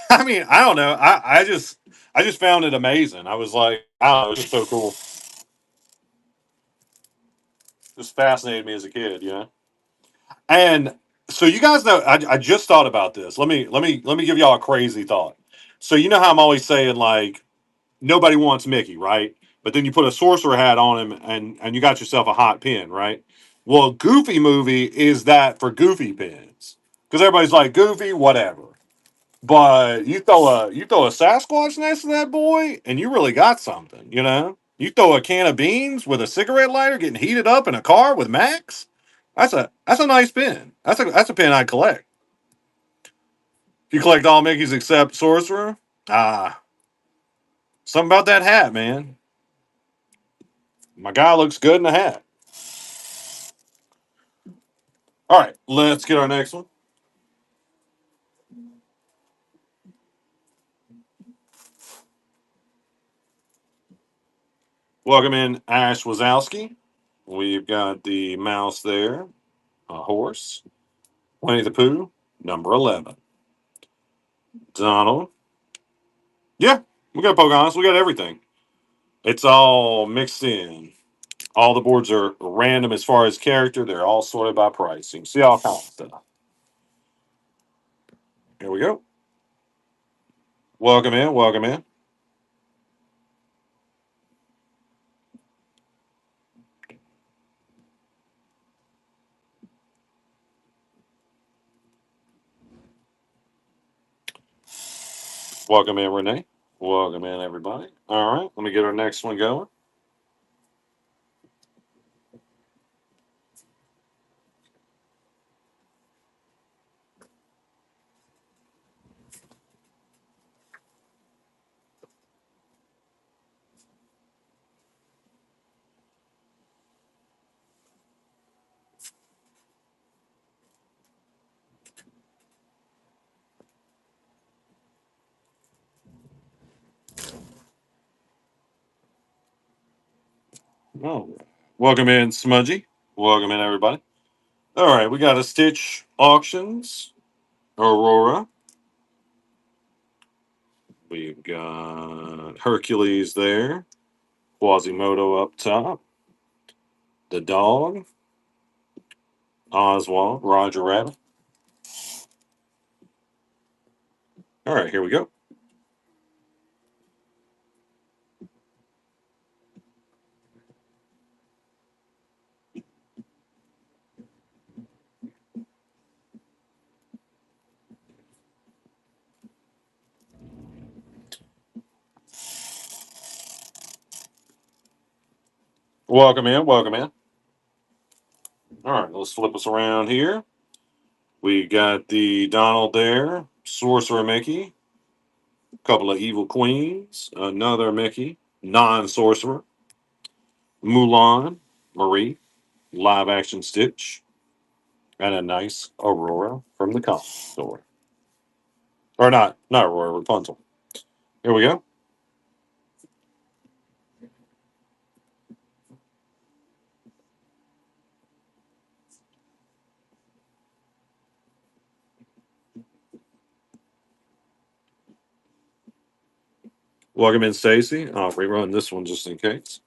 I mean, I don't know. I just found it amazing. I was like, oh, it was just so cool. Just fascinated me as a kid, you know. And so you guys know, I just thought about this. Let me give y'all a crazy thought. So you know how I'm always saying like nobody wants Mickey, right? But then you put a sorcerer hat on him and you got yourself a hot pin, right? Well, Goofy movie is that for Goofy pins because everybody's like Goofy, whatever. But you throw a Sasquatch next to that boy, and you really got something, you know. You throw a can of beans with a cigarette lighter getting heated up in a car with Max. That's a nice pin. That's a pin I'd collect. If you collect all Mickeys except Sorcerer, ah, something about that hat, man. My guy looks good in the hat. All right, let's get our next one. Welcome in Ash Wazowski. We've got the mouse there, a horse, Winnie the Pooh, number 11. Donald. Yeah, we got Pocahontas. We got everything. It's all mixed in. All the boards are random as far as character. They're all sorted by pricing. See all kinds of stuff. Here we go. Welcome in. Welcome in. Welcome in, Renee. Welcome in, everybody. All right, let me get our next one going. Oh, welcome in, Smudgy. Welcome in, everybody. All right, we got a Stitch Auctions, Aurora. We've got Hercules there, Quasimodo up top, the dog, Oswald, Roger Rabbit. All right, here we go. Welcome in, welcome in. All right, let's flip us around here. We got the Donald there, Sorcerer Mickey, a couple of Evil Queens, another Mickey, non sorcerer, Mulan, Marie, live action Stitch, and a nice Aurora from the comic store. Or not Aurora, Rapunzel. Here we go. Welcome in, Stacy. I'll rerun this one just in case.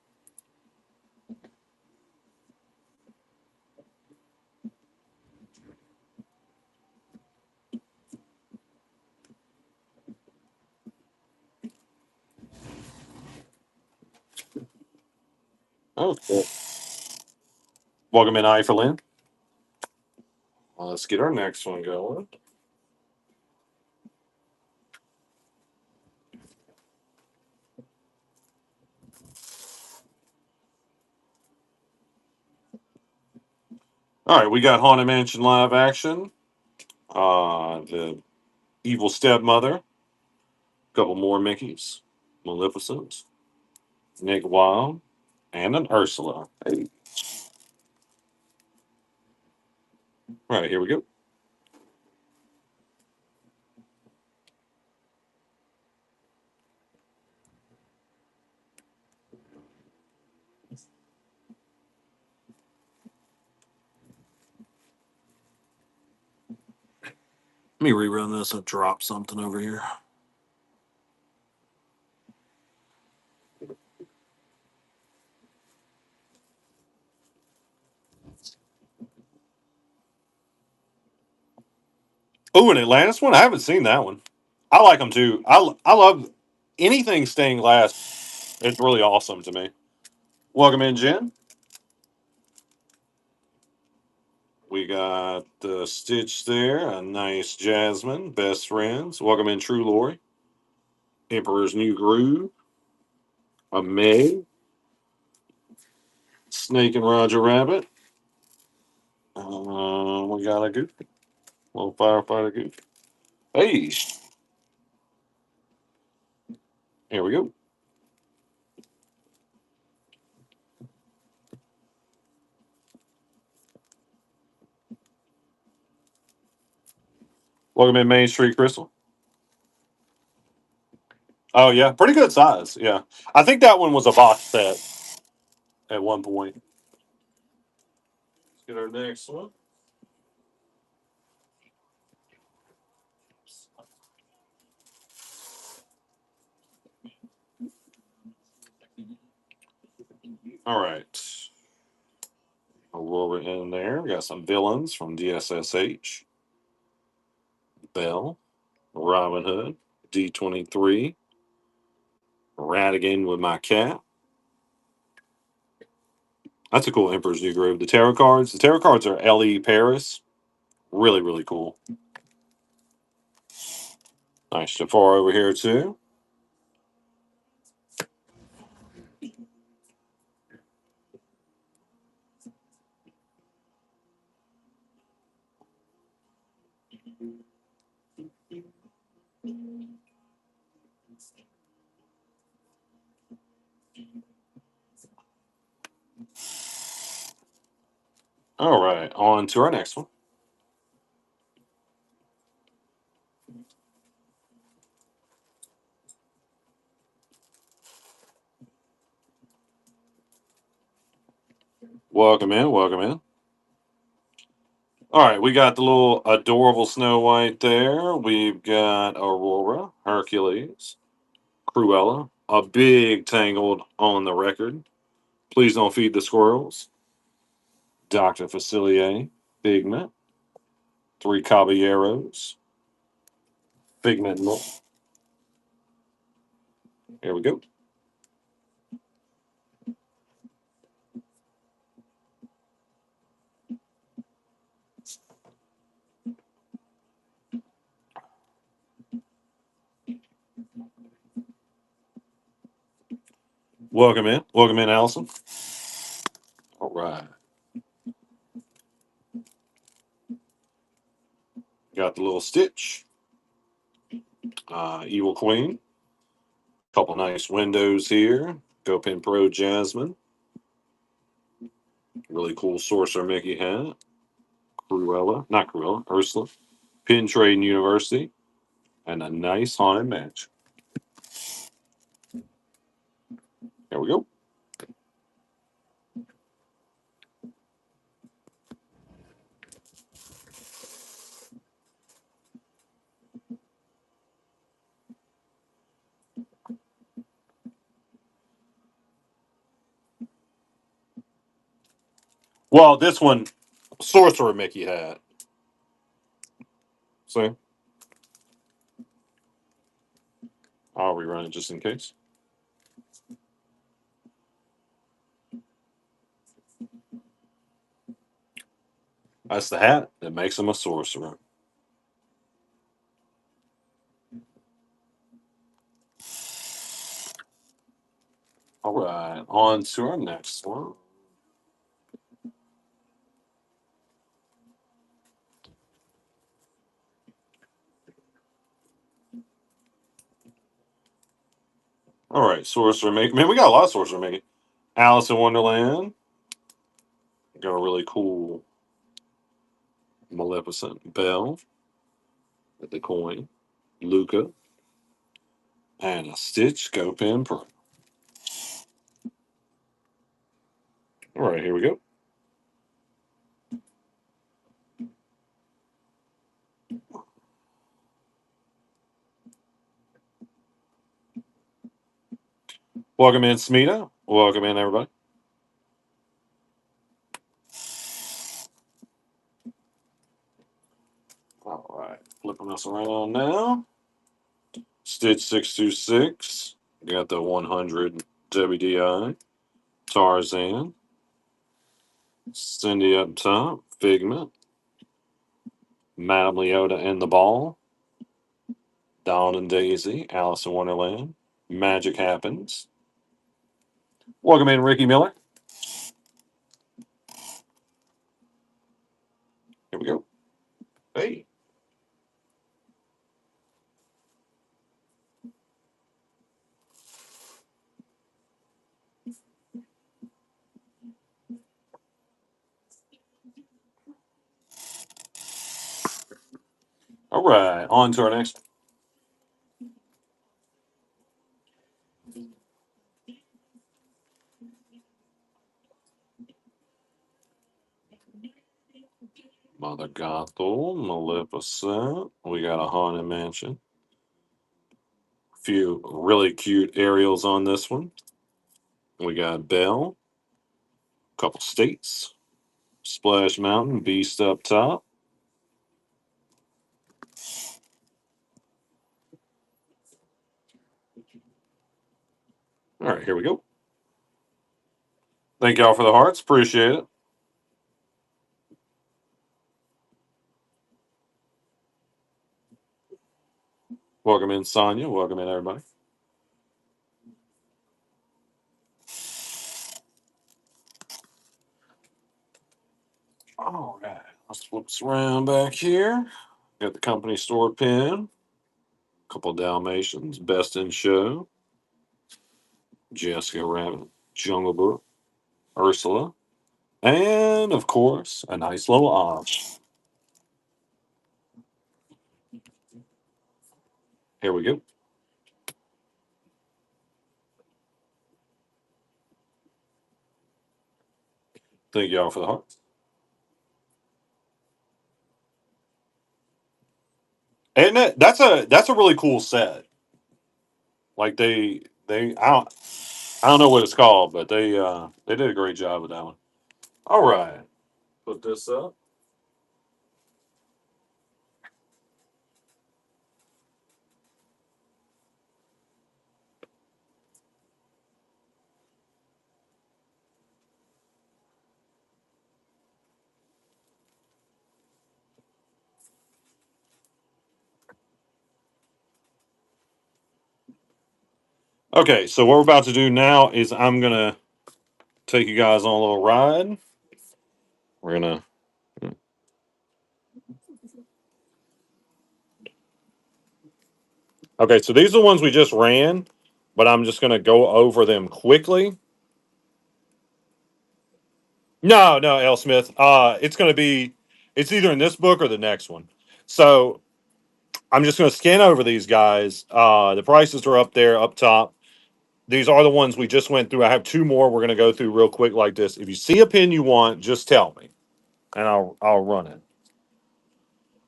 Okay. Welcome in, Eifelin. Let's get our next one going. All right, we got Haunted Mansion live action. The Evil Stepmother. A couple more Mickeys. Maleficent. Nick Wilde. And an Ursula. Hey. All right, here we go. Let me rerun this and drop something over here. Oh, an Atlantis one? I haven't seen that one. I like them too. I love anything stained glass. It's really awesome to me. Welcome in, Jen. We got the Stitch there, a nice Jasmine, best friends. Welcome in, True Lori. Emperor's New Groove, a Meg, Snake and Roger Rabbit. We got a Goofy, little firefighter Goofy. Hey, here we go. Welcome in, Main Street Crystal. Oh yeah, pretty good size. Yeah, I think that one was a box set at one point. Let's get our next one. All right. Aurora in there. We got some villains from DSSH. Belle, Robin Hood, D23, Radigan with my cat. That's a cool Emperor's New Groove. The tarot cards. The tarot cards are L.E. Paris. Really, really cool. Nice Jafar over here too. All right, on to our next one. Welcome in, welcome in. All right, we got the little adorable Snow White there. We've got Aurora, Hercules, Cruella, a big Tangled on the record. Please don't feed the squirrels. Dr. Facilier, Figment, Three Caballeros, Figment. Here we go. Welcome in, Allison. All right, got the little Stitch, Evil Queen. Couple nice windows here. GoPen Pro Jasmine. Really cool Sorcerer Mickey hat. Cruella, not Cruella, Ursula. Pin Trade University. And a nice Haunted Mansion. There we go. Well, this one, Sorcerer Mickey hat. So I'll rerun it just in case. That's the hat that makes him a sorcerer. All right, on to our next one. All right, Sorcerer Mickey. Man, we got a lot of Sorcerer Mickey. Alice in Wonderland. Got a really cool Maleficent Belle with the coin. Luca. And a Stitch GoPen Pro. All right, here we go. Welcome in, Smita. Welcome in, everybody. All right, flipping us around now. Stitch 626. Got the 100 WDI. Tarzan. Cindy up top. Figment. Madame Leota and the Ball. Dawn and Daisy. Alice in Wonderland. Magic Happens. Welcome in, Ricky Miller. Here we go. Hey. All right, on to our next. Mother Gothel, Maleficent. We got a Haunted Mansion. A few really cute aerials on this one. We got Belle. A couple states. Splash Mountain, Beast up top. All right, here we go. Thank y'all for the hearts. Appreciate it. Welcome in, Sonia. Welcome in, everybody. All right. Let's flip this around back here. Got the company store pin, a couple of Dalmatians, Best in Show, Jessica Rabbit, Jungle Book, Ursula, and of course, a nice little osh. Here we go. Thank y'all for the hearts. And that's a really cool set. Like I don't know what it's called, but they did a great job with that one. All right. Put this up. Okay, so what we're about to do now is I'm gonna take you guys on a little ride. We're gonna Okay, so these are the ones we just ran, but I'm just gonna go over them quickly. No, no, L. Smith. It's either in this book or the next one. So I'm just gonna scan over these guys. The prices are up there, up top. These are the ones we just went through. I have two more we're gonna go through real quick like this. If you see a pin you want, just tell me, and I'll run it.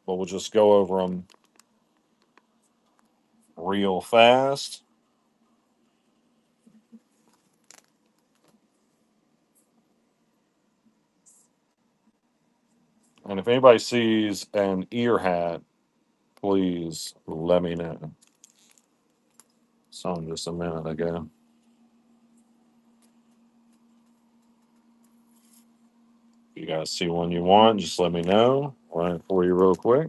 But we'll just go over them real fast. And if anybody sees an ear hat, please let me know. Saw him just a minute ago. If you guys see one you want, just let me know. Run it for you real quick.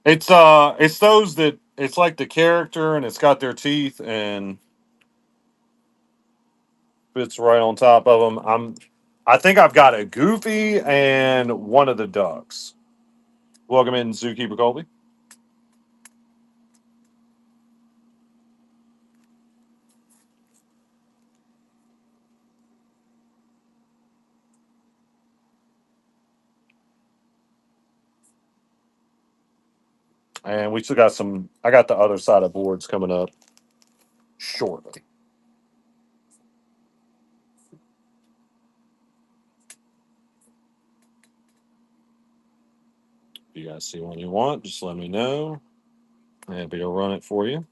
It's those that it's like the character and it's got their teeth and fits right on top of them. I think I've got a Goofy and one of the ducks. Welcome in, Zookeeper Colby. And we still got some. I got the other side of boards coming up shortly. If you guys see one you want, just let me know. Happy to run it for you.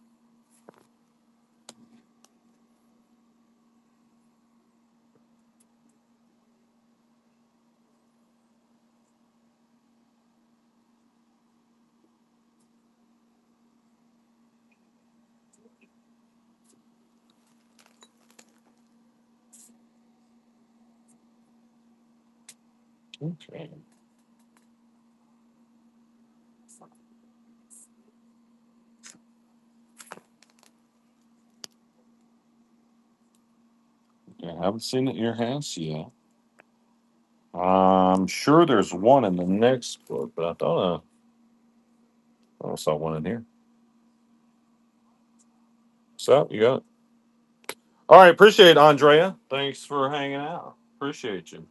Okay. Yeah, I haven't seen the ear hats yet. I'm sure there's one in the next book, but I saw one in here. So you got it. All right, appreciate it, Andrea. Thanks for hanging out. Appreciate you.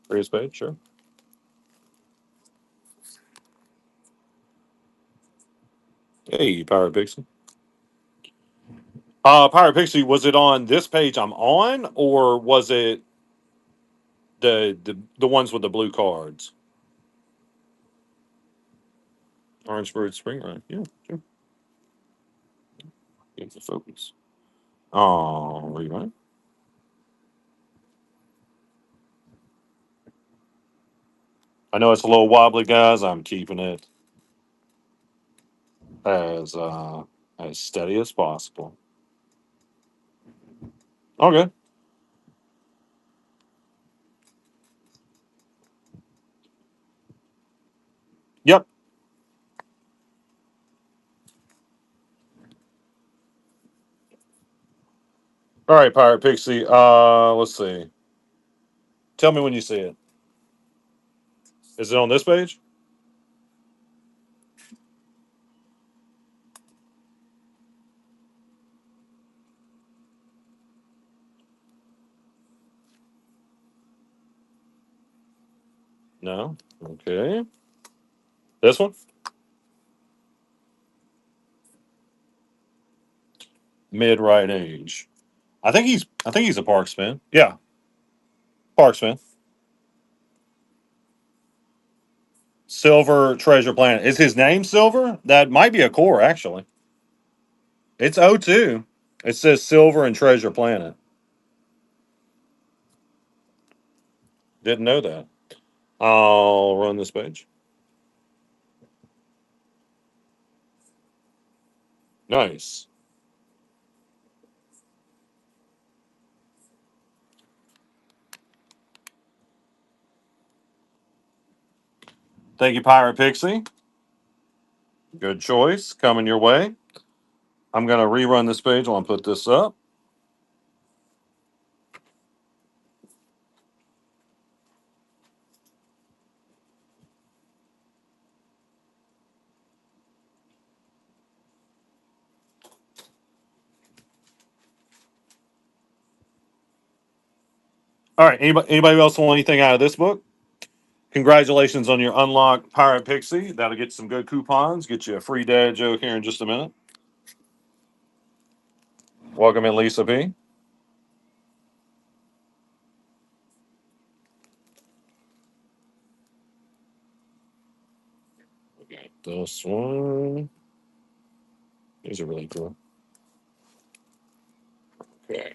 Free page, sure. Hey, Pirate Pixie. Pirate Pixie, was it on this page I'm on, or was it the ones with the blue cards? Orange Bird Spring, right? Yeah, sure. Get the focus. Oh, right. I know it's a little wobbly, guys. I'm keeping it as as steady as possible. Okay. Yep. All right, Pirate Pixie. Let's see. Tell me when you see it. Is it on this page? No. Okay. This one? Mid right age. I think he's a Parks fan. Yeah, Parks fan. Silver Treasure Planet. Is his name Silver? That might be a core actually. It's O2. It says Silver and Treasure Planet. Didn't know that. I'll run this page. Nice. Thank you, Pirate Pixie. Good choice coming your way. I'm gonna rerun this page while I put this up. All right. Anybody else want anything out of this book? Congratulations on your unlock, Pirate Pixie. That'll get some good coupons. Get you a free dad joke here in just a minute. Welcome in, Lisa P. Okay, this one. These are really cool. Okay.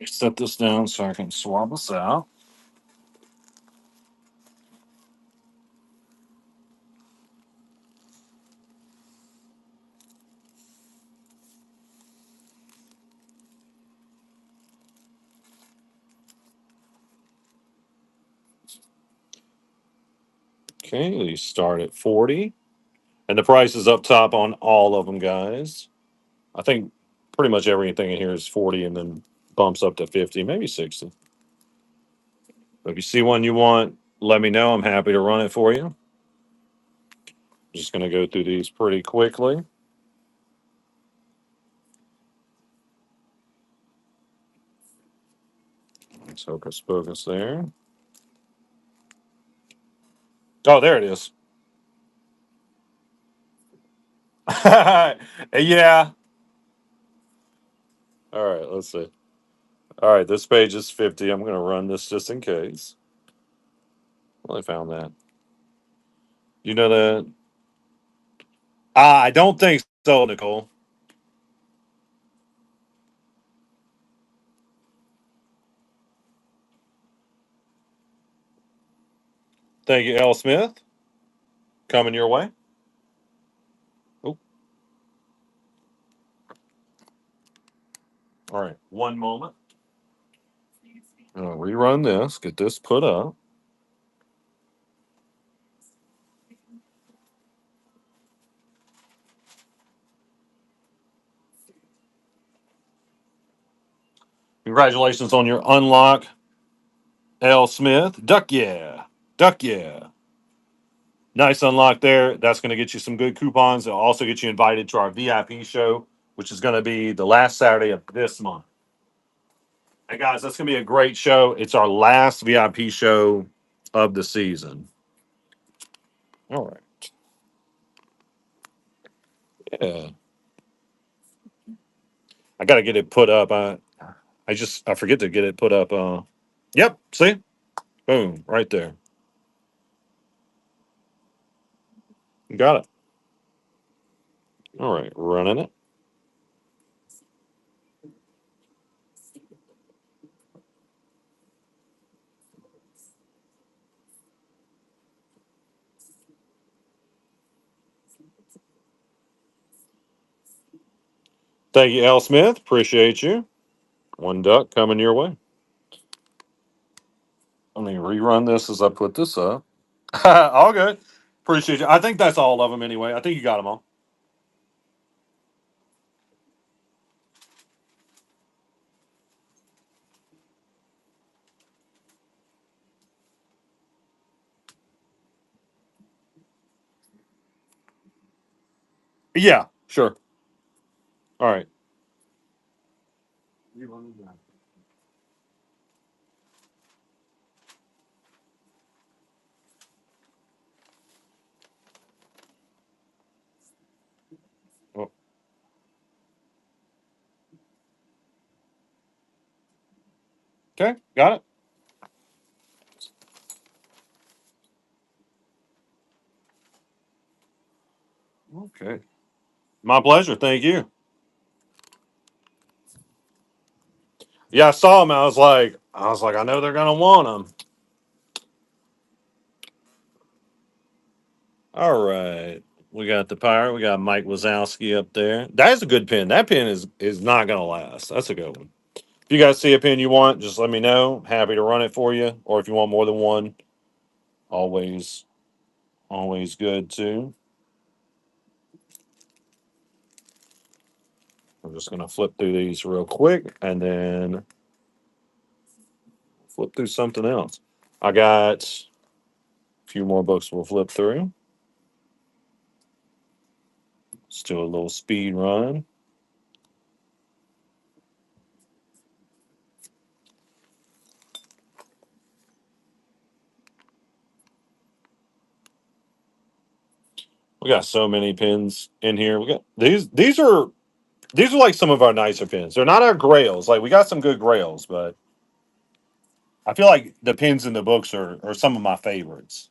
Set this down so I can swap this out. Okay, these start at 40. And the price is up top on all of them, guys. I think pretty much everything in here is 40 and then bumps up to 50, maybe 60. But if you see one you want, let me know. I'm happy to run it for you. Just going to go through these pretty quickly. Let's hocus pocus there. Oh, there it is. Yeah. All right, let's see. All right, this page is 50. I'm going to run this just in case. Well, I found that. You know that? I don't think so, Nicole. Thank you, L. Smith. Coming your way. Oh, all right. One moment. I'll rerun this. Get this put up. Congratulations on your unlock, L. Smith. Duck yeah. Duck yeah. Nice unlock there. That's going to get you some good coupons. It'll also get you invited to our VIP show, which is going to be the last Saturday of this month. And guys, that's going to be a great show. It's our last VIP show of the season. All right. Yeah. I got to get it put up. I forget to get it put up. Yep. See? Boom. Right there. Got it. All right. Running it. Thank you, Al Smith. Appreciate you. One duck coming your way. Let me rerun this as I put this up. All good. Appreciate you. I think that's all of them anyway. I think you got them all. Yeah, sure. All right. Okay, got it. Okay. My pleasure. Thank you. Yeah, I saw them. I was like, I know they're gonna want them. All right. We got the pirate. We got Mike Wazowski up there. That's a good pin. That pin is not gonna last. That's a good one. If you guys see a pin you want, just let me know. Happy to run it for you. Or if you want more than one, always, always good too. I'm just gonna flip through these real quick and then flip through something else. I got a few more books we'll flip through. Let's do a little speed run. We got so many pins in here. We got these are like some of our nicer pins. They're not our grails. Like we got some good grails, but I feel like the pins in the books are some of my favorites.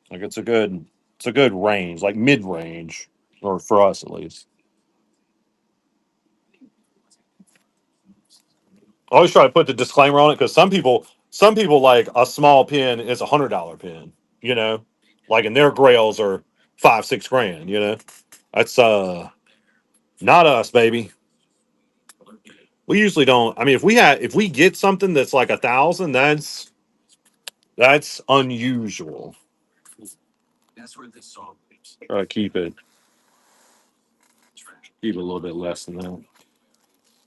Like it's a good range, like mid range, or for us at least. I always try to put the disclaimer on it because some people like a small pin is $100 pin, you know, like and their grails are 5-6 grand, you know. That's not us, baby. We usually don't. I mean, if we get something that's like 1,000, that's unusual. Try to keep it a little bit less than that.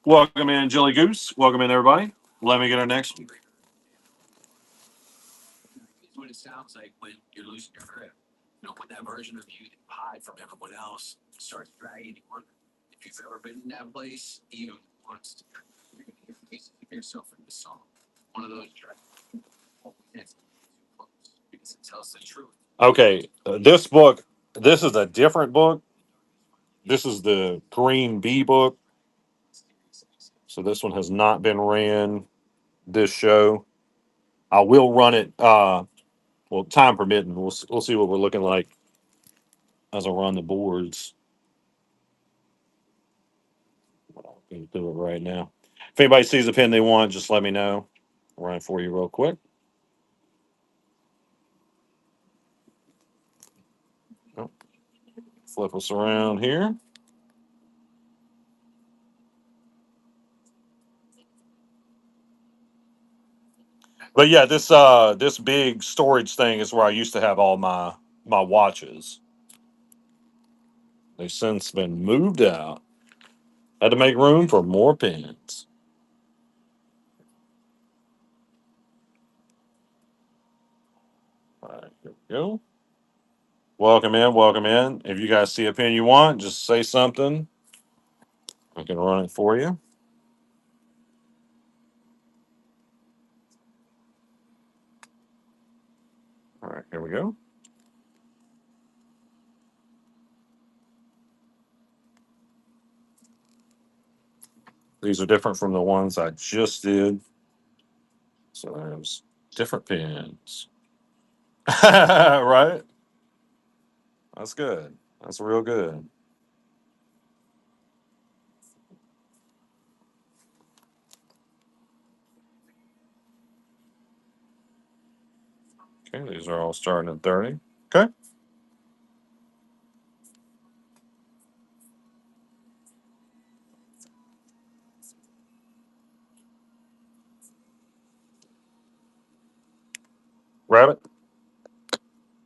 Welcome in, Jilly Goose. Welcome in, everybody. Let me get our next. Okay, this book. This is a different book. This is the Green Bee book. So this one has not been ran this show. I will run it. Well, time permitting. We'll see what we're looking like as I run the boards. I'll do it right now. If anybody sees a pin they want, just let me know. I'll run it for you real quick. Oh, flip us around here. But yeah, this big storage thing is where I used to have all my watches. They've since been moved out. Had to make room for more pins. All right, here we go. Welcome in, welcome in. If you guys see a pin you want, just say something. I can run it for you. All right, here we go. These are different from the ones I just did. So there's different pins. Right? That's good. That's real good. Okay, these are all starting at 30. Okay. Rabbit.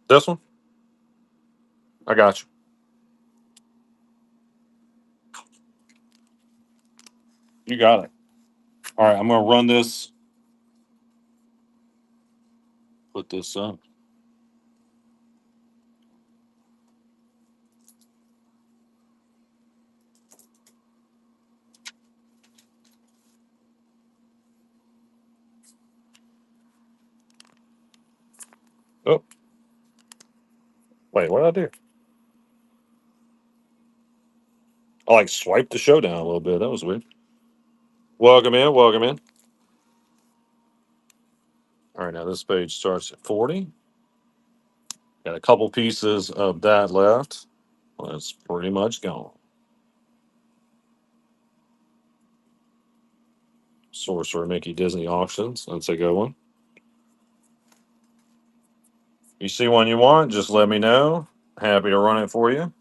This one. I got you. You got it. All right, I'm gonna run this. Put this up. Oh, wait, what did I do? I like swiped the show down a little bit. That was weird. Welcome in. Welcome in. All right, now this page starts at 40. Got a couple pieces of that left. Well, it's pretty much gone. Sorcerer Mickey Disney auctions. That's a good one. You see one you want, just let me know. Happy to run it for you.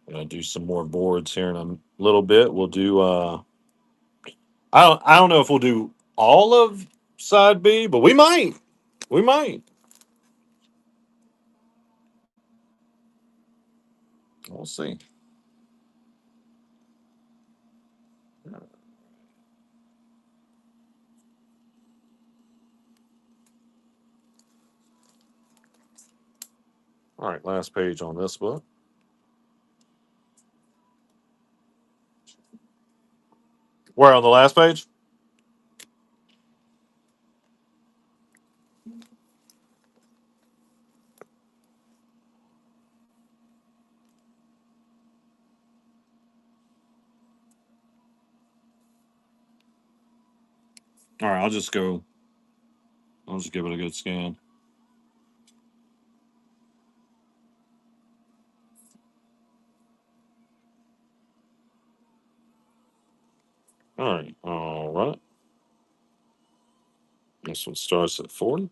Gonna do some more boards here in a little bit. We'll do I don't know if we'll do all of side B, but we might. We might. We'll see. All right, last page on this book. We're on the last page. All right, I'll just go. I'll just give it a good scan. All right, I'll run it. This one starts at 40.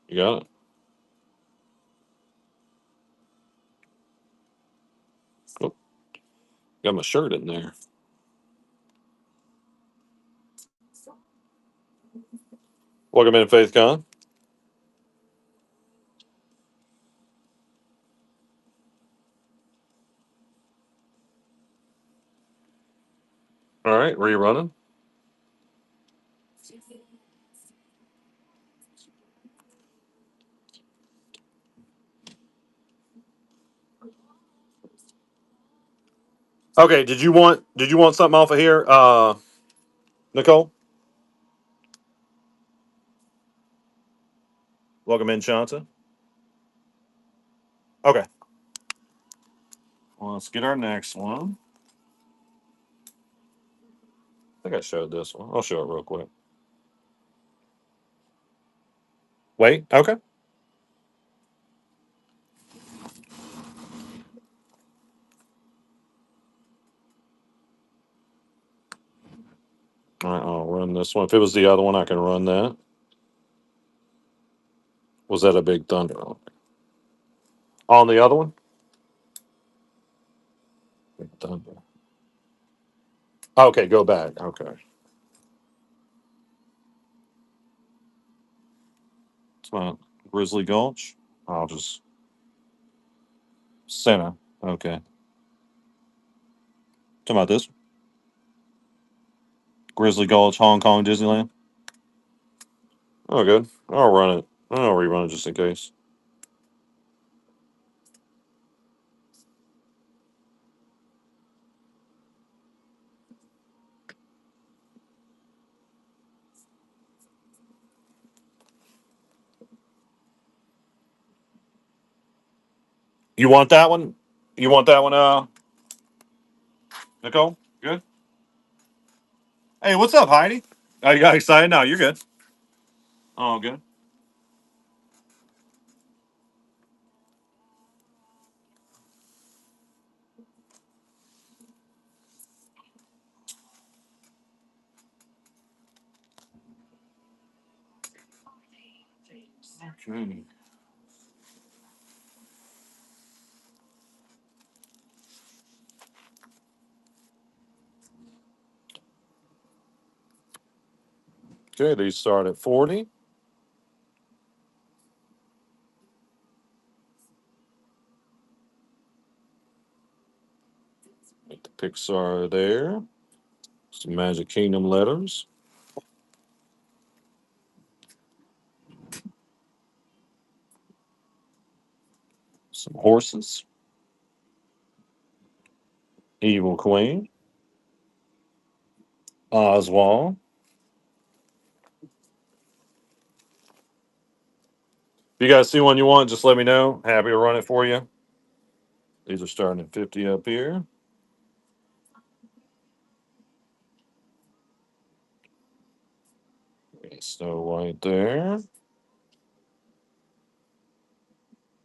You got it. Oh, got my shirt in there. Welcome in, Faith Con. All right, rerunning. Okay, did you want something off of here, Nicole? Welcome in, Shanta. Okay. Well, let's get our next one. I think I showed this one. I'll show it real quick. Wait. Okay. All right, I'll run this one. If it was the other one, I can run that. Was that a big thunder? On the other one? Big thunder. Okay, go back. Okay. It's my Grizzly Gulch. I'll just center. Okay. Talking about this Grizzly Gulch, Hong Kong, Disneyland. Oh, good. I'll run it. I'll rerun it just in case. You want that one? You want that one, Nicole? Good. Hey, what's up, Heidi? Oh, you got excited? No, you're good. Oh, good. Okay. Okay, these start at 40. Get the Pixar there. Some Magic Kingdom letters. Some horses. Evil Queen. Oswald. If you guys see one you want, just let me know. Happy to run it for you. These are starting at 50 up here. Okay, Snow White there.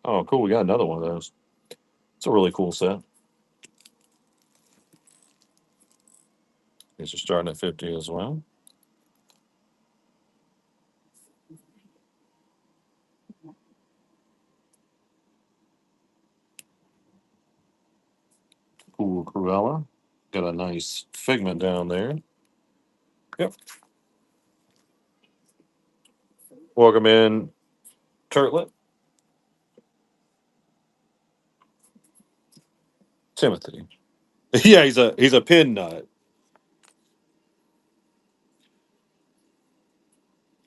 Oh, cool. We got another one of those. It's a really cool set. These are starting at 50 as well. Cool Cruella. Got a nice figment down there. Yep. Welcome in, Turtlet. Timothy. Yeah, he's a pin nut.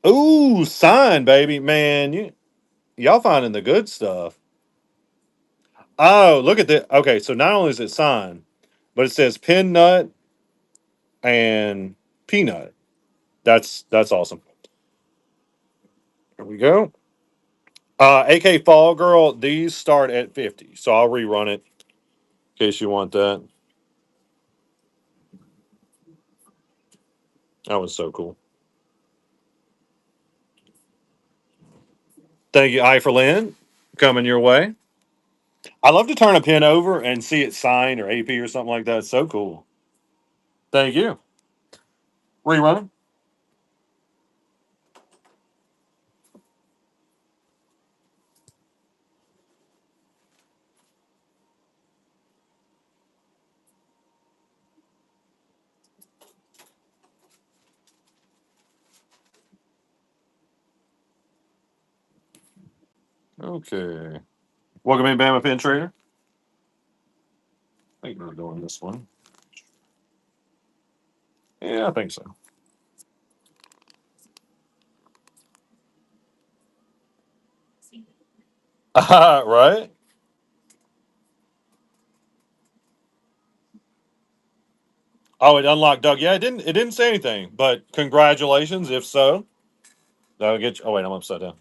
Ooh, sign, baby. Man, y'all finding the good stuff. Oh, look at that. Okay, so not only is it sign, but it says pin nut and peanut. That's awesome. Here we go. AK Fall Girl, these start at 50. So I'll rerun it in case you want that. That was so cool. Thank you, I for Lynn. Coming your way. I love to turn a pin over and see it signed or AP or something like that. It's so cool. Thank you. Rerunning. Okay. Welcome in, Bama Pin Trader. I think we're doing this one. Yeah, I think so. Right? Oh, it unlocked Doug. Yeah, it didn't say anything, but congratulations if so. That'll get you. Oh wait, I'm upside down.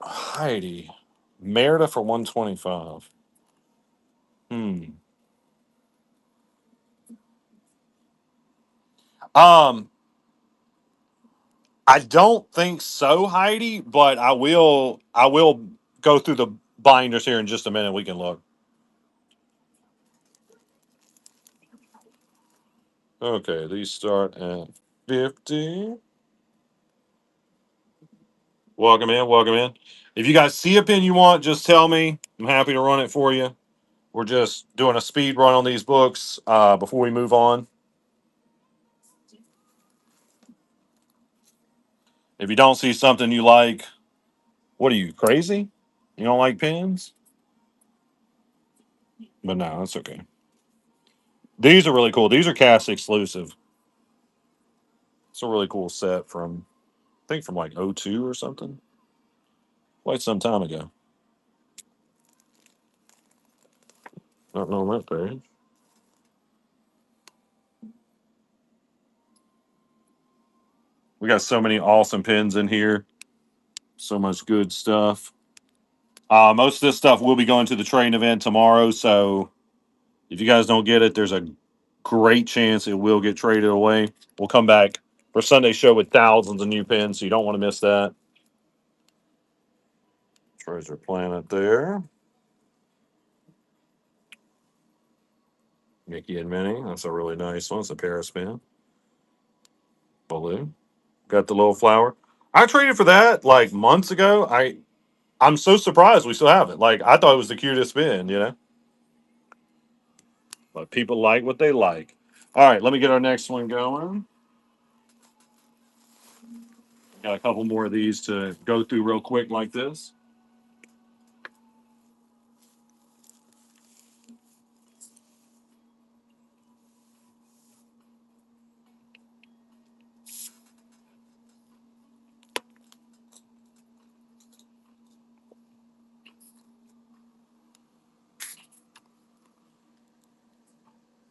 Heidi. Merida for 125. Hmm. Um, I don't think so, Heidi, but I will go through the binders here in just a minute. We can look. Okay, these start at 50. Welcome in, welcome in. If you guys see a pin you want, just tell me. I'm happy to run it for you. We're just doing a speed run on these books before we move on. If you don't see something you like, what are you, crazy? You don't like pins? But no, that's okay. These are really cool. These are cast exclusive. It's a really cool set from, I think, from like '02 or something. Quite some time ago. Not on that page. We got so many awesome pins in here. So much good stuff. Most of this stuff will be going to the train event tomorrow. So if you guys don't get it, there's a great chance it will get traded away. We'll come back for Sunday show with thousands of new pins, so you don't want to miss that. Treasure Planet there. Mickey and Minnie. That's a really nice one. It's a Paris pin. Balloon. Got the little flower. I traded for that like months ago. I'm so surprised we still have it. Like I thought it was the cutest pin. But people like what they like. All right, let me get our next one going. Got a couple more of these to go through real quick, like this.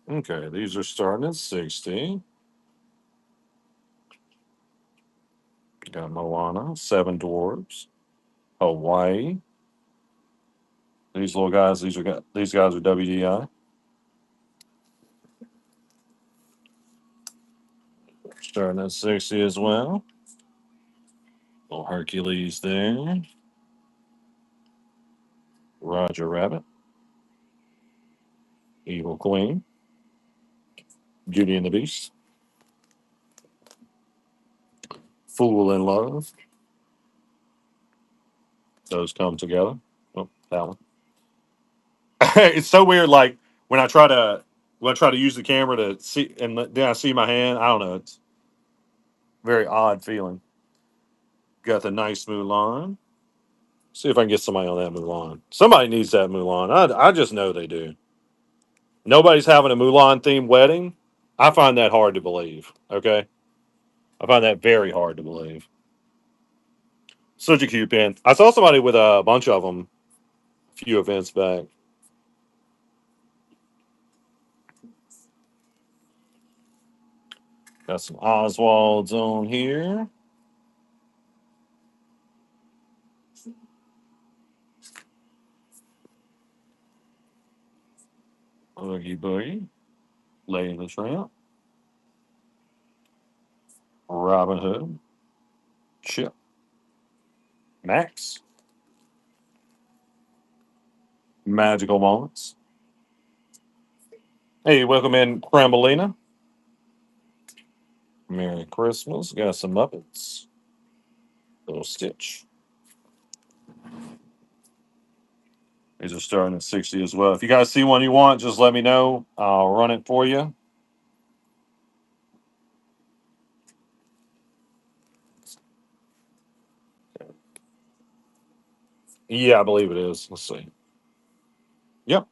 Okay, these are starting at 60. Got Moana, Seven Dwarves, Hawaii. These little guys, these guys are WDI. Starting at 60 as well. Little Hercules there. Roger Rabbit, Evil Queen, Beauty and the Beast, Fool in Love. Those come together. Oh, that one. It's so weird. Like when I try to use the camera to see, and then I see my hand. I don't know. It's very odd feeling. Got the nice Mulan. See if I can get somebody on that Mulan. Somebody needs that Mulan. I just know they do. Nobody's having a Mulan themed wedding. I find that hard to believe. Okay, I find that very hard to believe. Such a cute pin. I saw somebody with a bunch of them a few events back. Got some Oswald's on here. Oogie Boogie. Lady the Tramp. Robin Hood. Chip. Max. Magical Moments. Hey, welcome in, Crambolina. Merry Christmas. Got some Muppets. Little Stitch. These are starting at 60 as well. If you guys see one you want, just let me know. I'll run it for you. Yeah, I believe it is. Let's see. Yep.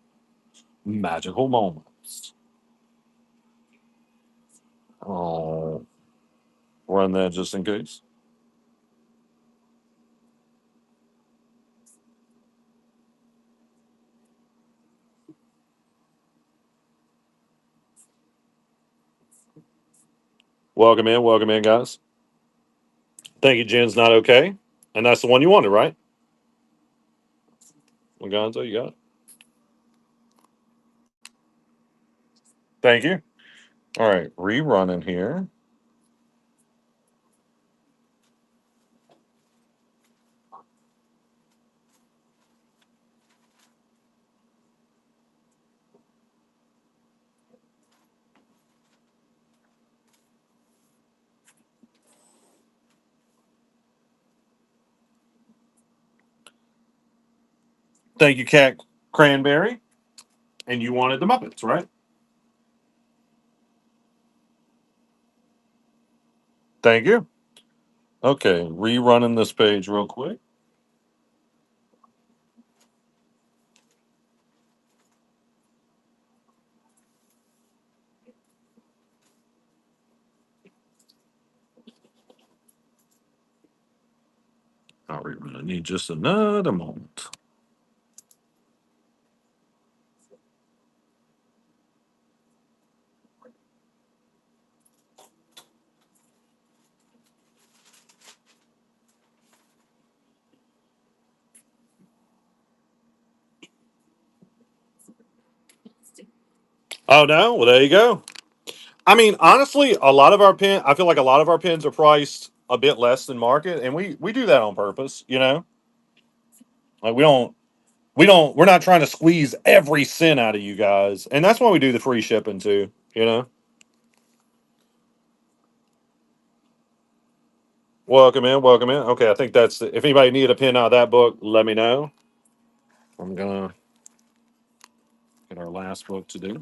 Magical Moments. Oh, run that just in case. Welcome in, guys. Thank you, Jen's not okay. And that's the one you wanted, right? Gonzo, you got it. Thank you. All right, rerunning here. Thank you, Cat Cranberry. And you wanted the Muppets, right? Thank you. Okay, rerunning this page real quick. I'll rerun. I need just another moment. Oh no, well there you go. I mean, honestly, I feel like a lot of our pins are priced a bit less than market, and we do that on purpose. Like we're not trying to squeeze every cent out of you guys, and that's why we do the free shipping too. Welcome in. Okay, I think if anybody need a pin out of that book, let me know. I'm gonna get our last book to do.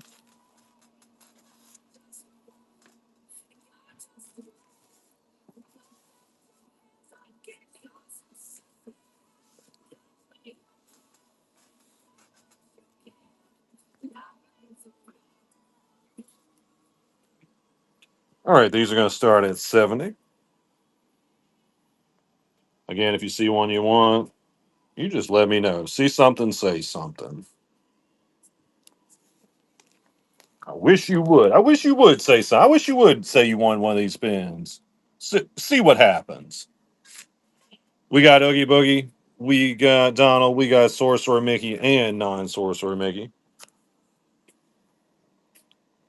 All right, these are going to start at 70. Again, if you see one you want, you just let me know. See something, say something. I wish you would. I wish you would say so. I wish you would say you want one of these pins. See what happens. We got Oogie Boogie. We got Donald. We got Sorcerer Mickey and non Sorcerer Mickey.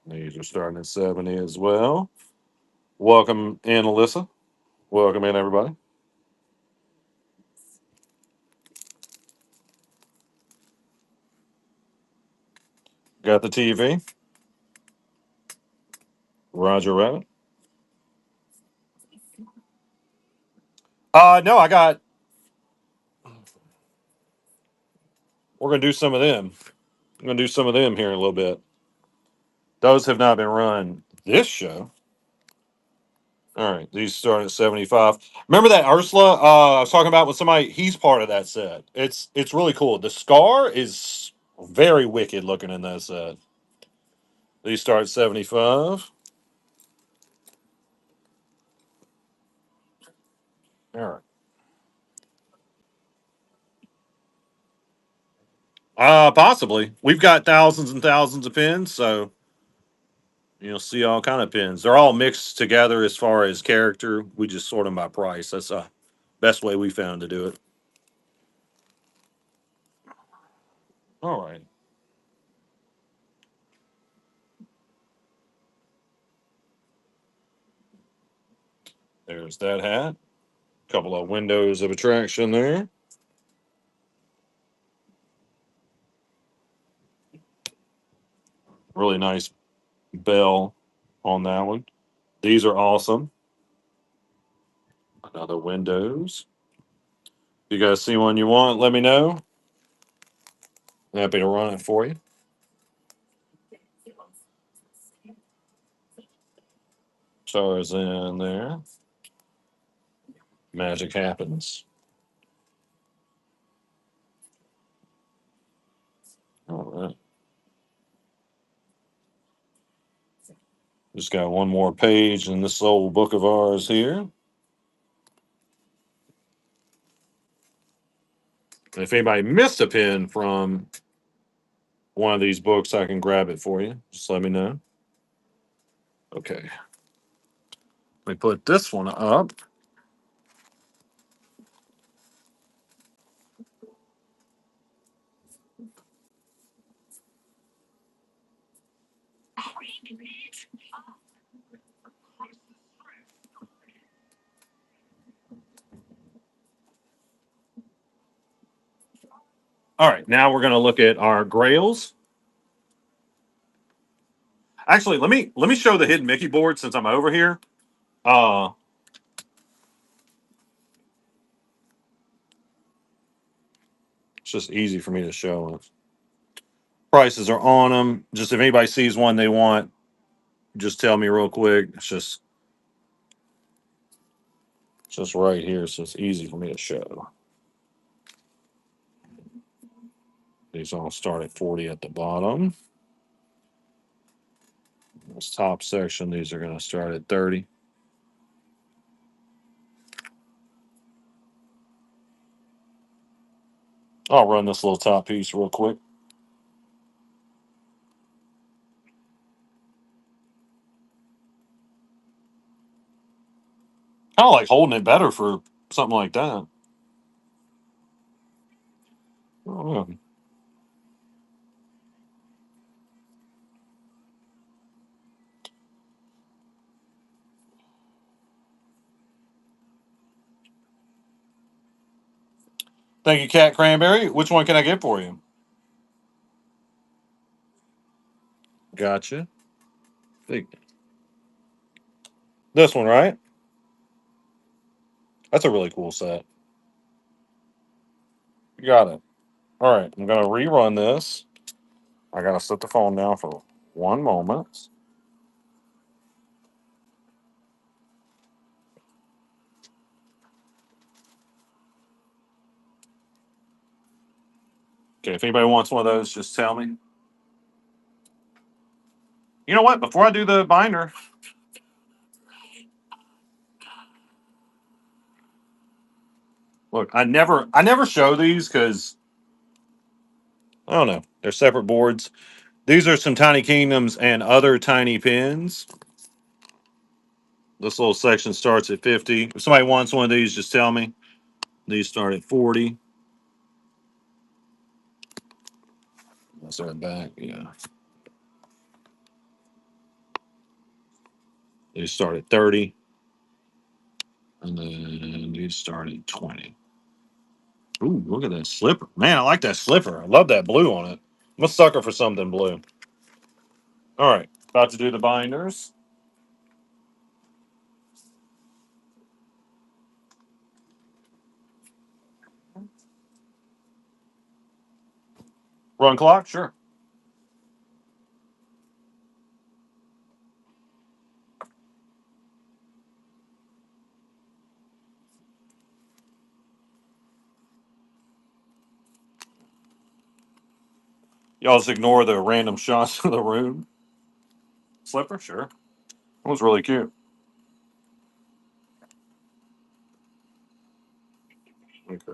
These are starting at 70 as well. Welcome in, Alyssa. Welcome in, everybody. Got the TV. Roger Rabbit. No, I got. We're gonna do some of them. I'm gonna do some of them here in a little bit. Those have not been run this show. All right, these start at 75. Remember that Ursula I was talking about with somebody? He's part of that set. It's really cool. The Scar is very wicked looking in that set. These start at 75. All right. Possibly. We've got thousands and thousands of pins, so you'll see all kind of pins. They're all mixed together as far as character. We just sort them by price. That's the best way we found to do it. All right. There's that hat. Couple of windows of attraction there. Really nice bell on that one. These are awesome. Another windows. If you guys see one you want, let me know. Happy to run it for you. Stars in there. Magic happens. All right. Just got one more page in this old book of ours here. If anybody missed a pin from one of these books, I can grab it for you. Just let me know. Okay. Let me put this one up. All right. Now we're going to look at our grails. Actually, let me show the hidden Mickey board since I'm over here. Uh, it's just easy for me to show. Prices are on them. Just if anybody sees one they want, just tell me real quick. It's just right here, so it's easy for me to show. These all start at 40 at the bottom. This top section, these are going to start at 30. I'll run this little top piece real quick. Kind of like holding it better for something like that. Oh, yeah. Thank you, Cat Cranberry. Which one can I get for you? Gotcha. Think this one, right? That's a really cool set. You got it. All right, I'm gonna rerun this. I gotta set the phone down for one moment. Okay, if anybody wants one of those, just tell me. You know what? Before I do the binder, Look, I never show these because I don't know. They're separate boards. These are some Tiny Kingdoms and other tiny pins. This little section starts at 50. If somebody wants one of these, just tell me. These start at 40. Let's start back. Yeah. These start at 30. And then these start at 20. Ooh, look at that slipper. Man, I like that slipper. I love that blue on it. I'm a sucker for something blue. All right. About to do the binders. Run clock? Sure. Y'all just ignore the random shots of the room. Slipper? Sure. That was really cute. Okay.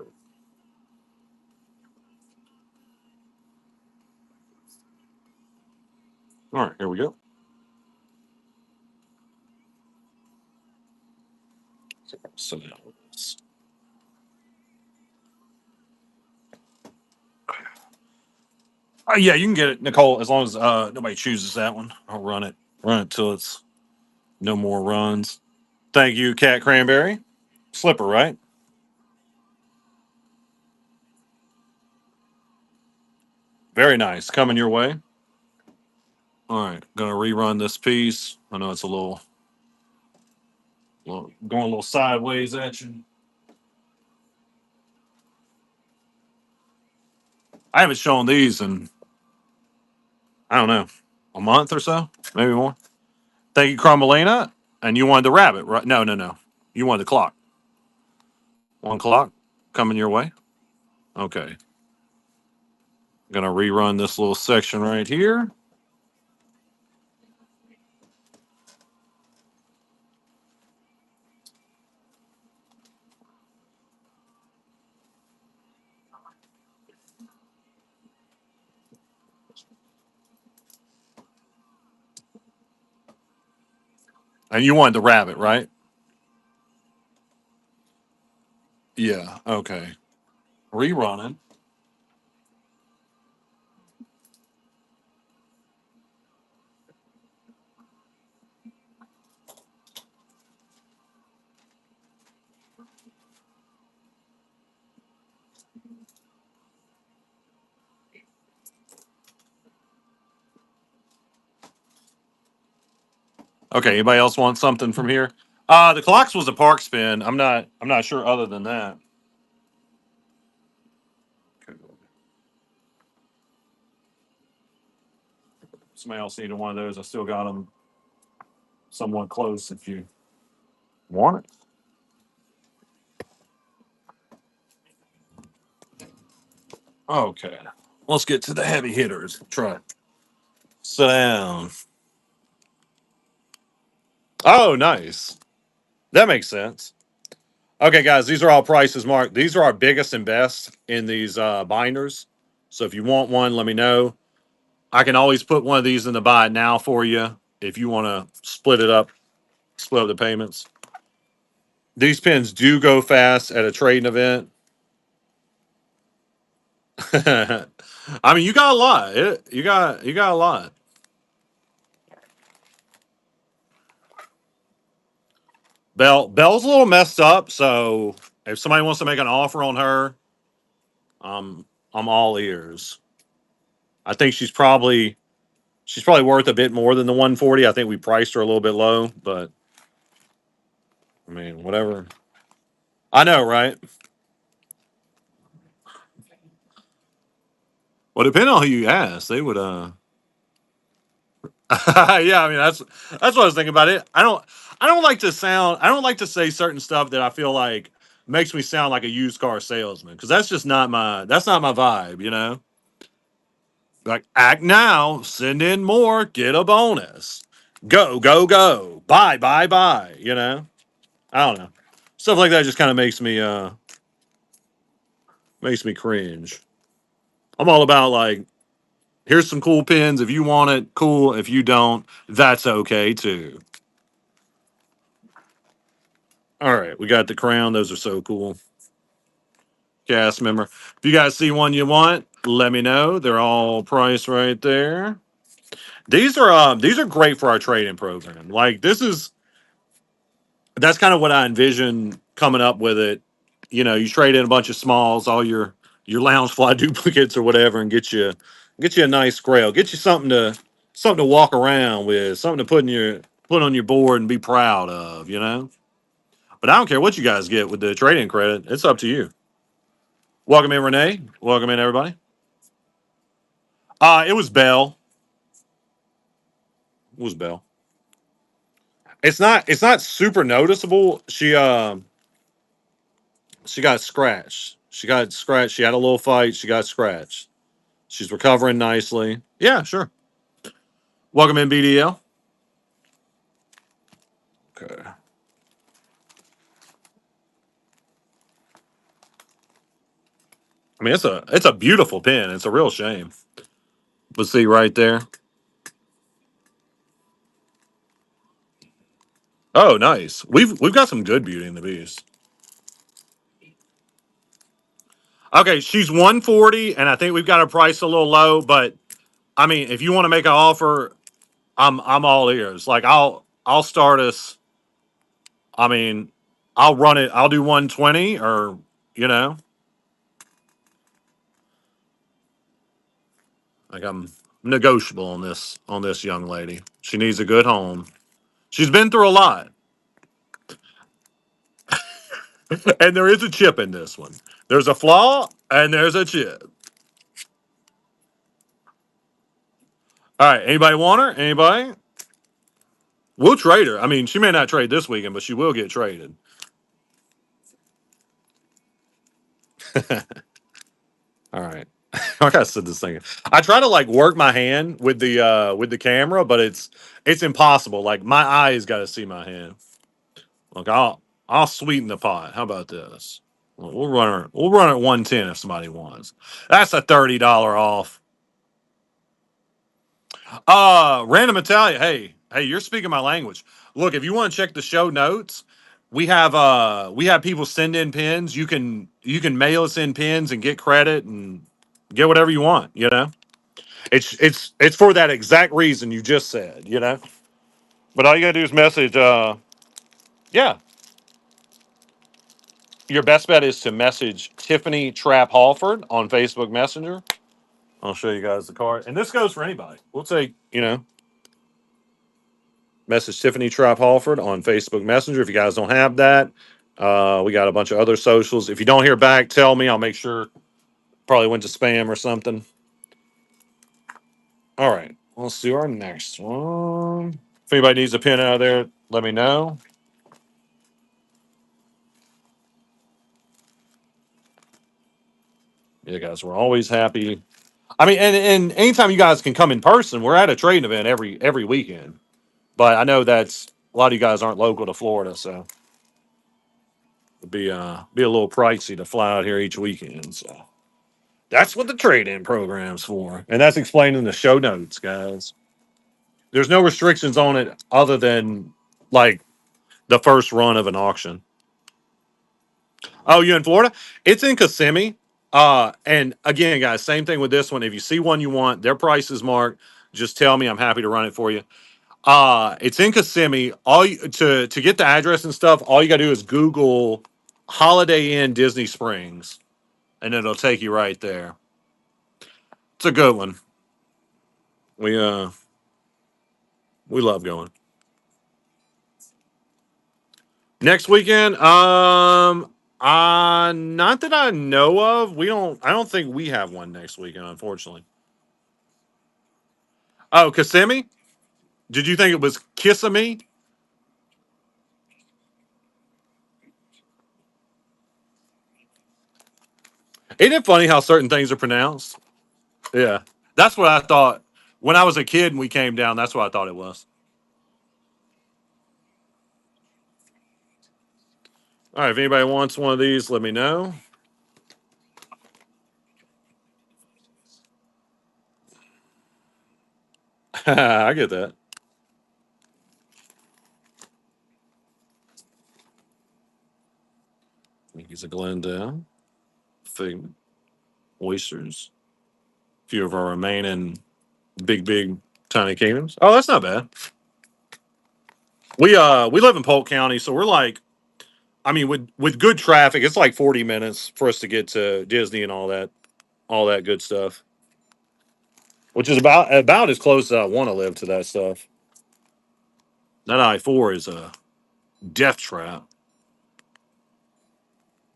All right, here we go. So now yeah, you can get it, Nicole, as long as nobody chooses that one. I'll run it. Run it till it's no more runs. Thank you, Cat Cranberry. Slipper, right? Very nice. Coming your way. All right, gonna rerun this piece. I know it's a going a little sideways at you. I haven't shown these in I don't know a month or so, maybe more. Thank you, Crumbelina. And you wanted the rabbit, right? No, no, no. You wanted the clock. 1 clock coming your way. Okay, gonna rerun this little section right here. And you wanted the rabbit, right? Yeah. Okay. Rerunning. Okay. Anybody else want something from here? The clocks was a park spin. I'm not sure other than that. Okay. Somebody else needed one of those. I still got them somewhat close if you want it. Okay. Let's get to the heavy hitters. Try it. Sit down. Oh, nice. That makes sense. Okay, guys, these are all prices marked. These are our biggest and best in these binders. So if you want one, let me know. I can always put one of these in the buy it now for you if you want to split up the payments. These pins do go fast at a trading event. I mean, you got a lot. You got a lot. Bell's a little messed up, so if somebody wants to make an offer on her, I'm all ears. I think she's probably worth a bit more than the 140. I think we priced her a little bit low, but I mean, whatever. I know, right? Well, depending on who you ask, they would yeah, I mean that's what I was thinking about it. I don't like to say certain stuff that I feel like makes me sound like a used car salesman because that's not my vibe, you know? Like act now, send in more, get a bonus. Go, go, go. Buy, buy, buy, you know? I don't know. Stuff like that just kind of makes me Makes me cringe. I'm all about like, here's some cool pins. If you want it, cool. If you don't, that's okay too. All right, we got the crown. Those are so cool. Cast member. If you guys see one you want, let me know. They're all priced right there. These are great for our trading program. Like this is that's kind of what I envision coming up with it. You know, you trade in a bunch of smalls, all your Loungefly duplicates or whatever, and get you a nice grail. Get you something to walk around with, something to put on your board and be proud of. You know. But I don't care what you guys get with the trading credit. It's up to you. Welcome in, Renee. Welcome in, everybody. It was Bell. It was Bell. It's not super noticeable. She got scratched. She got scratched. She had a little fight. She got scratched. She's recovering nicely. Yeah, sure. Welcome in, BDL. Okay. I mean, it's a beautiful pin. It's a real shame. Let's see right there. Oh, nice. We've got some good Beauty and the Beast. Okay, she's 140, and I think we've got her price a little low. But I mean, if you want to make an offer, I'm all ears. Like I'll start us. I mean, I'll run it. I'll do 120, or you know, like I'm negotiable on this young lady. She needs a good home. She's been through a lot, and there is a chip in this one. There's a flaw, and there's a chip. All right, anybody want her? Anybody? We'll trade her. I mean, she may not trade this weekend, but she will get traded. All right. Like I said this thing. I try to like work my hand with the camera, but it's impossible. Like my eyes got to see my hand. Look, I'll sweeten the pot. How about this? We'll run it 110 if somebody wants. That's a $30 off. Random Italia. Hey, you're speaking my language. Look, if you want to check the show notes, we have people send in pins. You can mail us in pins and get credit and get whatever you want, you know? It's for that exact reason you just said, you know? But all you gotta do is message yeah. Your best bet is to message Tiffany Trap Halford on Facebook Messenger. I'll show you guys the card. And this goes for anybody. We'll take, message Tiffany Trap Halford on Facebook Messenger. If you guys don't have that, we got a bunch of other socials. If you don't hear back, tell me. I'll make sure. Probably went to spam or something. All right. Let's do our next one. If anybody needs a pin out of there, let me know. Yeah, guys, we're always happy. I mean, and anytime you guys can come in person, we're at a trading event every weekend. But I know that's a lot of you guys aren't local to Florida, so it'd be a little pricey to fly out here each weekend. So that's what the trade-in program's for, and that's explained in the show notes, guys. There's no restrictions on it other than like the first run of an auction. Oh, you in Florida? It's in Kissimmee. And again, guys, same thing with this one. If you see one you want, their price is marked. Just tell me. I'm happy to run it for you. It's in Kissimmee. To get the address and stuff, all you got to do is Google Holiday Inn Disney Springs, and it'll take you right there. It's a good one. We love going. Next weekend, not that I know of. I don't think we have one next weekend, unfortunately. Oh, Kissimmee? Did you think it was Kissimmee? Isn't it funny how certain things are pronounced? Yeah. That's what I thought when I was a kid and we came down. That's what I thought it was. All right. If anybody wants one of these, let me know. I get that. He's a Glendale, Figment, Oysters. A few of our remaining big tiny kingdoms. Oh, that's not bad. We live in Polk County, so we're like, I mean, with good traffic, it's like 40 minutes for us to get to Disney and all that good stuff. Which is about as close as I want to live to that stuff. That I-4 is a death trap.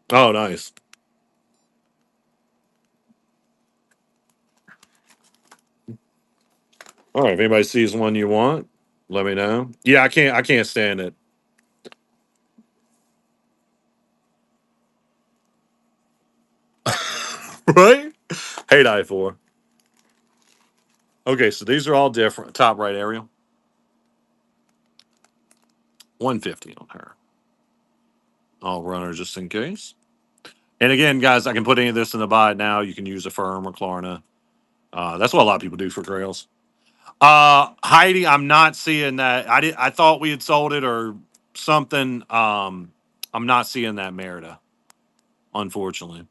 Oh, nice. All right, if anybody sees one you want, let me know. Yeah, I can't stand it. Right? Hate I-4. Okay, so these are all different. Top right area. 150 on her. All runners just in case. And again, guys, I can put any of this in the buy now. You can use a firm or Klarna. That's what a lot of people do for grails. Heidi, I'm not seeing that. I thought we had sold it or something. I'm not seeing that Merida, unfortunately.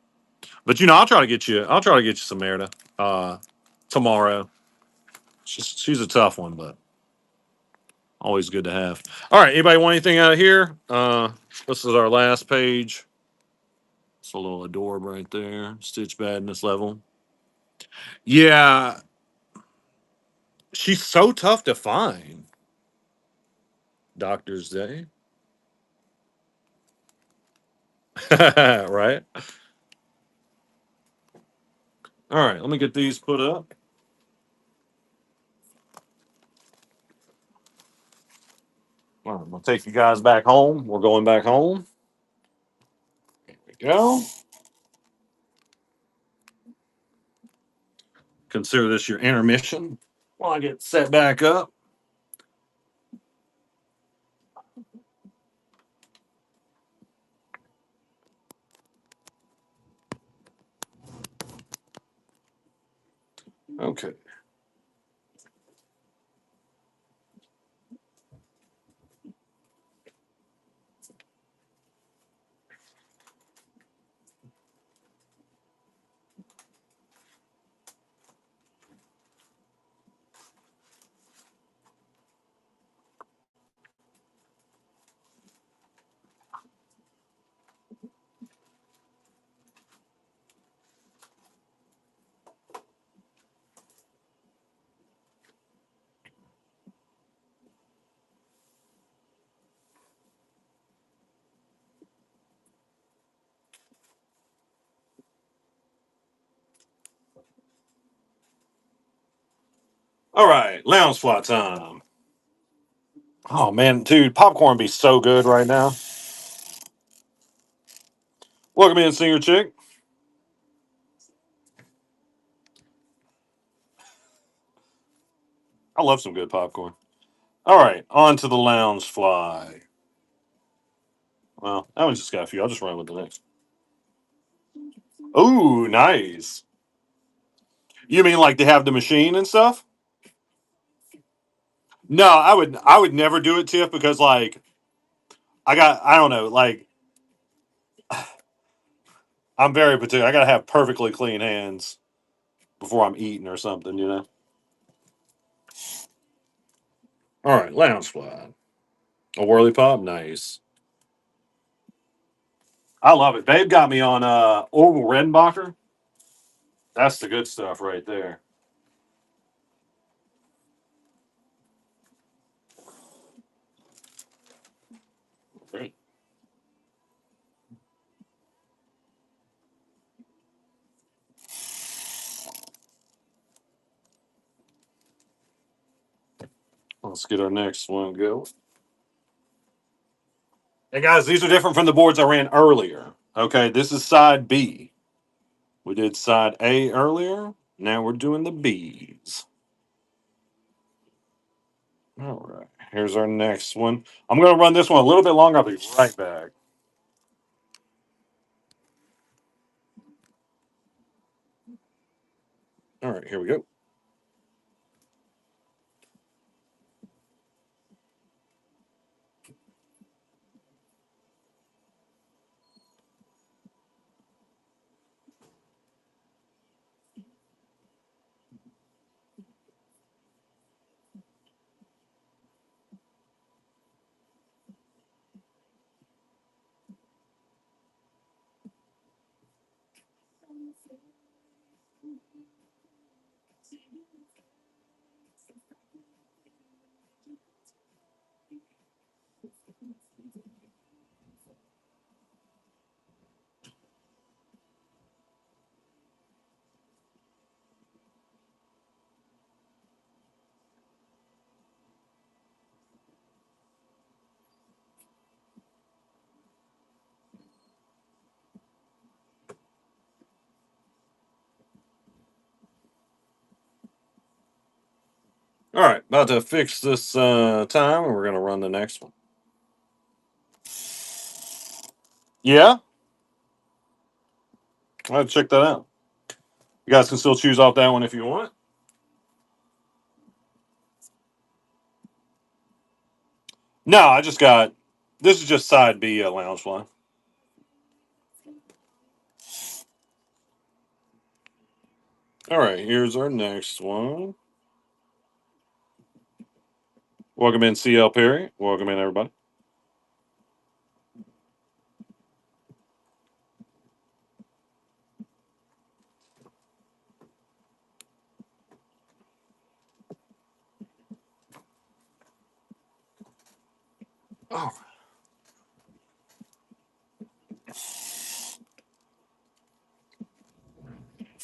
But I'll try to get you. I'll try to get you some Merida tomorrow. She's a tough one, but always good to have. All right, anybody want anything out of here? This is our last page. It's a little adorable right there. Stitch badness level. Yeah, she's so tough to find. Doctor's Day. Right? All right, let me get these put up. All right, we'll take you guys back home. We're going back home. There we go. Consider this your intermission while I get set back up. Okay. All right, lounge fly time. Oh man, dude, popcorn be so good right now. Welcome in, singer chick. I love some good popcorn. All right, on to the lounge fly. Well, that one's just got a few. I'll just run with the next. Ooh, nice. You mean like to have the machine and stuff? No, I would never do it, Tiff, because like I don't know, like I'm very particular. I gotta have perfectly clean hands before I'm eating or something. All right, lounge fly. A whirly pop, nice. I love it. Babe got me on Orville Redenbacher. That's the good stuff right there. Great. Let's get our next one go. Hey guys, these are different from the boards I ran earlier. Okay, this is side B. We did side A earlier. Now we're doing the B's. All right, here's our next one. I'm going to run this one a little bit longer. I'll be right back. All right, here we go. All right, about to fix this time, and we're gonna run the next one. Yeah, I'll check that out. You guys can still choose off that one if you want. No, I just got this is just side B lounge fly. All right, here's our next one. Welcome in, CL Perry. Welcome in, everybody. Oh,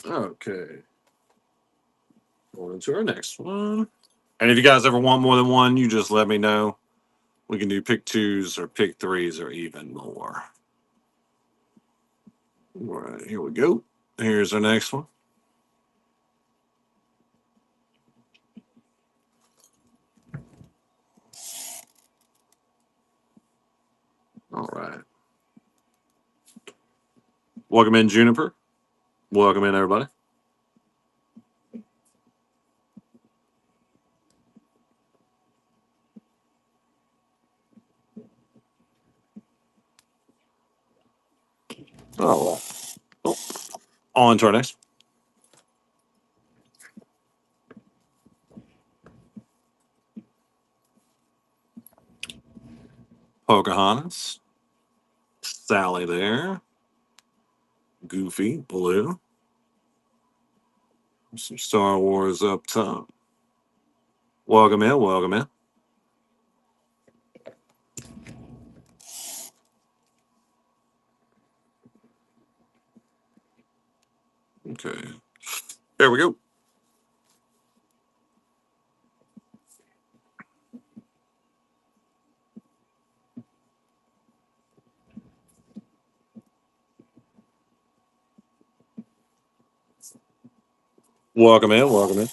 okay. On to our next one. And if you guys ever want more than one, you just let me know. We can do pick twos or pick threes or even more. All right, here we go. Here's our next one. All right. Welcome in, Juniper. Welcome in, everybody. All right. Oh, on to our next. Pocahontas. Sally there. Goofy, blue. Some Star Wars up top. Welcome in, welcome in. Okay. There we go. Welcome in, welcome in.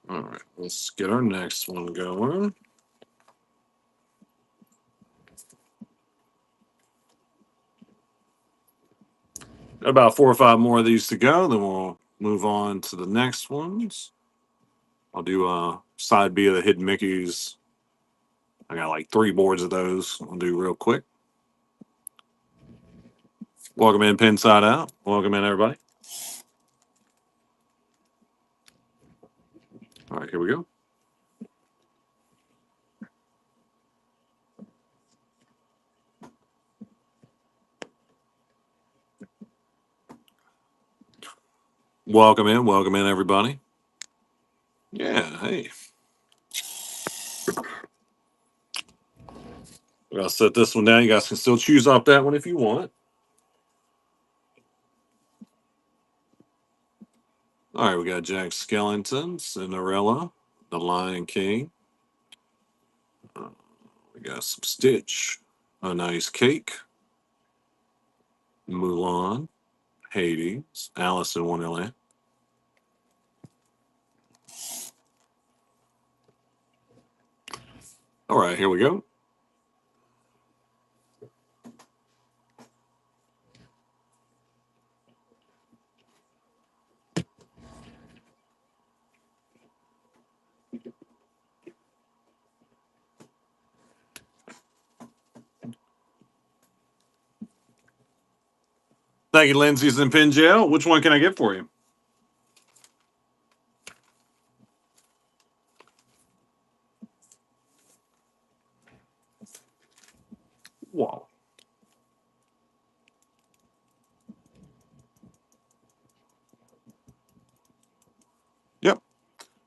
All right, let's get our next one going. About 4 or 5 more of these to go, then we'll move on to the next ones. I'll do side B of the Hidden Mickeys. I got like 3 boards of those. I'll do real quick. Welcome in, pin side out. Welcome in, everybody. All right, here we go. Welcome in, everybody. Yeah, hey. I'll set this one down. You guys can still choose off that one if you want. All right, we got Jack Skellington, Cinderella, The Lion King. Uh, we got some Stitch, A Nice Cake, Mulan, Hades, Alice in Wonderland. All right, here we go. Thank you, Lindsay's and Pin Jail. Which one can I get for you? Wow.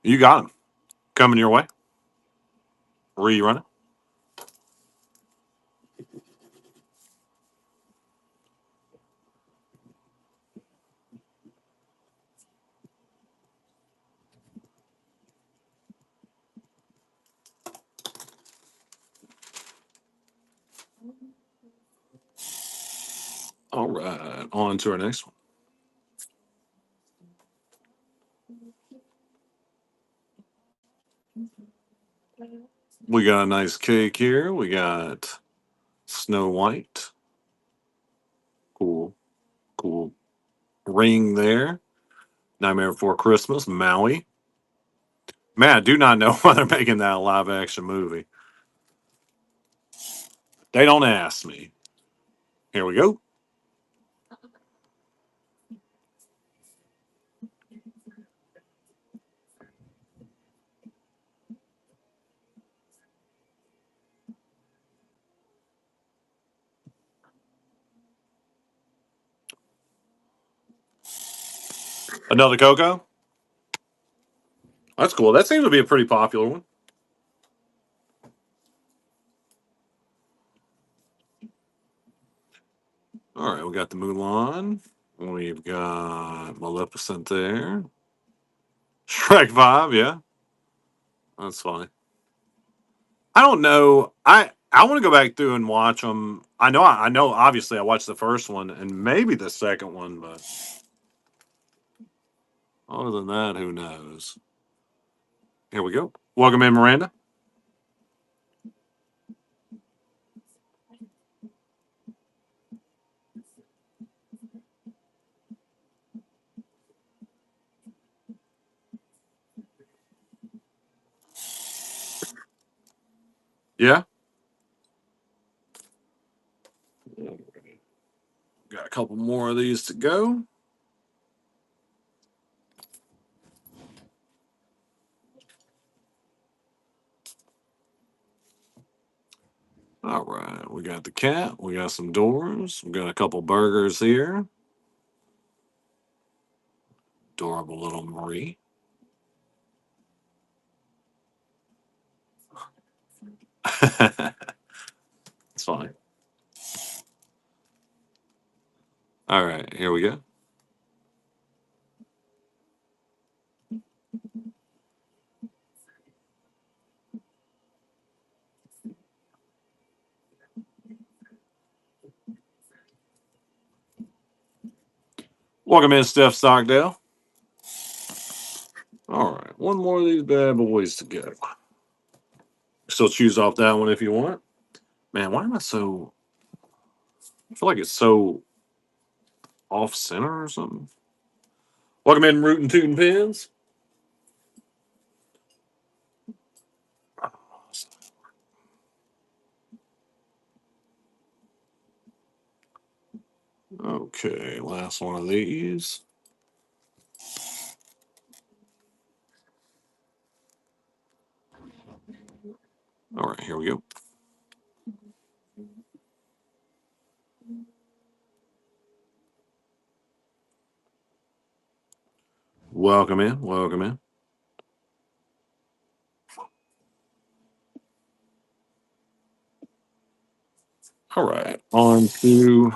You got him coming your way. Rerunning. All right, on to our next one. We got a nice cake here. We got Snow White. Cool, cool ring there. Nightmare Before Christmas, Maui. Man, I do not know why they're making that a live action movie. They don't ask me. Here we go. Another Coco. That's cool. That seems to be a pretty popular one. All right, we got the Mulan. We've got Maleficent there. Shrek 5, yeah. That's funny. I don't know. I want to go back through and watch them. I know obviously I watched the first one and maybe the second one, but other than that, who knows? Here we go. Welcome in, Miranda. Yeah. Got a couple more of these to go. All right. We got the cat. We got some doors. We got a couple burgers here. Adorable little Marie. It's fine. All right. Here we go. Welcome in, Steph Stockdale. All right. One more of these bad boys to go. Still choose off that one if you want. Man, why am I so. I feel like it's so off center or something. Welcome in, Rootin' Tootin' Pins. Okay, last one of these. All right, here we go. Welcome in. Welcome in. All right, on to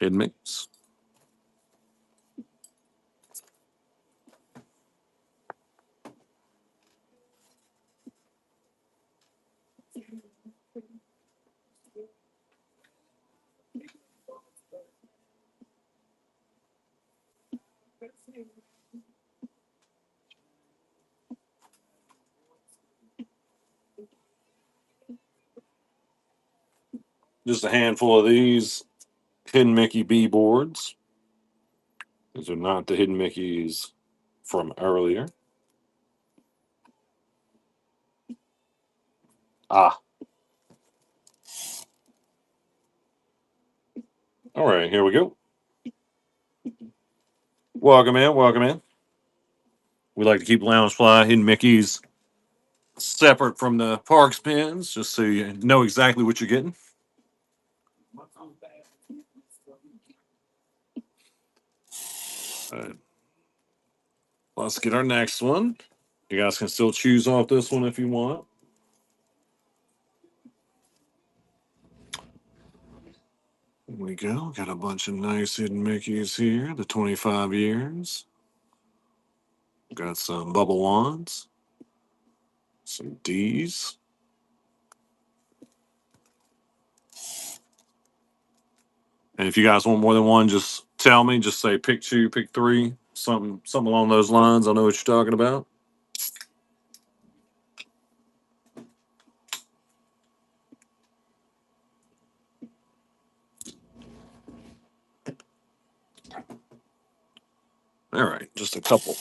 Hidden Mix. Just a handful of these Hidden Mickey B boards. These are not the Hidden Mickeys from earlier. Ah, all right, here we go. Welcome in. Welcome in. We like to keep Loungefly Hidden Mickeys separate from the Parks pins, just so you know exactly what you're getting. Let's get our next one. You guys can still choose off this one if you want. Here we go. Got a bunch of nice hidden Mickeys here. The 25 years. Got some bubble wands. Some D's. And if you guys want more than one, just tell me. Just say pick two, pick three, something along those lines. I know what you're talking about. All right, just a couple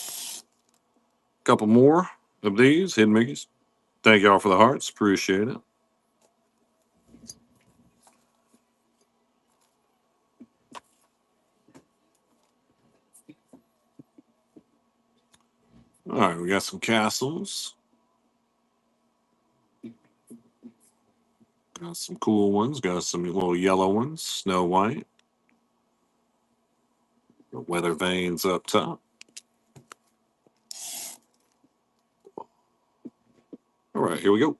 more of these hidden Mickeys. Thank y'all for the hearts. Appreciate it. All right, we got some castles. Got some cool ones. Got some little yellow ones. Snow White. The weather vanes up top. All right, here we go.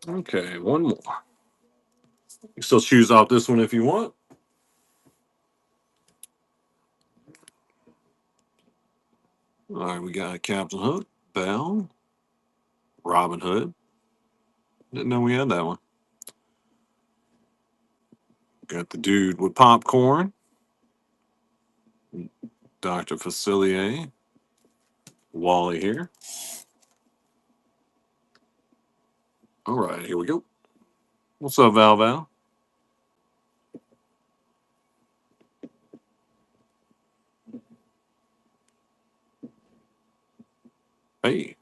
Okay, one more. You still choose off this one if you want. All right, we got Captain Hook, Belle, Robin Hood. Didn't know we had that one. Got the dude with popcorn, Dr. Facilier, Wally here. All right, here we go. What's up, Val Val? Hey,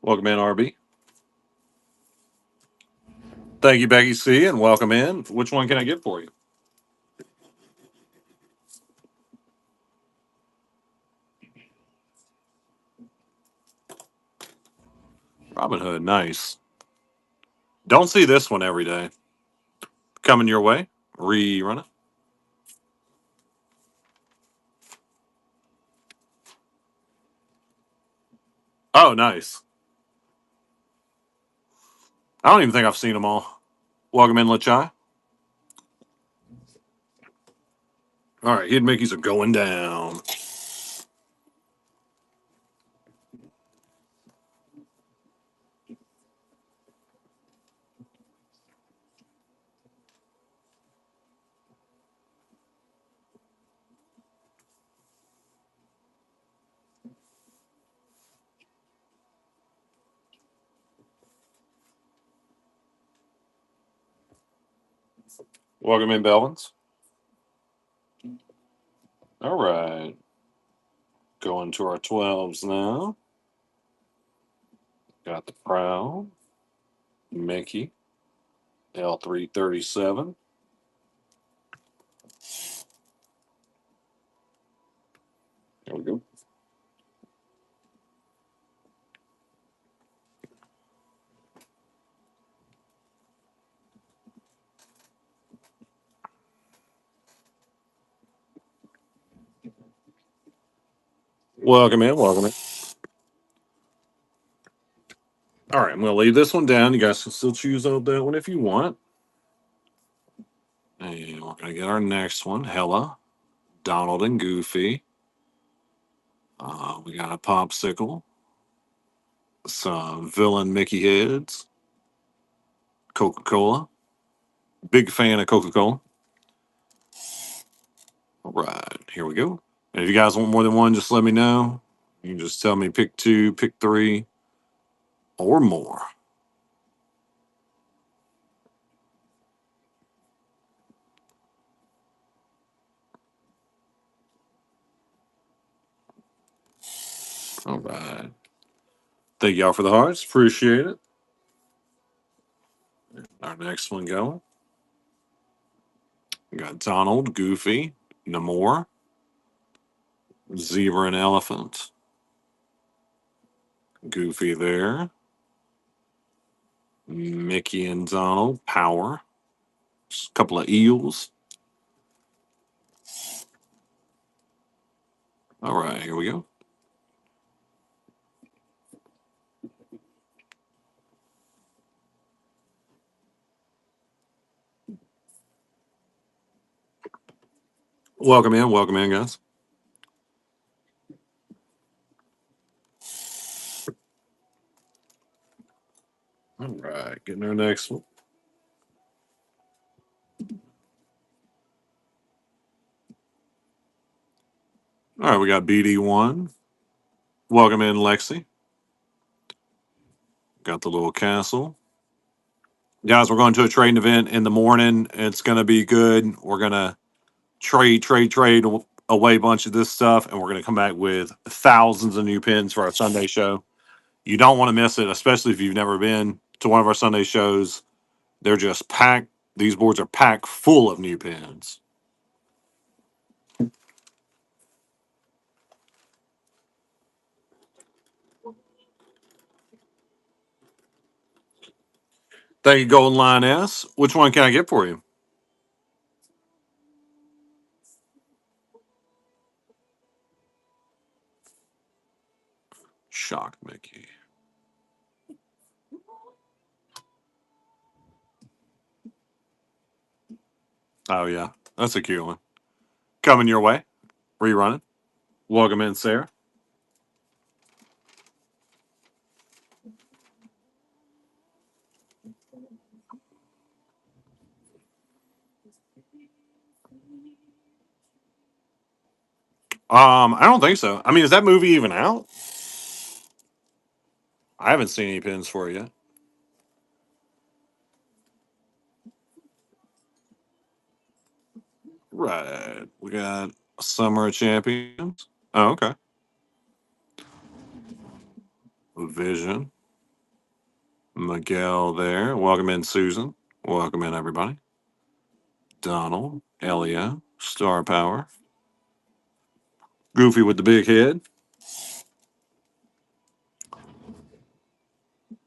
welcome in, RB. Thank you, Becky C, and welcome in. Which one can I get for you? Robin Hood, nice. Don't see this one every day. Coming your way. Rerun it. Oh, nice. I don't even think I've seen them all. Welcome in, Lachai. All right, hidden Mickeys are going down. Welcome in, Belvins. All right. Going to our 12s now. Got the Prowl, Mickey, L337. There we go. Welcome in, welcome in. All right, I'm going to leave this one down. You guys can still choose out that one if you want. And we're going to get our next one, Hella, Donald and Goofy. We got a popsicle, some villain Mickey heads, Coca Cola. Big fan of Coca Cola. All right, here we go. And if you guys want more than one, just let me know. You can just tell me pick two, pick three, or more. All right. Thank y'all for the hearts. Appreciate it. Our next one going. We got Donald, Goofy, Namor, Zebra and Elephant. Goofy there. Mickey and Donald, Power. Just a couple of eels. All right, here we go. Welcome in, guys. All right, getting our next one. All right, we got BD1. Welcome in, Lexi. Got the little castle. Guys, we're going to a trading event in the morning. It's going to be good. We're going to trade away a bunch of this stuff, and we're going to come back with thousands of new pins for our Sunday show. You don't want to miss it, especially if you've never been to one of our Sunday shows. They're just packed. These boards are packed full of new pins. Thank you, Golden Line S. Which one can I get for you? Shock Mickey. Oh, yeah. That's a cute one. Coming your way. Rerunning. Welcome in, Sarah. I don't think so. I mean, is that movie even out? I haven't seen any pins for it yet. Right. We got Summer Champions. Oh, okay. Vision. Miguel there. Welcome in, Susan. Welcome in, everybody. Donald. Elia. Star Power. Goofy with the big head.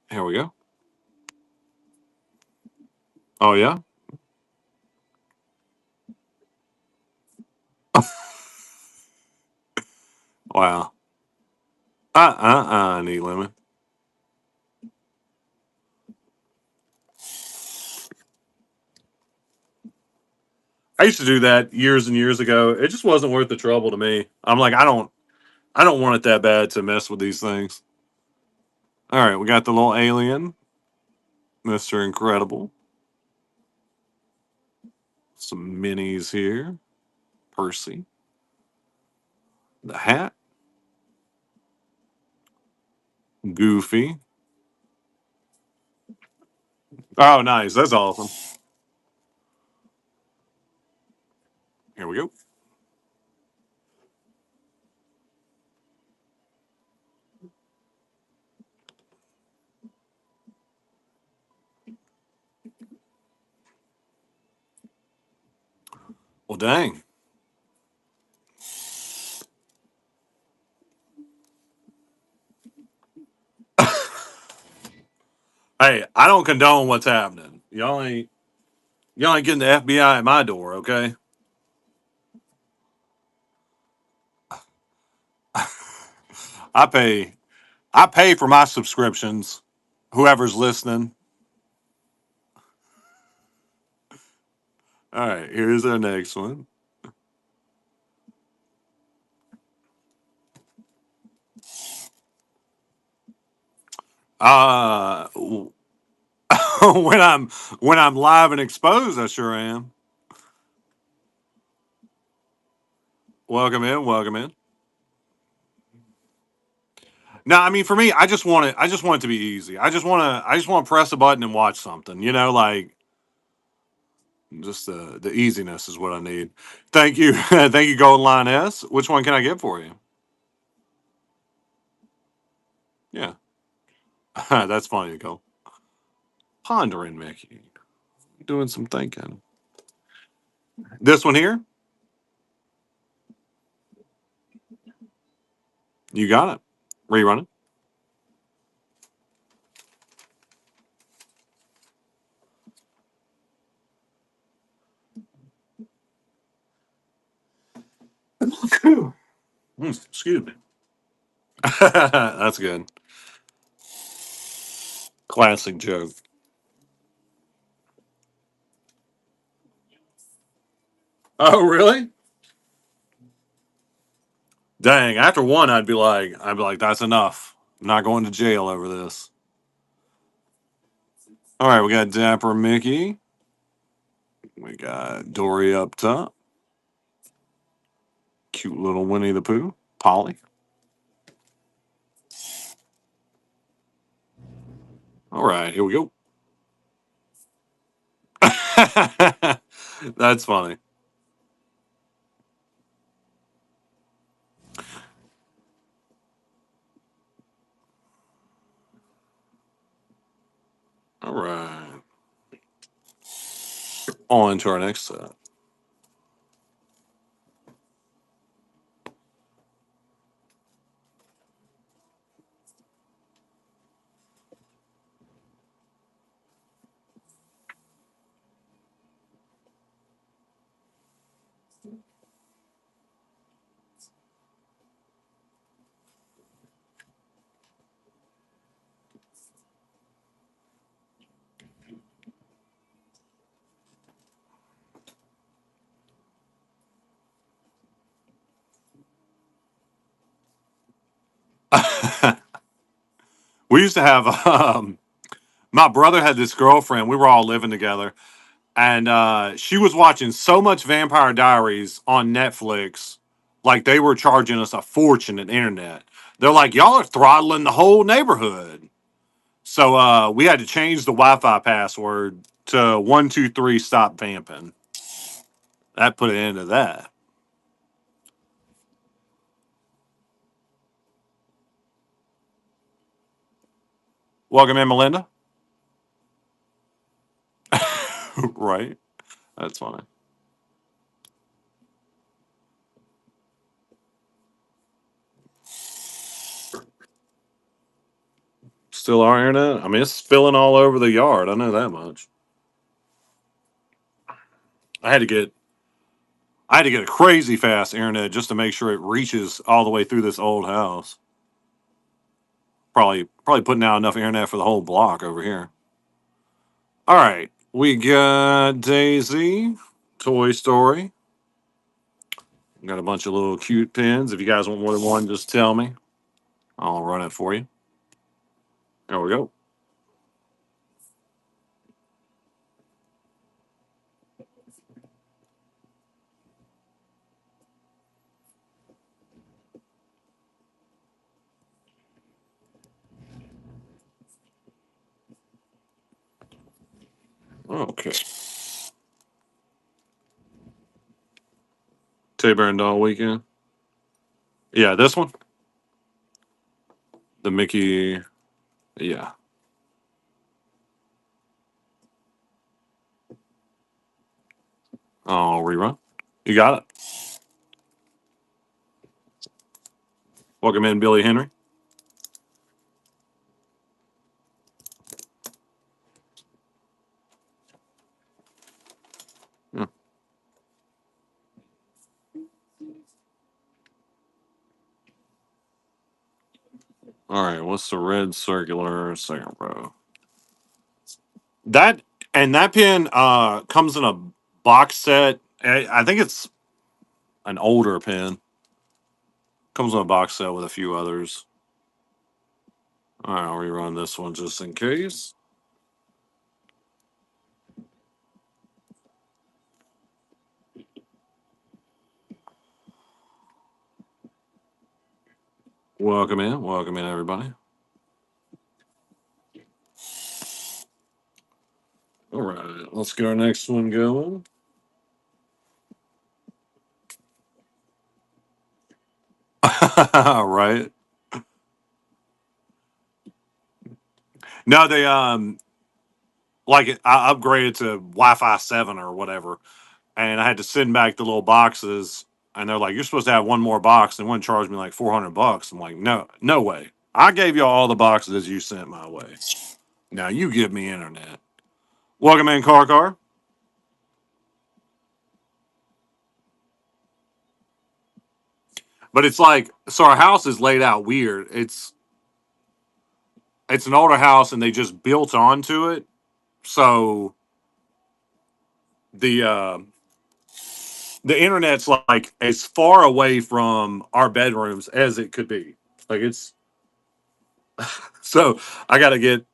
Here we go. Oh, yeah? Wow. Neat lemon. I used to do that years and years ago. It just wasn't worth the trouble to me. I'm like, I don't want it that bad to mess with these things. All right, we got the little alien, Mr. Incredible. Some minis here. Percy. The hat. Goofy. Oh, nice. That's awesome. Here we go. Well, dang. Hey, I don't condone what's happening. Y'all ain't getting the FBI at my door, okay? I pay I pay for my subscriptions. Whoever's listening. All right, here's our next one. Uh when I'm live and exposed, I sure am. Welcome in, welcome in. No, I mean for me, I just want it to be easy. I just want to press a button and watch something. Like just the easiness is what I need. Thank you. Thank you, Golden Line S. Which one can I get for you? Yeah. That's funny, Nicole. Pondering Mickey. Doing some thinking. This one here, you got it. Rerun it. Excuse me. That's good. Classic joke. Oh, really? Dang. After one, I'd be like, that's enough. I'm not going to jail over this. All right, we got Dapper Mickey. We got Dory up top. Cute little Winnie the Pooh. Polly. All right, here we go. That's funny. All right. On to our next set. We used to have my brother had this girlfriend. We were all living together, and she was watching so much Vampire Diaries on Netflix, like they were charging us a fortune at internet. They're like, y'all are throttling the whole neighborhood. So we had to change the Wi-Fi password to 123 stop vamping. That put an end to that. Welcome in, Melinda. Right. That's funny. Still our internet. I mean, it's spilling all over the yard. I know that much. I had to get I had to get a crazy fast internet just to make sure it reaches all the way through this old house. Probably putting out enough internet for the whole block over here. All right, we got Daisy, Toy Story. Got a bunch of little cute pins. If you guys want more than one, just tell me. I'll run it for you. There we go. Okay. Teddy Bear and Doll Weekend. Yeah, this one. The Mickey. Yeah. I'll rerun. You got it. Welcome in, Billy Henry. Yeah. All right. What's the red circular second row? That and that pin comes in a box set. I think it's an older pin. Comes in a box set with a few others. All right, I'll rerun this one just in case. Welcome in, everybody. All right, let's get our next one going. Right? No, they like I upgraded to Wi-Fi 7 or whatever, and I had to send back the little boxes. And they're like, "You're supposed to have one more box," and one charged me like $400. I'm like, "No, no way! I gave you all the boxes you sent my way. Now you give me internet." Welcome in, Car. But it's like, so our house is laid out weird. It's an older house, and they just built onto it. So the uh, the internet's like as far away from our bedrooms as it could be. Like it's so I got to get.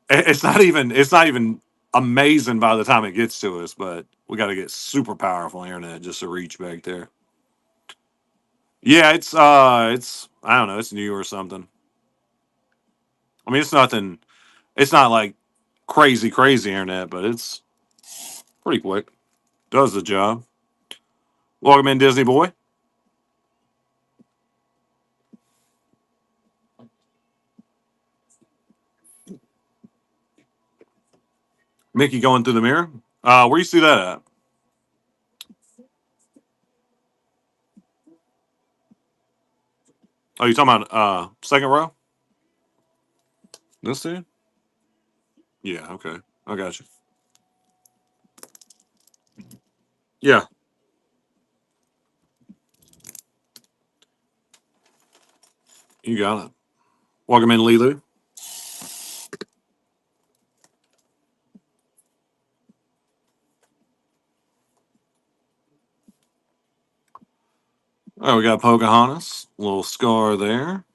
It's not even amazing by the time it gets to us, but we got to get super powerful internet just to reach back there. Yeah, it's I don't know, it's new or something. I mean, it's nothing. It's not like crazy internet, but it's pretty quick. Does the job. Welcome in, Disney boy. Mickey going through the mirror. Where you see that at? Oh, you talking about second row? This dude? Yeah, okay. I got you. Yeah, you got it. Welcome in, Lilu. Oh, we got Pocahontas. Little scar there.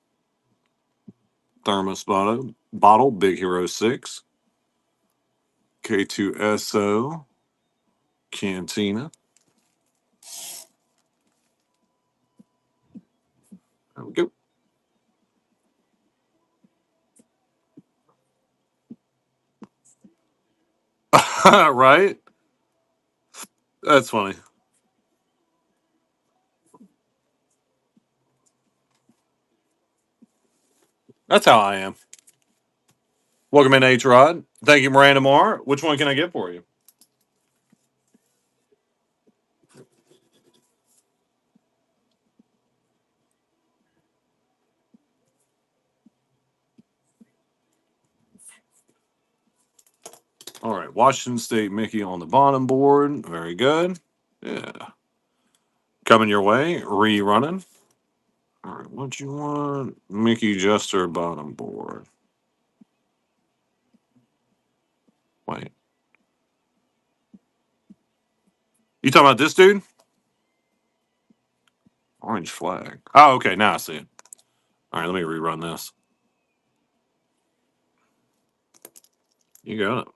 Thermos bottle. Big Hero 6. K2SO. Cantina. There we go. Right? That's funny. That's how I am. Welcome in, H Rod. Thank you, Miranda Moore. Which one can I get for you? All right, Washington State Mickey on the bottom board. Very good. Yeah. Coming your way, rerunning. All right, what you want? Mickey Jester bottom board. Wait, you talking about this dude? Orange flag. Oh, okay, now I see it. All right, let me rerun this. You got it.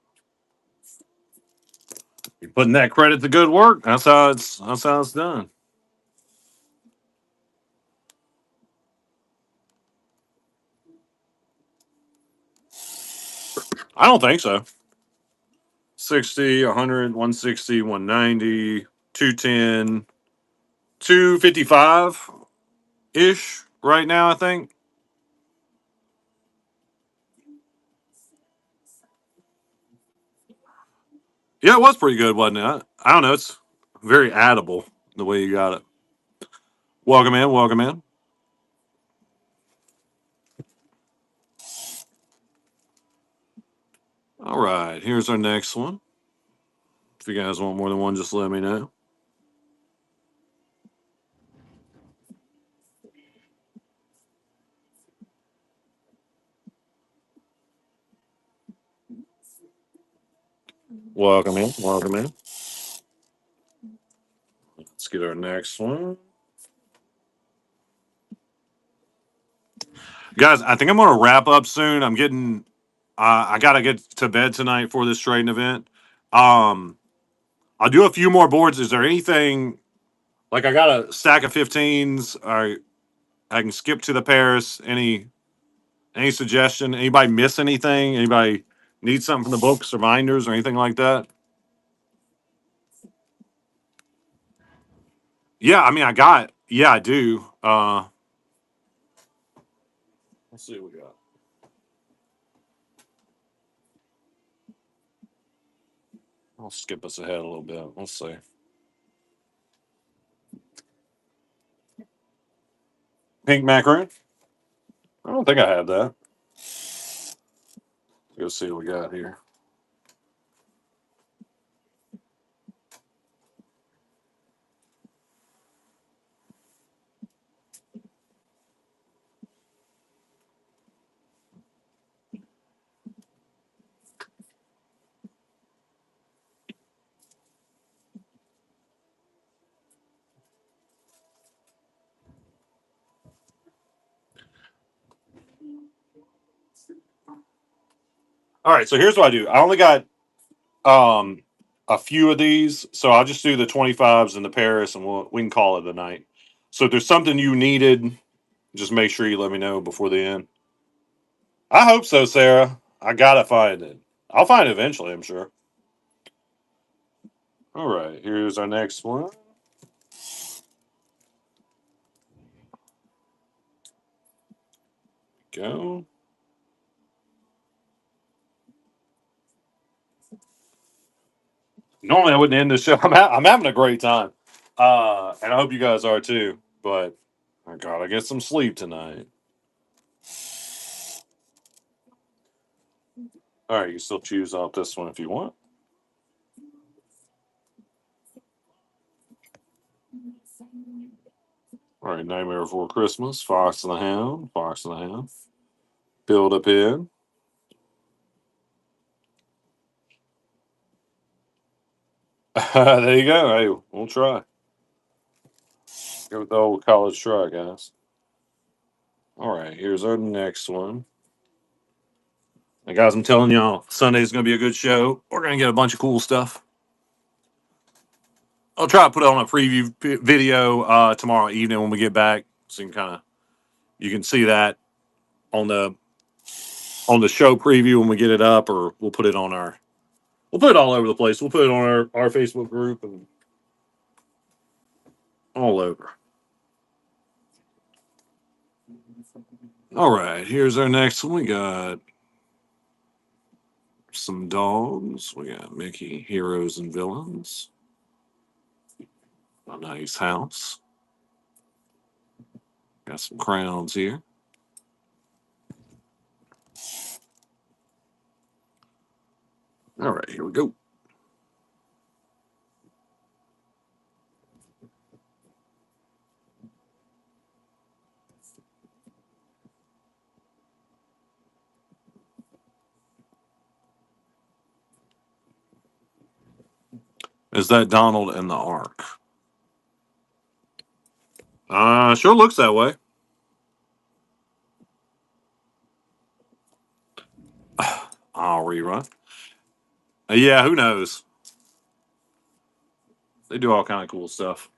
You're putting that credit to good work. That's how it's done. I don't think so. 60, 100, 160, 190, 210, 255 ish right now, I think. Yeah, it was pretty good, wasn't it? I don't know. It's very addable the way you got it. Welcome in, welcome in. All right, here's our next one. If you guys want more than one, just let me know. Welcome in, welcome in. Let's get our next one. Guys, I think I'm going to wrap up soon. I got to get to bed tonight for this trading event. Um, I'll do a few more boards. Is there anything, like I got a stack of 15s, or I can skip to the pairs? Any suggestion? Anybody miss anything? Anybody need something from the books or binders or anything like that? Yeah, I mean, yeah, I do. Let's see what we got. I'll skip us ahead a little bit. Let's see. Pink macaroon. I don't think I have that. Go see what we got here. All right, so here's what I do. I only got um a few of these, so I'll just do the 25s and the Paris, and we can call it a night. So if there's something you needed, just make sure you let me know before the end. I hope so, Sarah. I gotta find it. I'll find it eventually, I'm sure. All right, here's our next one. Go. Normally I wouldn't end the show. I'm having a great time, and I hope you guys are too. But I gotta get some sleep tonight. All right, you can still choose off this one if you want. All right, Nightmare Before Christmas, Fox and the Hound, Fox and the Hound. Build up in. There you go. Hey, we'll try. Go with the old college try, guys. All right, here's our next one. And guys, I'm telling y'all, Sunday's going to be a good show. We're going to get a bunch of cool stuff. I'll try to put on a preview video tomorrow evening when we get back, so you can see that on the show preview when we get it up, or we'll put it all over the place. We'll put it on our Facebook group and all over. All right, here's our next one. We got some dogs. We got Mickey Heroes and Villains. A nice house. Got some crowns here. All right, here we go. Is that Donald and the Ark? Sure looks that way. I'll rerun. Yeah, who knows? They do all kind of cool stuff.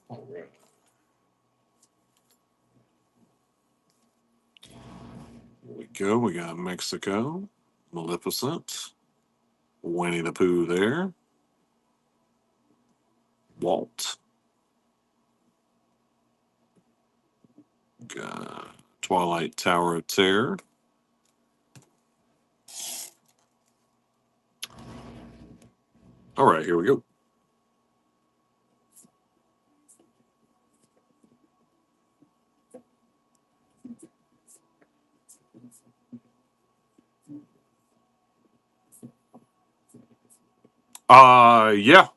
All right. Here we go. We got Mexico, Maleficent, Winnie the Pooh there, Walt, got Twilight Tower of Terror. All right, here we go. Yeah,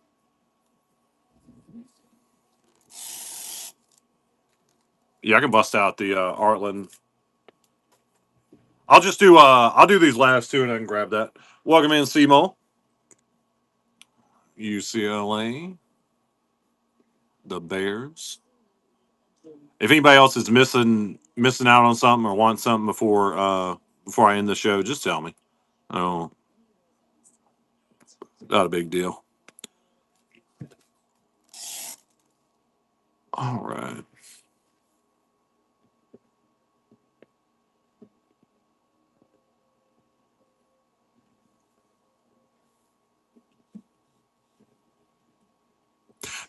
yeah, I can bust out the Artland. I'll do these last two and I can grab that. Welcome in, Seymour. UCLA, the Bears. If anybody else is missing out on something or wants something before I end the show, just tell me. Oh, not a big deal. All right.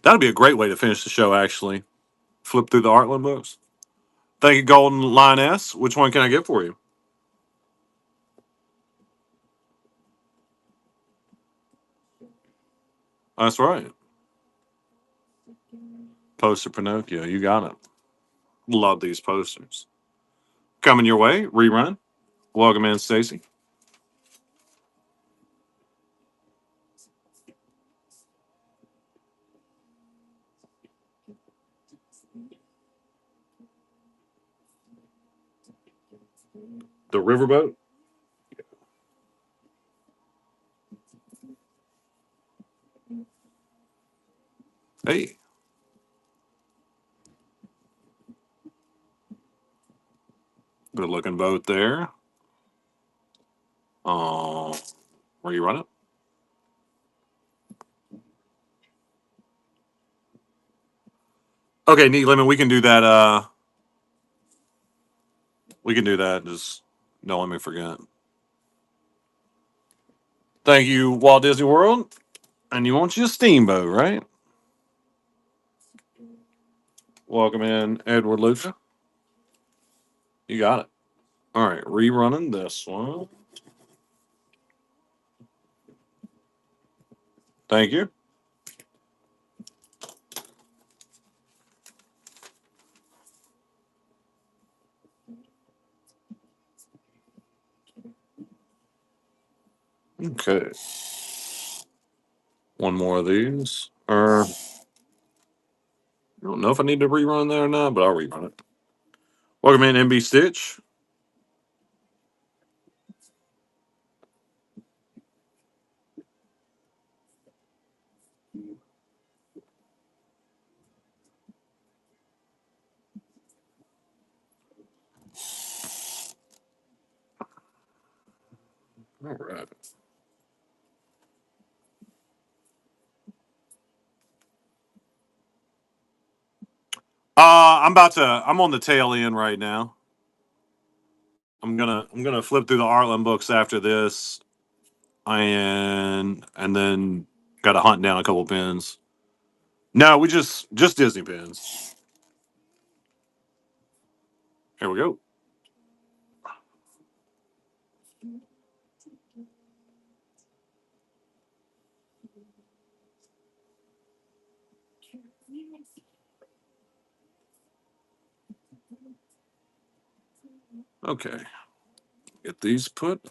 That'd be a great way to finish the show, actually. Flip through the Artland books. Thank you, Golden Lioness. Which one can I get for you? That's right. Poster Pinocchio. You got it. Love these posters. Coming your way, rerun. Welcome in, Stacy. The Riverboat. Hey, good looking boat there. Where you run it? Okay, neat lemon. We can do that. We can do that. Just don't let me forget. Thank you, Walt Disney World. And you want your steamboat, right? Welcome in, Edward Luca. You got it. All right, rerunning this one. Thank you. Okay, one more of these. I don't know if I need to rerun that or not, but I'll rerun it. Welcome in, MB Stitch. All right. I'm about to. I'm on the tail end right now. I'm gonna flip through the Artland books after this, and then got to hunt down a couple pins. No, we just Disney pins. Here we go. Okay, get these put.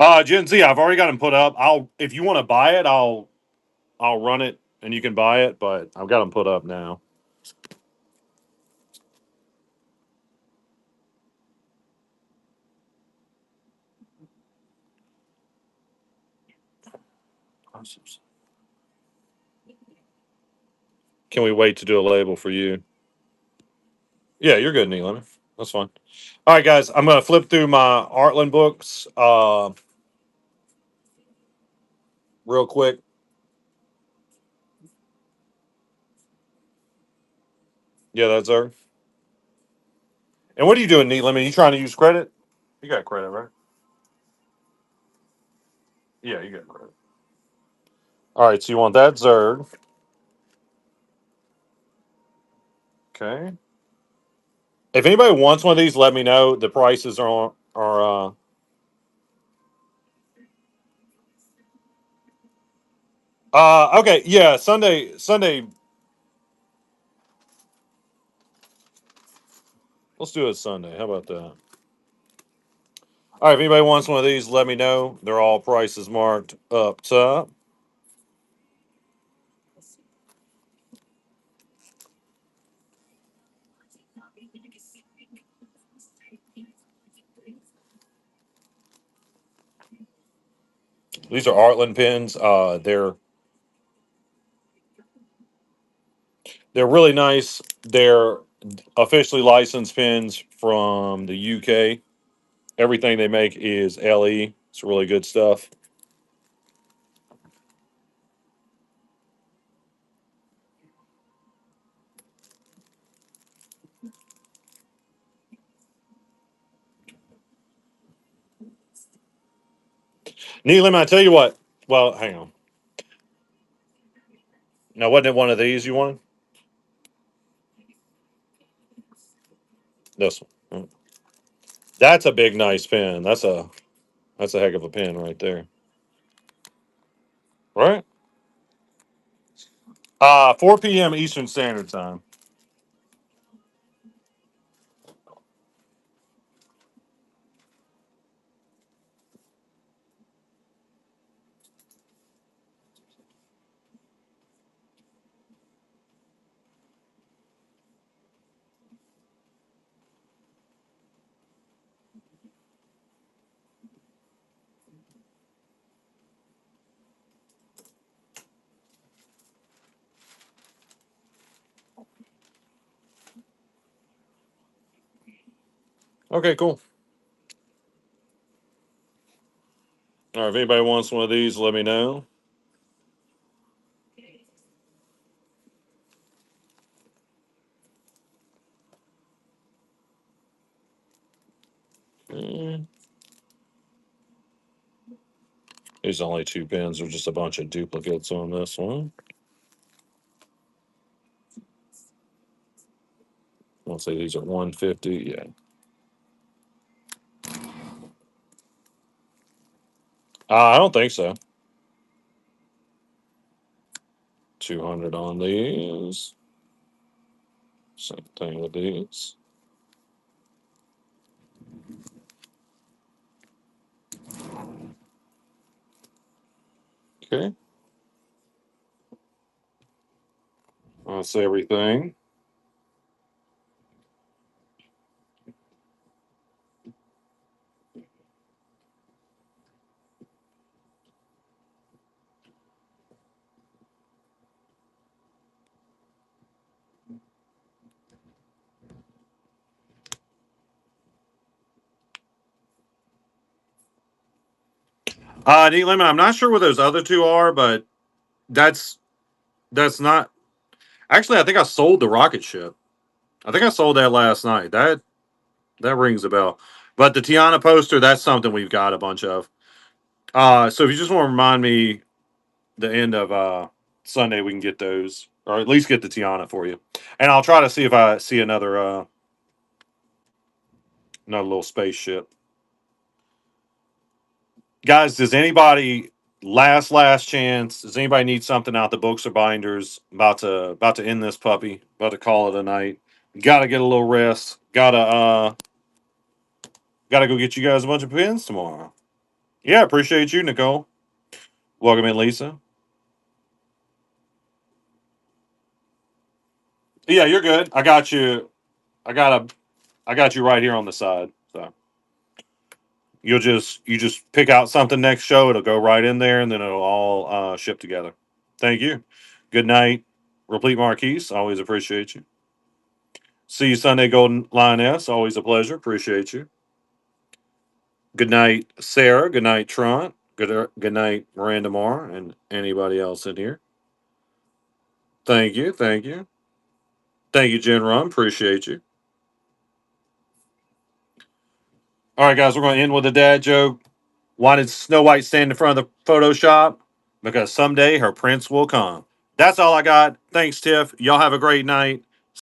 Oh, Gen Z. I've already got them put up. I'll if you want to buy it, I'll run it and you can buy it. But I've got them put up now. Can we wait to do a label for you? Yeah, you're good, Neil. That's fine. All right, guys. I'm gonna flip through my Artland books real quick. Yeah, that's her. And what are you doing, Neil? You trying to use credit? You got credit, right? Yeah, you got credit. All right, so you want that Zerg. Okay. If anybody wants one of these, let me know. The prices okay, yeah, Sunday, let's do it Sunday. How about that? All right, if anybody wants one of these, let me know. They're all prices marked up top. These are Artland pins. They're really nice. They're officially licensed pins from the UK. Everything they make is LE. It's really good stuff. Neelam, I tell you what. Well, hang on. Now, wasn't it one of these you wanted? This one. That's a big, nice pin. That's a heck of a pin right there. Right? 4 p.m. Eastern Standard Time. Okay, cool. All right, if anybody wants one of these, let me know. Mm, These are only two pins. There's just a bunch of duplicates on this one. I'll say these are 150. Yeah. I don't think so. 200 on these. Same thing with these. Okay. That's everything. Neat Lemon, I'm not sure what those other two are, but that's that's not actually I think I sold the rocket ship. I think I sold that last night. That rings a bell. But the Tiana poster, that's something we've got a bunch of. So if you just want to remind me the end of Sunday, we can get those, or at least get the Tiana for you. And I'll try to see if I see another little spaceship. Guys, does anybody last chance? Does anybody need something out the books or binders? About to end this puppy. About to call it a night. Got to get a little rest. Gotta go get you guys a bunch of pins tomorrow. Yeah, appreciate you, Nicole. Welcome in, Lisa. Yeah, you're good. I got you. I got you right here on the side. So you just pick out something next show. It'll go right in there, and then it'll all ship together. Thank you. Good night, Replete Marquise. Always appreciate you. See you Sunday, Golden Lioness. Always a pleasure. Appreciate you. Good night, Sarah. Good night, Tront. Good night, Miranda Marr, and anybody else in here. Thank you. Thank you. Thank you, Jen Rum. Appreciate you. All right, guys, we're going to end with a dad joke. Why did Snow White stand in front of the Photoshop? Because someday her prince will come. That's all I got. Thanks, Tiff. Y'all have a great night.